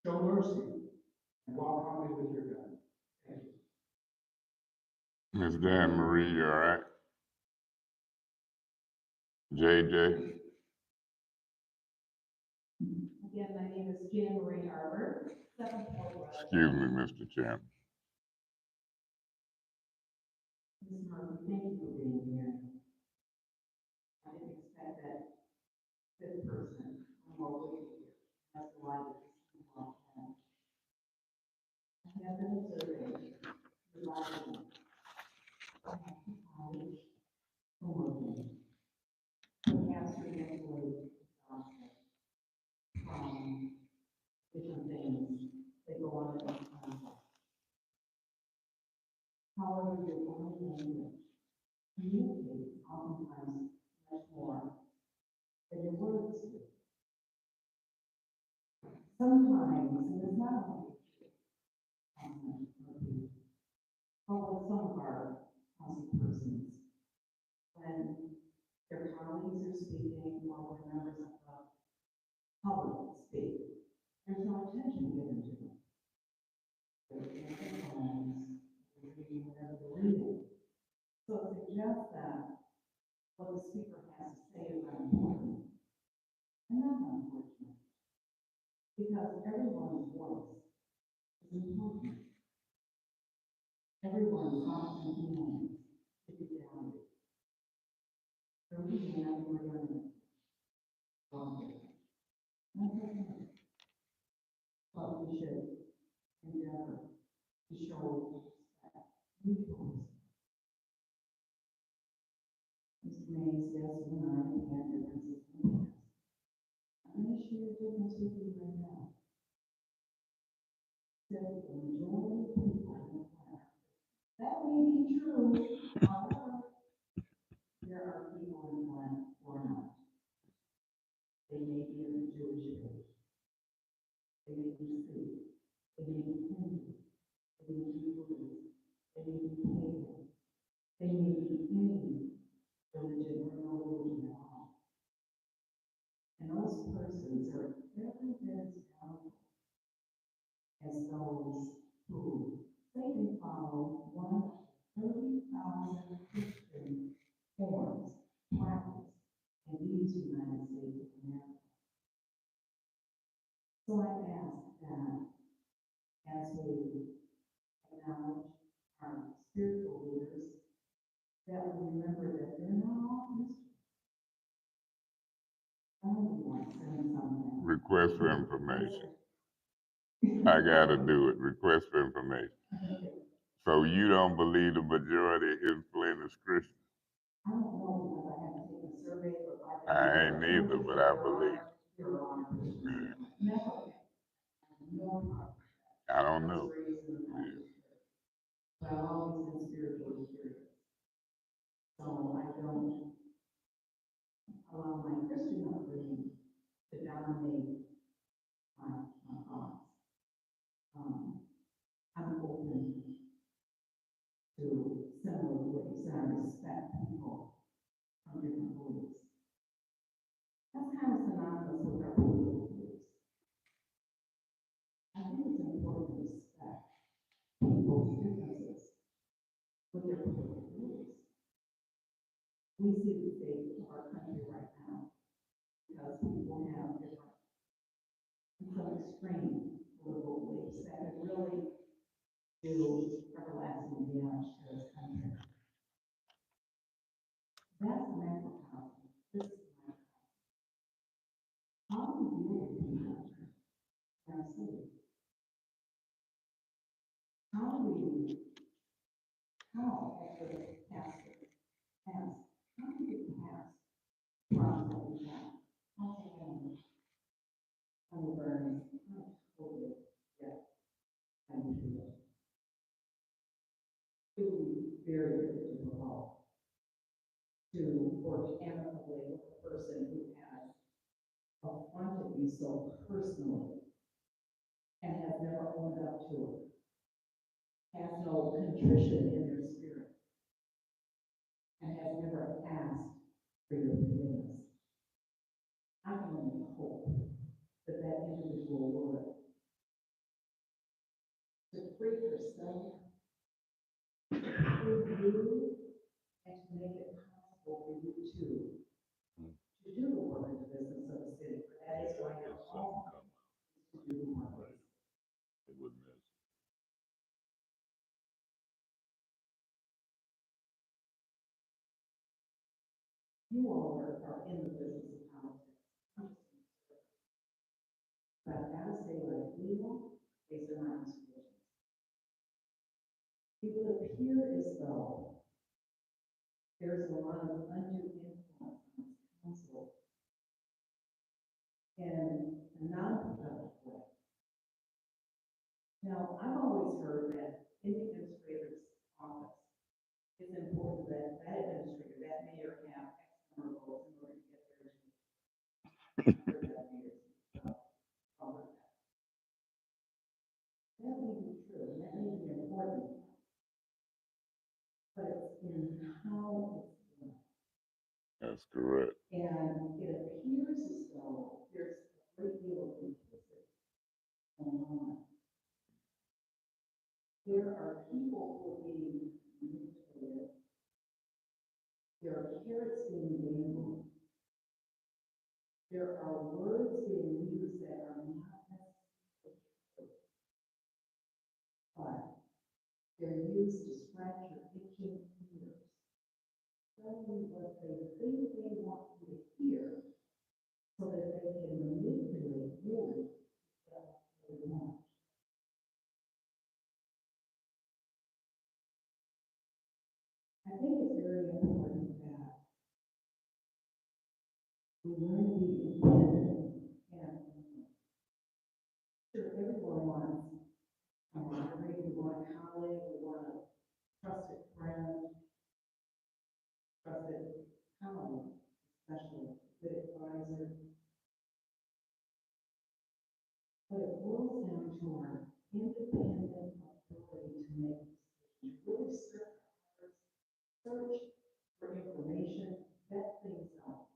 show mercy, and walk humbly with your God. Thank you. Miss Dan Marie, you all right? JJ? Again, my name is Jan Marie Arbor, 7 Point Road. Excuse me, Mr. Chairman. Ms. Murphy, thank you for being here. I didn't expect that fifth person, more would be here. That's why this is long time. I have been observing the life of college, working, perhaps eventually from different things that go on in the context. However, your body language communicates oftentimes much more than your words do. Sometimes, and it's not always true, but with some of our council persons, their colleagues are speaking, or when members of the public speak, there's no attention given to them. They're in their phones, they're reading whatever they're reading. So it suggests that what the speaker has to say is not important. And that's unfortunate. Because everyone's voice is important. Everyone's thoughts and feelings should be valued. The reason that we're doing it. That's okay. But we should endeavor to show respect. Mutual respect. Mr. Mays, yes, you and I have had differences in the past. I'm going to share a difference with you right now. That the majority of people on the planet, that may be true, however, there are people on the planet who are not. They may be of the Jewish faith. They may be Sikh. They may be Hindu. They may be Buddhist. They may be pagan. They may be any religion or no religion at all. And those persons are every bit as valuable as those who say they follow one of 30,000 Christian forms, practice in these United States of America. So I ask that as we acknowledge our spiritual leaders, that we remember that they're not all Christians. Somebody wants to say something. Request for information. I gotta do it. Request for information. So you don't believe the majority in Flint is Christian? I don't know because I haven't taken a survey, but I ain't neither, but I believe. You're on Christian. That's okay. No problem. I don't I know. was raised in the Baptist church, but I've always been spiritually curious. So I don't allow my Christian upbringing to dominate my thoughts. I'm open to similar beliefs, and I respect people from different beliefs. That's kind of synonymous with our political beliefs. I think it's important to respect people's differences with their political beliefs. We see the state of our country right now because people have different, some extreme political beliefs that could really do everlasting damage to this country. That's a macrocosm. This is a macrocosm. How do we deal with people in our city? How do we, how, as the pastor asked, how do we pass problems that we have? I'm burning. Totally, yeah, I do that. It would be very, very difficult to work amicably with a person who has affronted you so personally and has never owned up to it, has no contrition in their spirit, and has never asked for your forgiveness. I can only hope that that individual would, to free herself, to free you, and to make it possible for you to do the work in the business of the city. For that is why you're all to do the work. It would miss. You all are in the business of politics. But I've got to say, like legal, based on my observations, it would appear as though there's a lot of undue influence on this council in a non-productive way. Now, I've always heard that in the administrator's office, it's important that that administrator, that mayor, have X number of votes in order to get their dues. I've heard that years ago. I'll work that. That may be true, and that may be important. But it's in how it's done. That's correct. And it appears as though there's a great deal of implicit going on. There are people who are being manipulated. There are carrots being dangled. There are words being used that are not necessarily true, but they're used to scratch your itching ears. Tell you what they think they want you to hear so that they can manipulate you to get what they want. I think it's very important that we learn to be independent and sure everyone wants a moderator, we want a colleague, we want a trusted friend, trusted colleague, especially a good advisor. But it boils down to our independent ability to make decisions, really search for information, vet things out,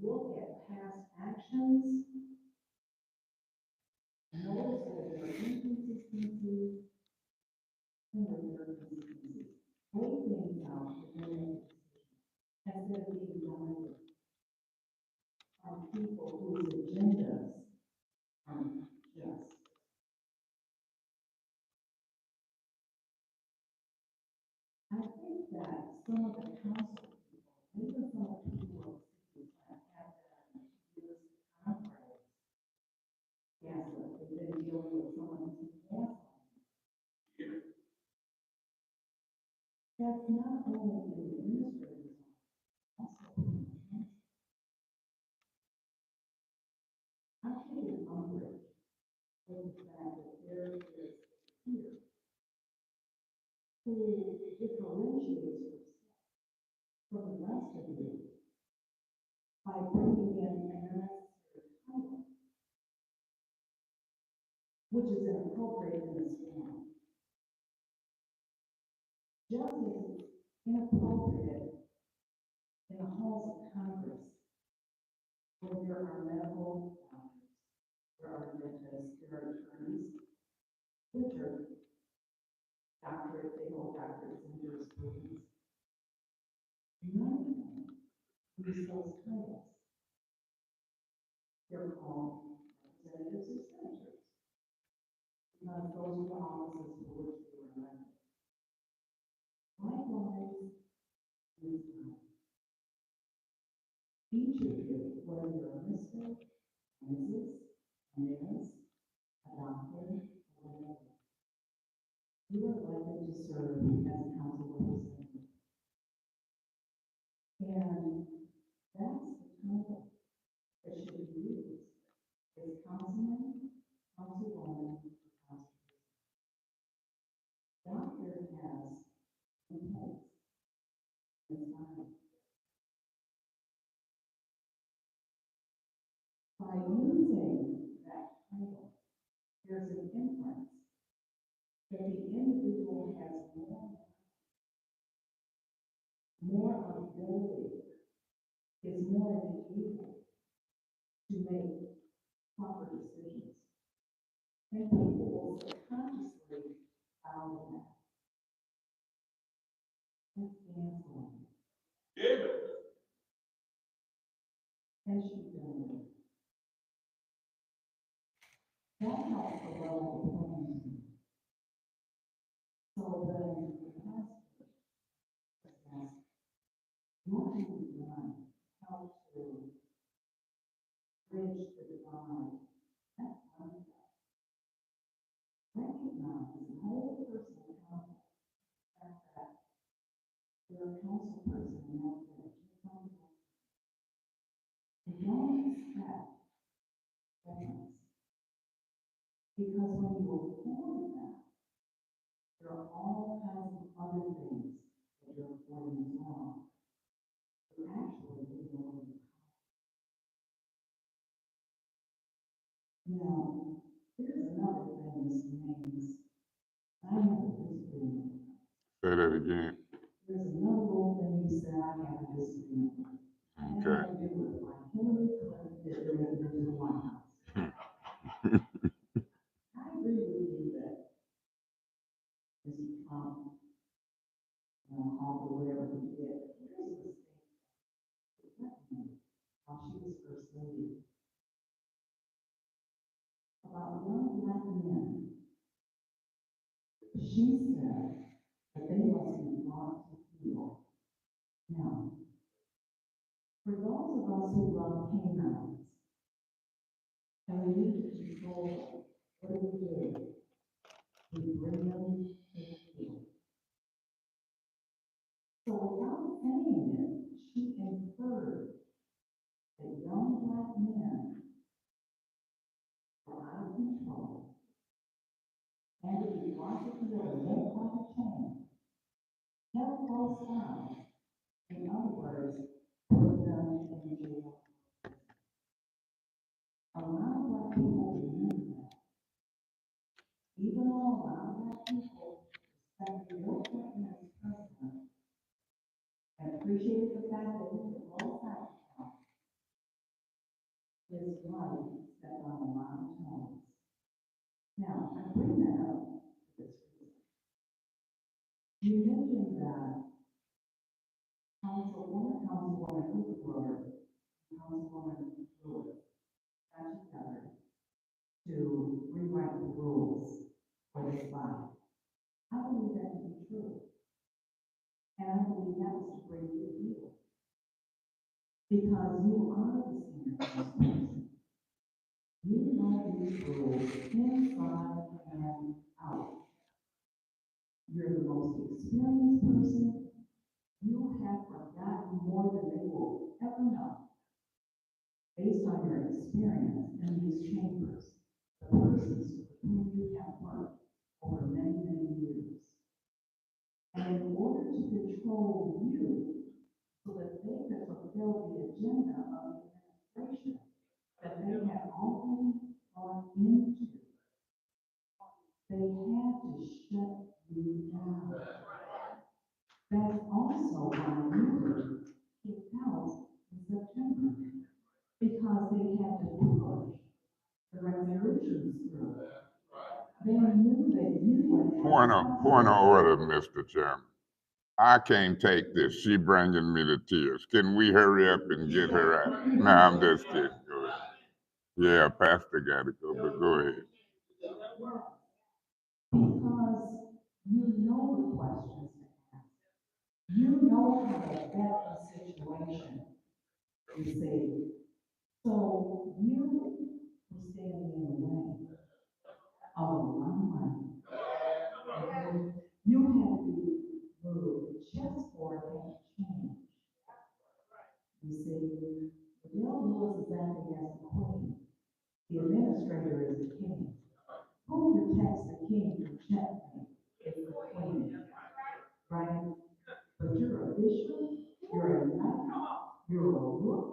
look at past actions, notice where there are inconsistencies, and where there are consistencies. Weigh things out and then make a decision, instead of being guided on people whose agendas aren't just. I think that some of the council people, even some of the people that have been used conference, yes, they've been dealing with someone who's yes. That's not only in the administrative, also in the council. I take an umbrage with the fact that there is here who differentiates herself from the rest of you by bringing in an unnecessary title, which is inappropriate in this form. Just as it's inappropriate in the halls of Congress, where there are medical doctors, there are dentists, there are attorneys, which are doctorate, they hold doctorates in jurisprudence. None of them use those titles. They're called representatives or senators, because those are the offices for which they were elected. Likewise, this time, each of you, whether you're a Mr., Mrs., a Ms., a doctor, or whatever, you are elected to serve as a council representative. And that's the title that should be used. It's councilman, councilwoman, or councilperson. Doctor has complaints. It's fine. By using that title, there's an inference that the individual has more ability, is more able to make proper decisions. And people will subconsciously follow that. That's gaslighting. Yeah. And she's done it. That helps the level of playing field. So then the pastor says, what have you done? How to bridge the divide? That's one thing. Recognize the whole person accountable. The fact that you're a council person and that's it. And don't expect difference. Because when you afford that, there are all kinds of other things that you're affording as well. You're actually giving away your power. Now, here's another thing, Mr. Mays. I have a disagreement. Say that again. There's another little have a disagreement with. And Okay. I agree with like Hillary Clinton did during the White House. I agree with you that Mr. Trump, all the whatever he did, here's the statement while she was first lady about young black men. She said that they must be brought to heel. Now, for those of us who love canines, and we need to control them, what do? We bring them to heel. So without saying it, she inferred that young black men were out of control and to be brought to heel and led by the chain, held close down, in other words, put them in jail. A lot of black people remember that. Even though a lot of black people respected Bill Clinton as president and appreciated the fact that he could roll back his wife stepped on a lot of toes. Now, I bring that up for this reason. You mentioned that Councilwoman Hoover, Councilwoman Lewis got together to rewrite the rules for this body. I believe that to be true. And I believe that was to bring you to you. Because you are the senior person. You know these rules inside and out. You're the most experienced person. You have forgotten more than they will ever know. Based on your experience in these chambers, the persons with whom you have worked over many, many years. And in order to control you, so that they could fulfill the agenda of the administration that they had already gone into, they had to shut you down. That's also why you were kicked out in September, because they had to push the resolutions through. They knew that you would. Point of order, Mr. Chairman. I can't take this. She bringing me to tears. Can we hurry up and get her out? No, I'm just kidding. Go ahead. Yeah, Pastor got to go, but go ahead. Because you know the questions to ask. You know how to vet a situation, you see. So you were standing in the way of a lot of money. Okay? You had to be moved just for it to change. You see, the bill Lewis is acting as the queen. The administrator is the king. Who protects the king from checkmate? It's the queen, right? But you're a bishop, you're a knight, you're a rook.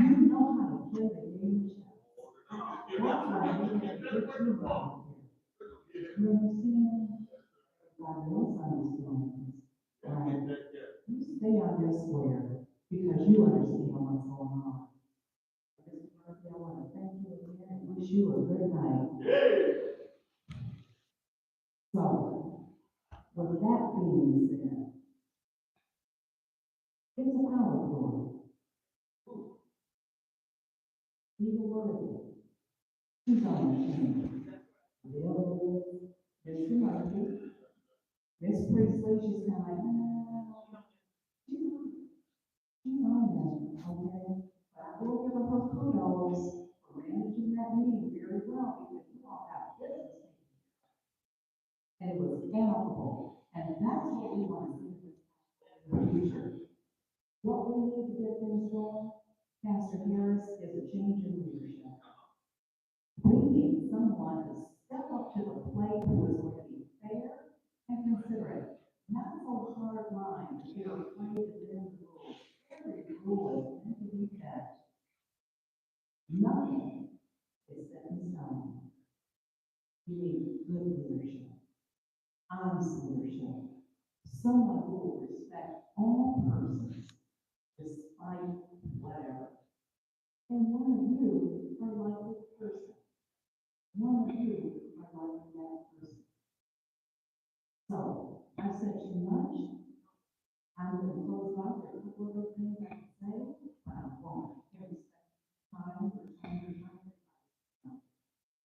You know how to play the game of chess. That's why they had to get you out here. You understand? God else understands, right? You stay on your square because you understand what's going on. Mr. Murphy, I want to thank you again and wish you a good night. So, with that being said, it's a power play. Either one of you. Who's on the team? The other is Mr. Murphy. Miss Priestley, she's kind of like, she's on that, okay? But I will give her kudos for managing that meeting very well because you all have business. And it was amicable. And that's what we want to see in the future. What we need to get things going, Pastor Harris, is a change in leadership. We need someone to step up to the plate who is going to be fair and considerate. Not so hard line to get afraid to bend the rules. Every rule is meant to be kept. Nothing is set in stone. You need good leadership, honest leadership, someone who will respect all persons And one of you are like this person. One of you are like that person. So, I've said too much. I'm going to close out. There are a couple of other things I can say, but I won't. Give me time for time.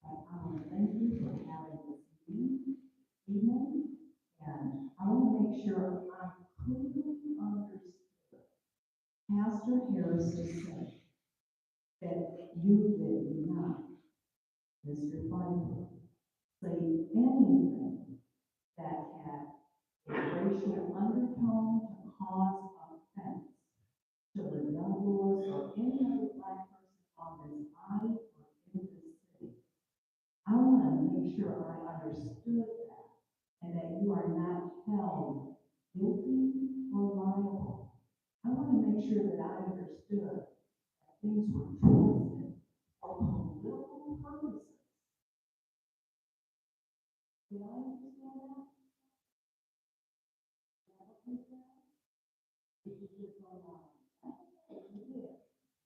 But I want to thank you for having this evening, and I want to make sure I clearly understood Pastor Harris said that you did not, Mr. Pfeiffer, say anything that had a racial undertone to cause offense to the young boys or any other black person on this body or in this city. I want to make sure I understood that and that you are not held guilty or liable. I want to make sure that I understood that things were twisted for political purposes. Did I understand that?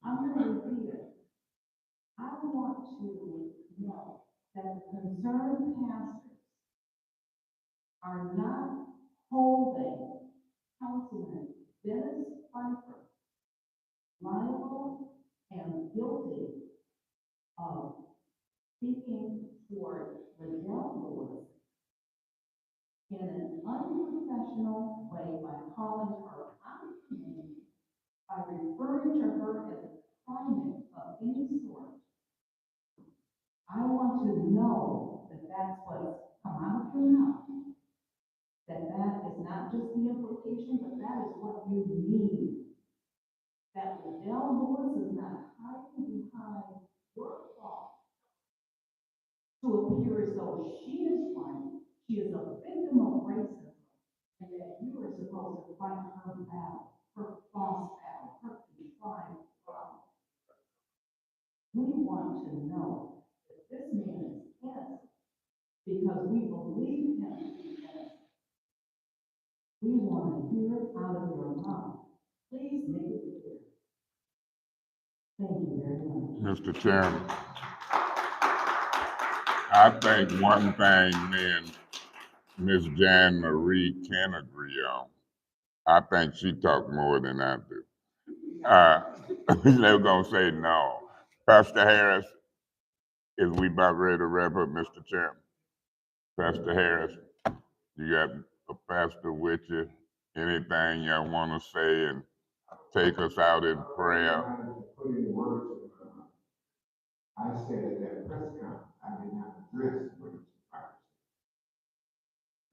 I'm going to repeat it. I want to know that the concerned pastors are not holding Councilman Dennis Pfeiffer liable and guilty of speaking toward the young boys in an unprofessional way by calling her out, by referring to her as a primate of any sort. I want to know that that's what's come out of your mouth. That is not just the implication, but that is what you mean. That Liddell Lewis is not hiding behind your fault to appear as though she is one. She is a victim of racism, and that you are supposed to fight her battle, her false battle, her contrived battle. We want to know that this man is innocent because we believe him to be innocent. We want to hear it out of your mouth. Please make it clear. Thank you very much. Mr. Chairman, I think one thing me and Ms. Jan Marie can agree on. I think she talked more than I do. They're gonna say no. Pastor Harris, is we about ready to wrap up, Mr. Chairman? Pastor Harris, you got a pastor with you? Anything y'all wanna say and take us out in prayer? Put in words in my mouth. I said at that press conference, I did not address what it's about.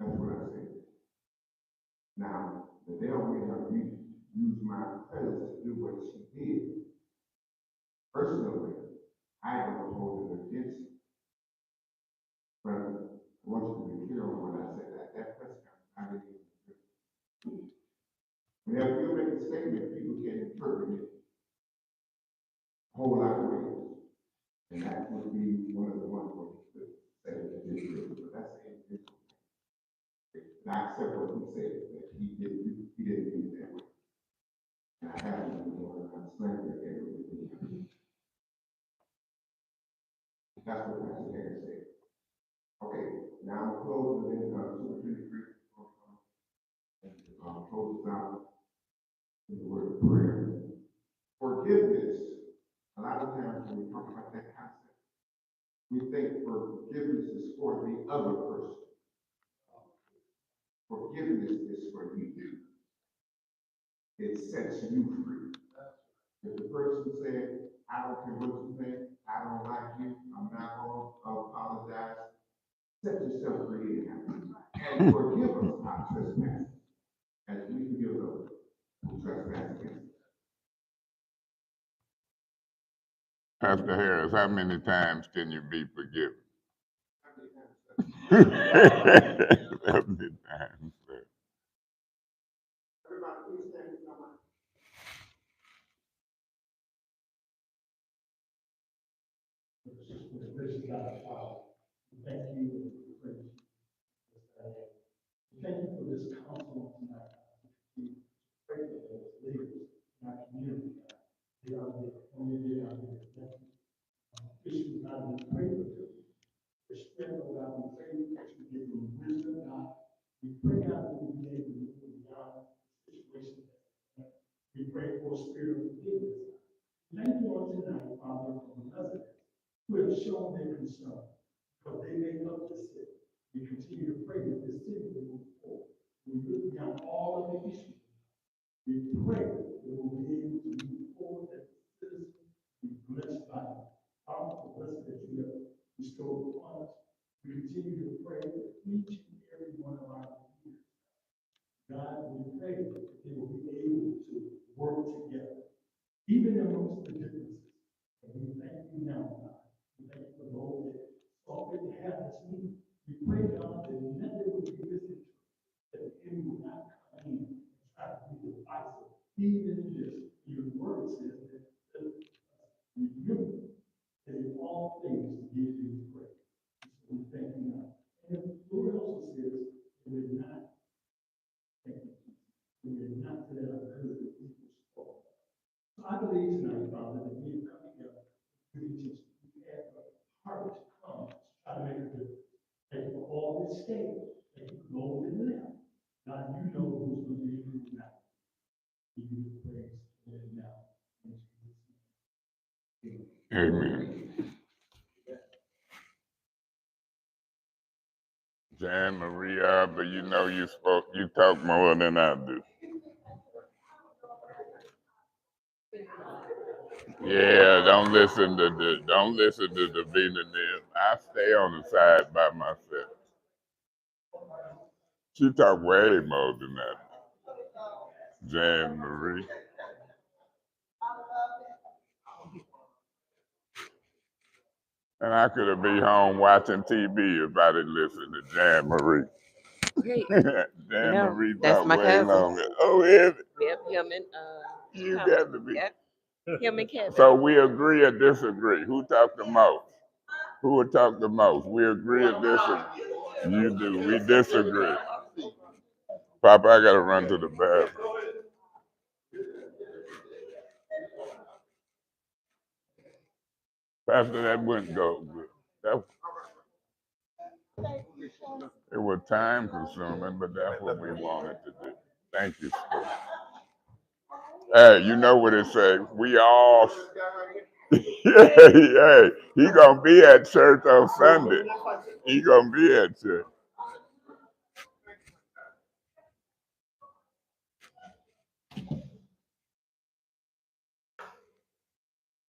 That's what I said. Now, the devil may have used my presence to do what she did. Personally, I don't hold it against her. But I want you to be clear on what I said at that press conference. I didn't even address it. Whenever you make a statement, people can interpret it a whole lot of ways. And that would be one of the ones where you could say that it is true, but that's an individual thing. And I accept what he said, that he didn't mean it that way. And I happen to be one of the slander area with him. That's what Pastor Harris said. Okay, now I'm closing in Superintendent and close this out in the word of prayer. Forgiveness. A lot of times when we talk about that concept, we think forgiveness is for the other person. Forgiveness is for you. It sets you free. If the person said, I don't care what you think, I don't like you, I'm not going to apologize, set yourself free and forgive us our trespasses as we forgive those who trespass against us. Pastor Harris, how many times can you be forgiven? How many times? How many times? Everybody, please stand in your mind. Gracious God, Father, we thank you for the privilege. Thank you for this council tonight. We pray for those leaders in our community. They are the community, pray for a spirit of forgiveness. Thank you on tonight, Father, for the residents who have shown their concern because they make up the city. We continue to pray that this city will move forward. We look beyond all of the issues. We pray that we'll be able to move forward, that citizens be blessed by the powerful blessing that you have bestowed upon us. We continue to pray for each and every one of our leaders. God, we pray that they will be able to work together, even amongst the differences. And we thank you now, God. We thank you for those that saw fit to have this meeting. We pray, God, that nothing will be missing, that the enemy will not come in and try to be divisive. Even in this, your word says that remember that in all things give you praise. So we thank you now. And the Lord also says that we're not, thank you, we're not to let our good people fall. So I believe tonight, Father, that we have come together with intention. We have a heart to come to try to make a difference. Thank you for all this stage. Thank you for those in the left. God, you know who's going to be who's not. We give you praise and now. In Jesus' name. Amen. Jan Maria, but you know you talk more than I do. Yeah, don't listen to the Vietnamese. I stay on the side by myself. She talk way more than that. Jan Marie. And I could have been home watching TV if I didn't listen to Jan Marie. Great. Jan No, Marie that's talk my way cousin. longer. Oh, is it? Yep, him and You Kevin. got to be. Yep, him and Kevin. So we agree or disagree. Who talked the most? Who would talk the most? We agree or disagree? You do. We disagree. Papa, I gotta run to the bathroom. Pastor, that wouldn't go good. It was time consuming, but that's what we wanted to do. Thank you, Steve. Hey, you know what it say? We all. Hey, he gonna be at church on Sunday. He gonna be at church.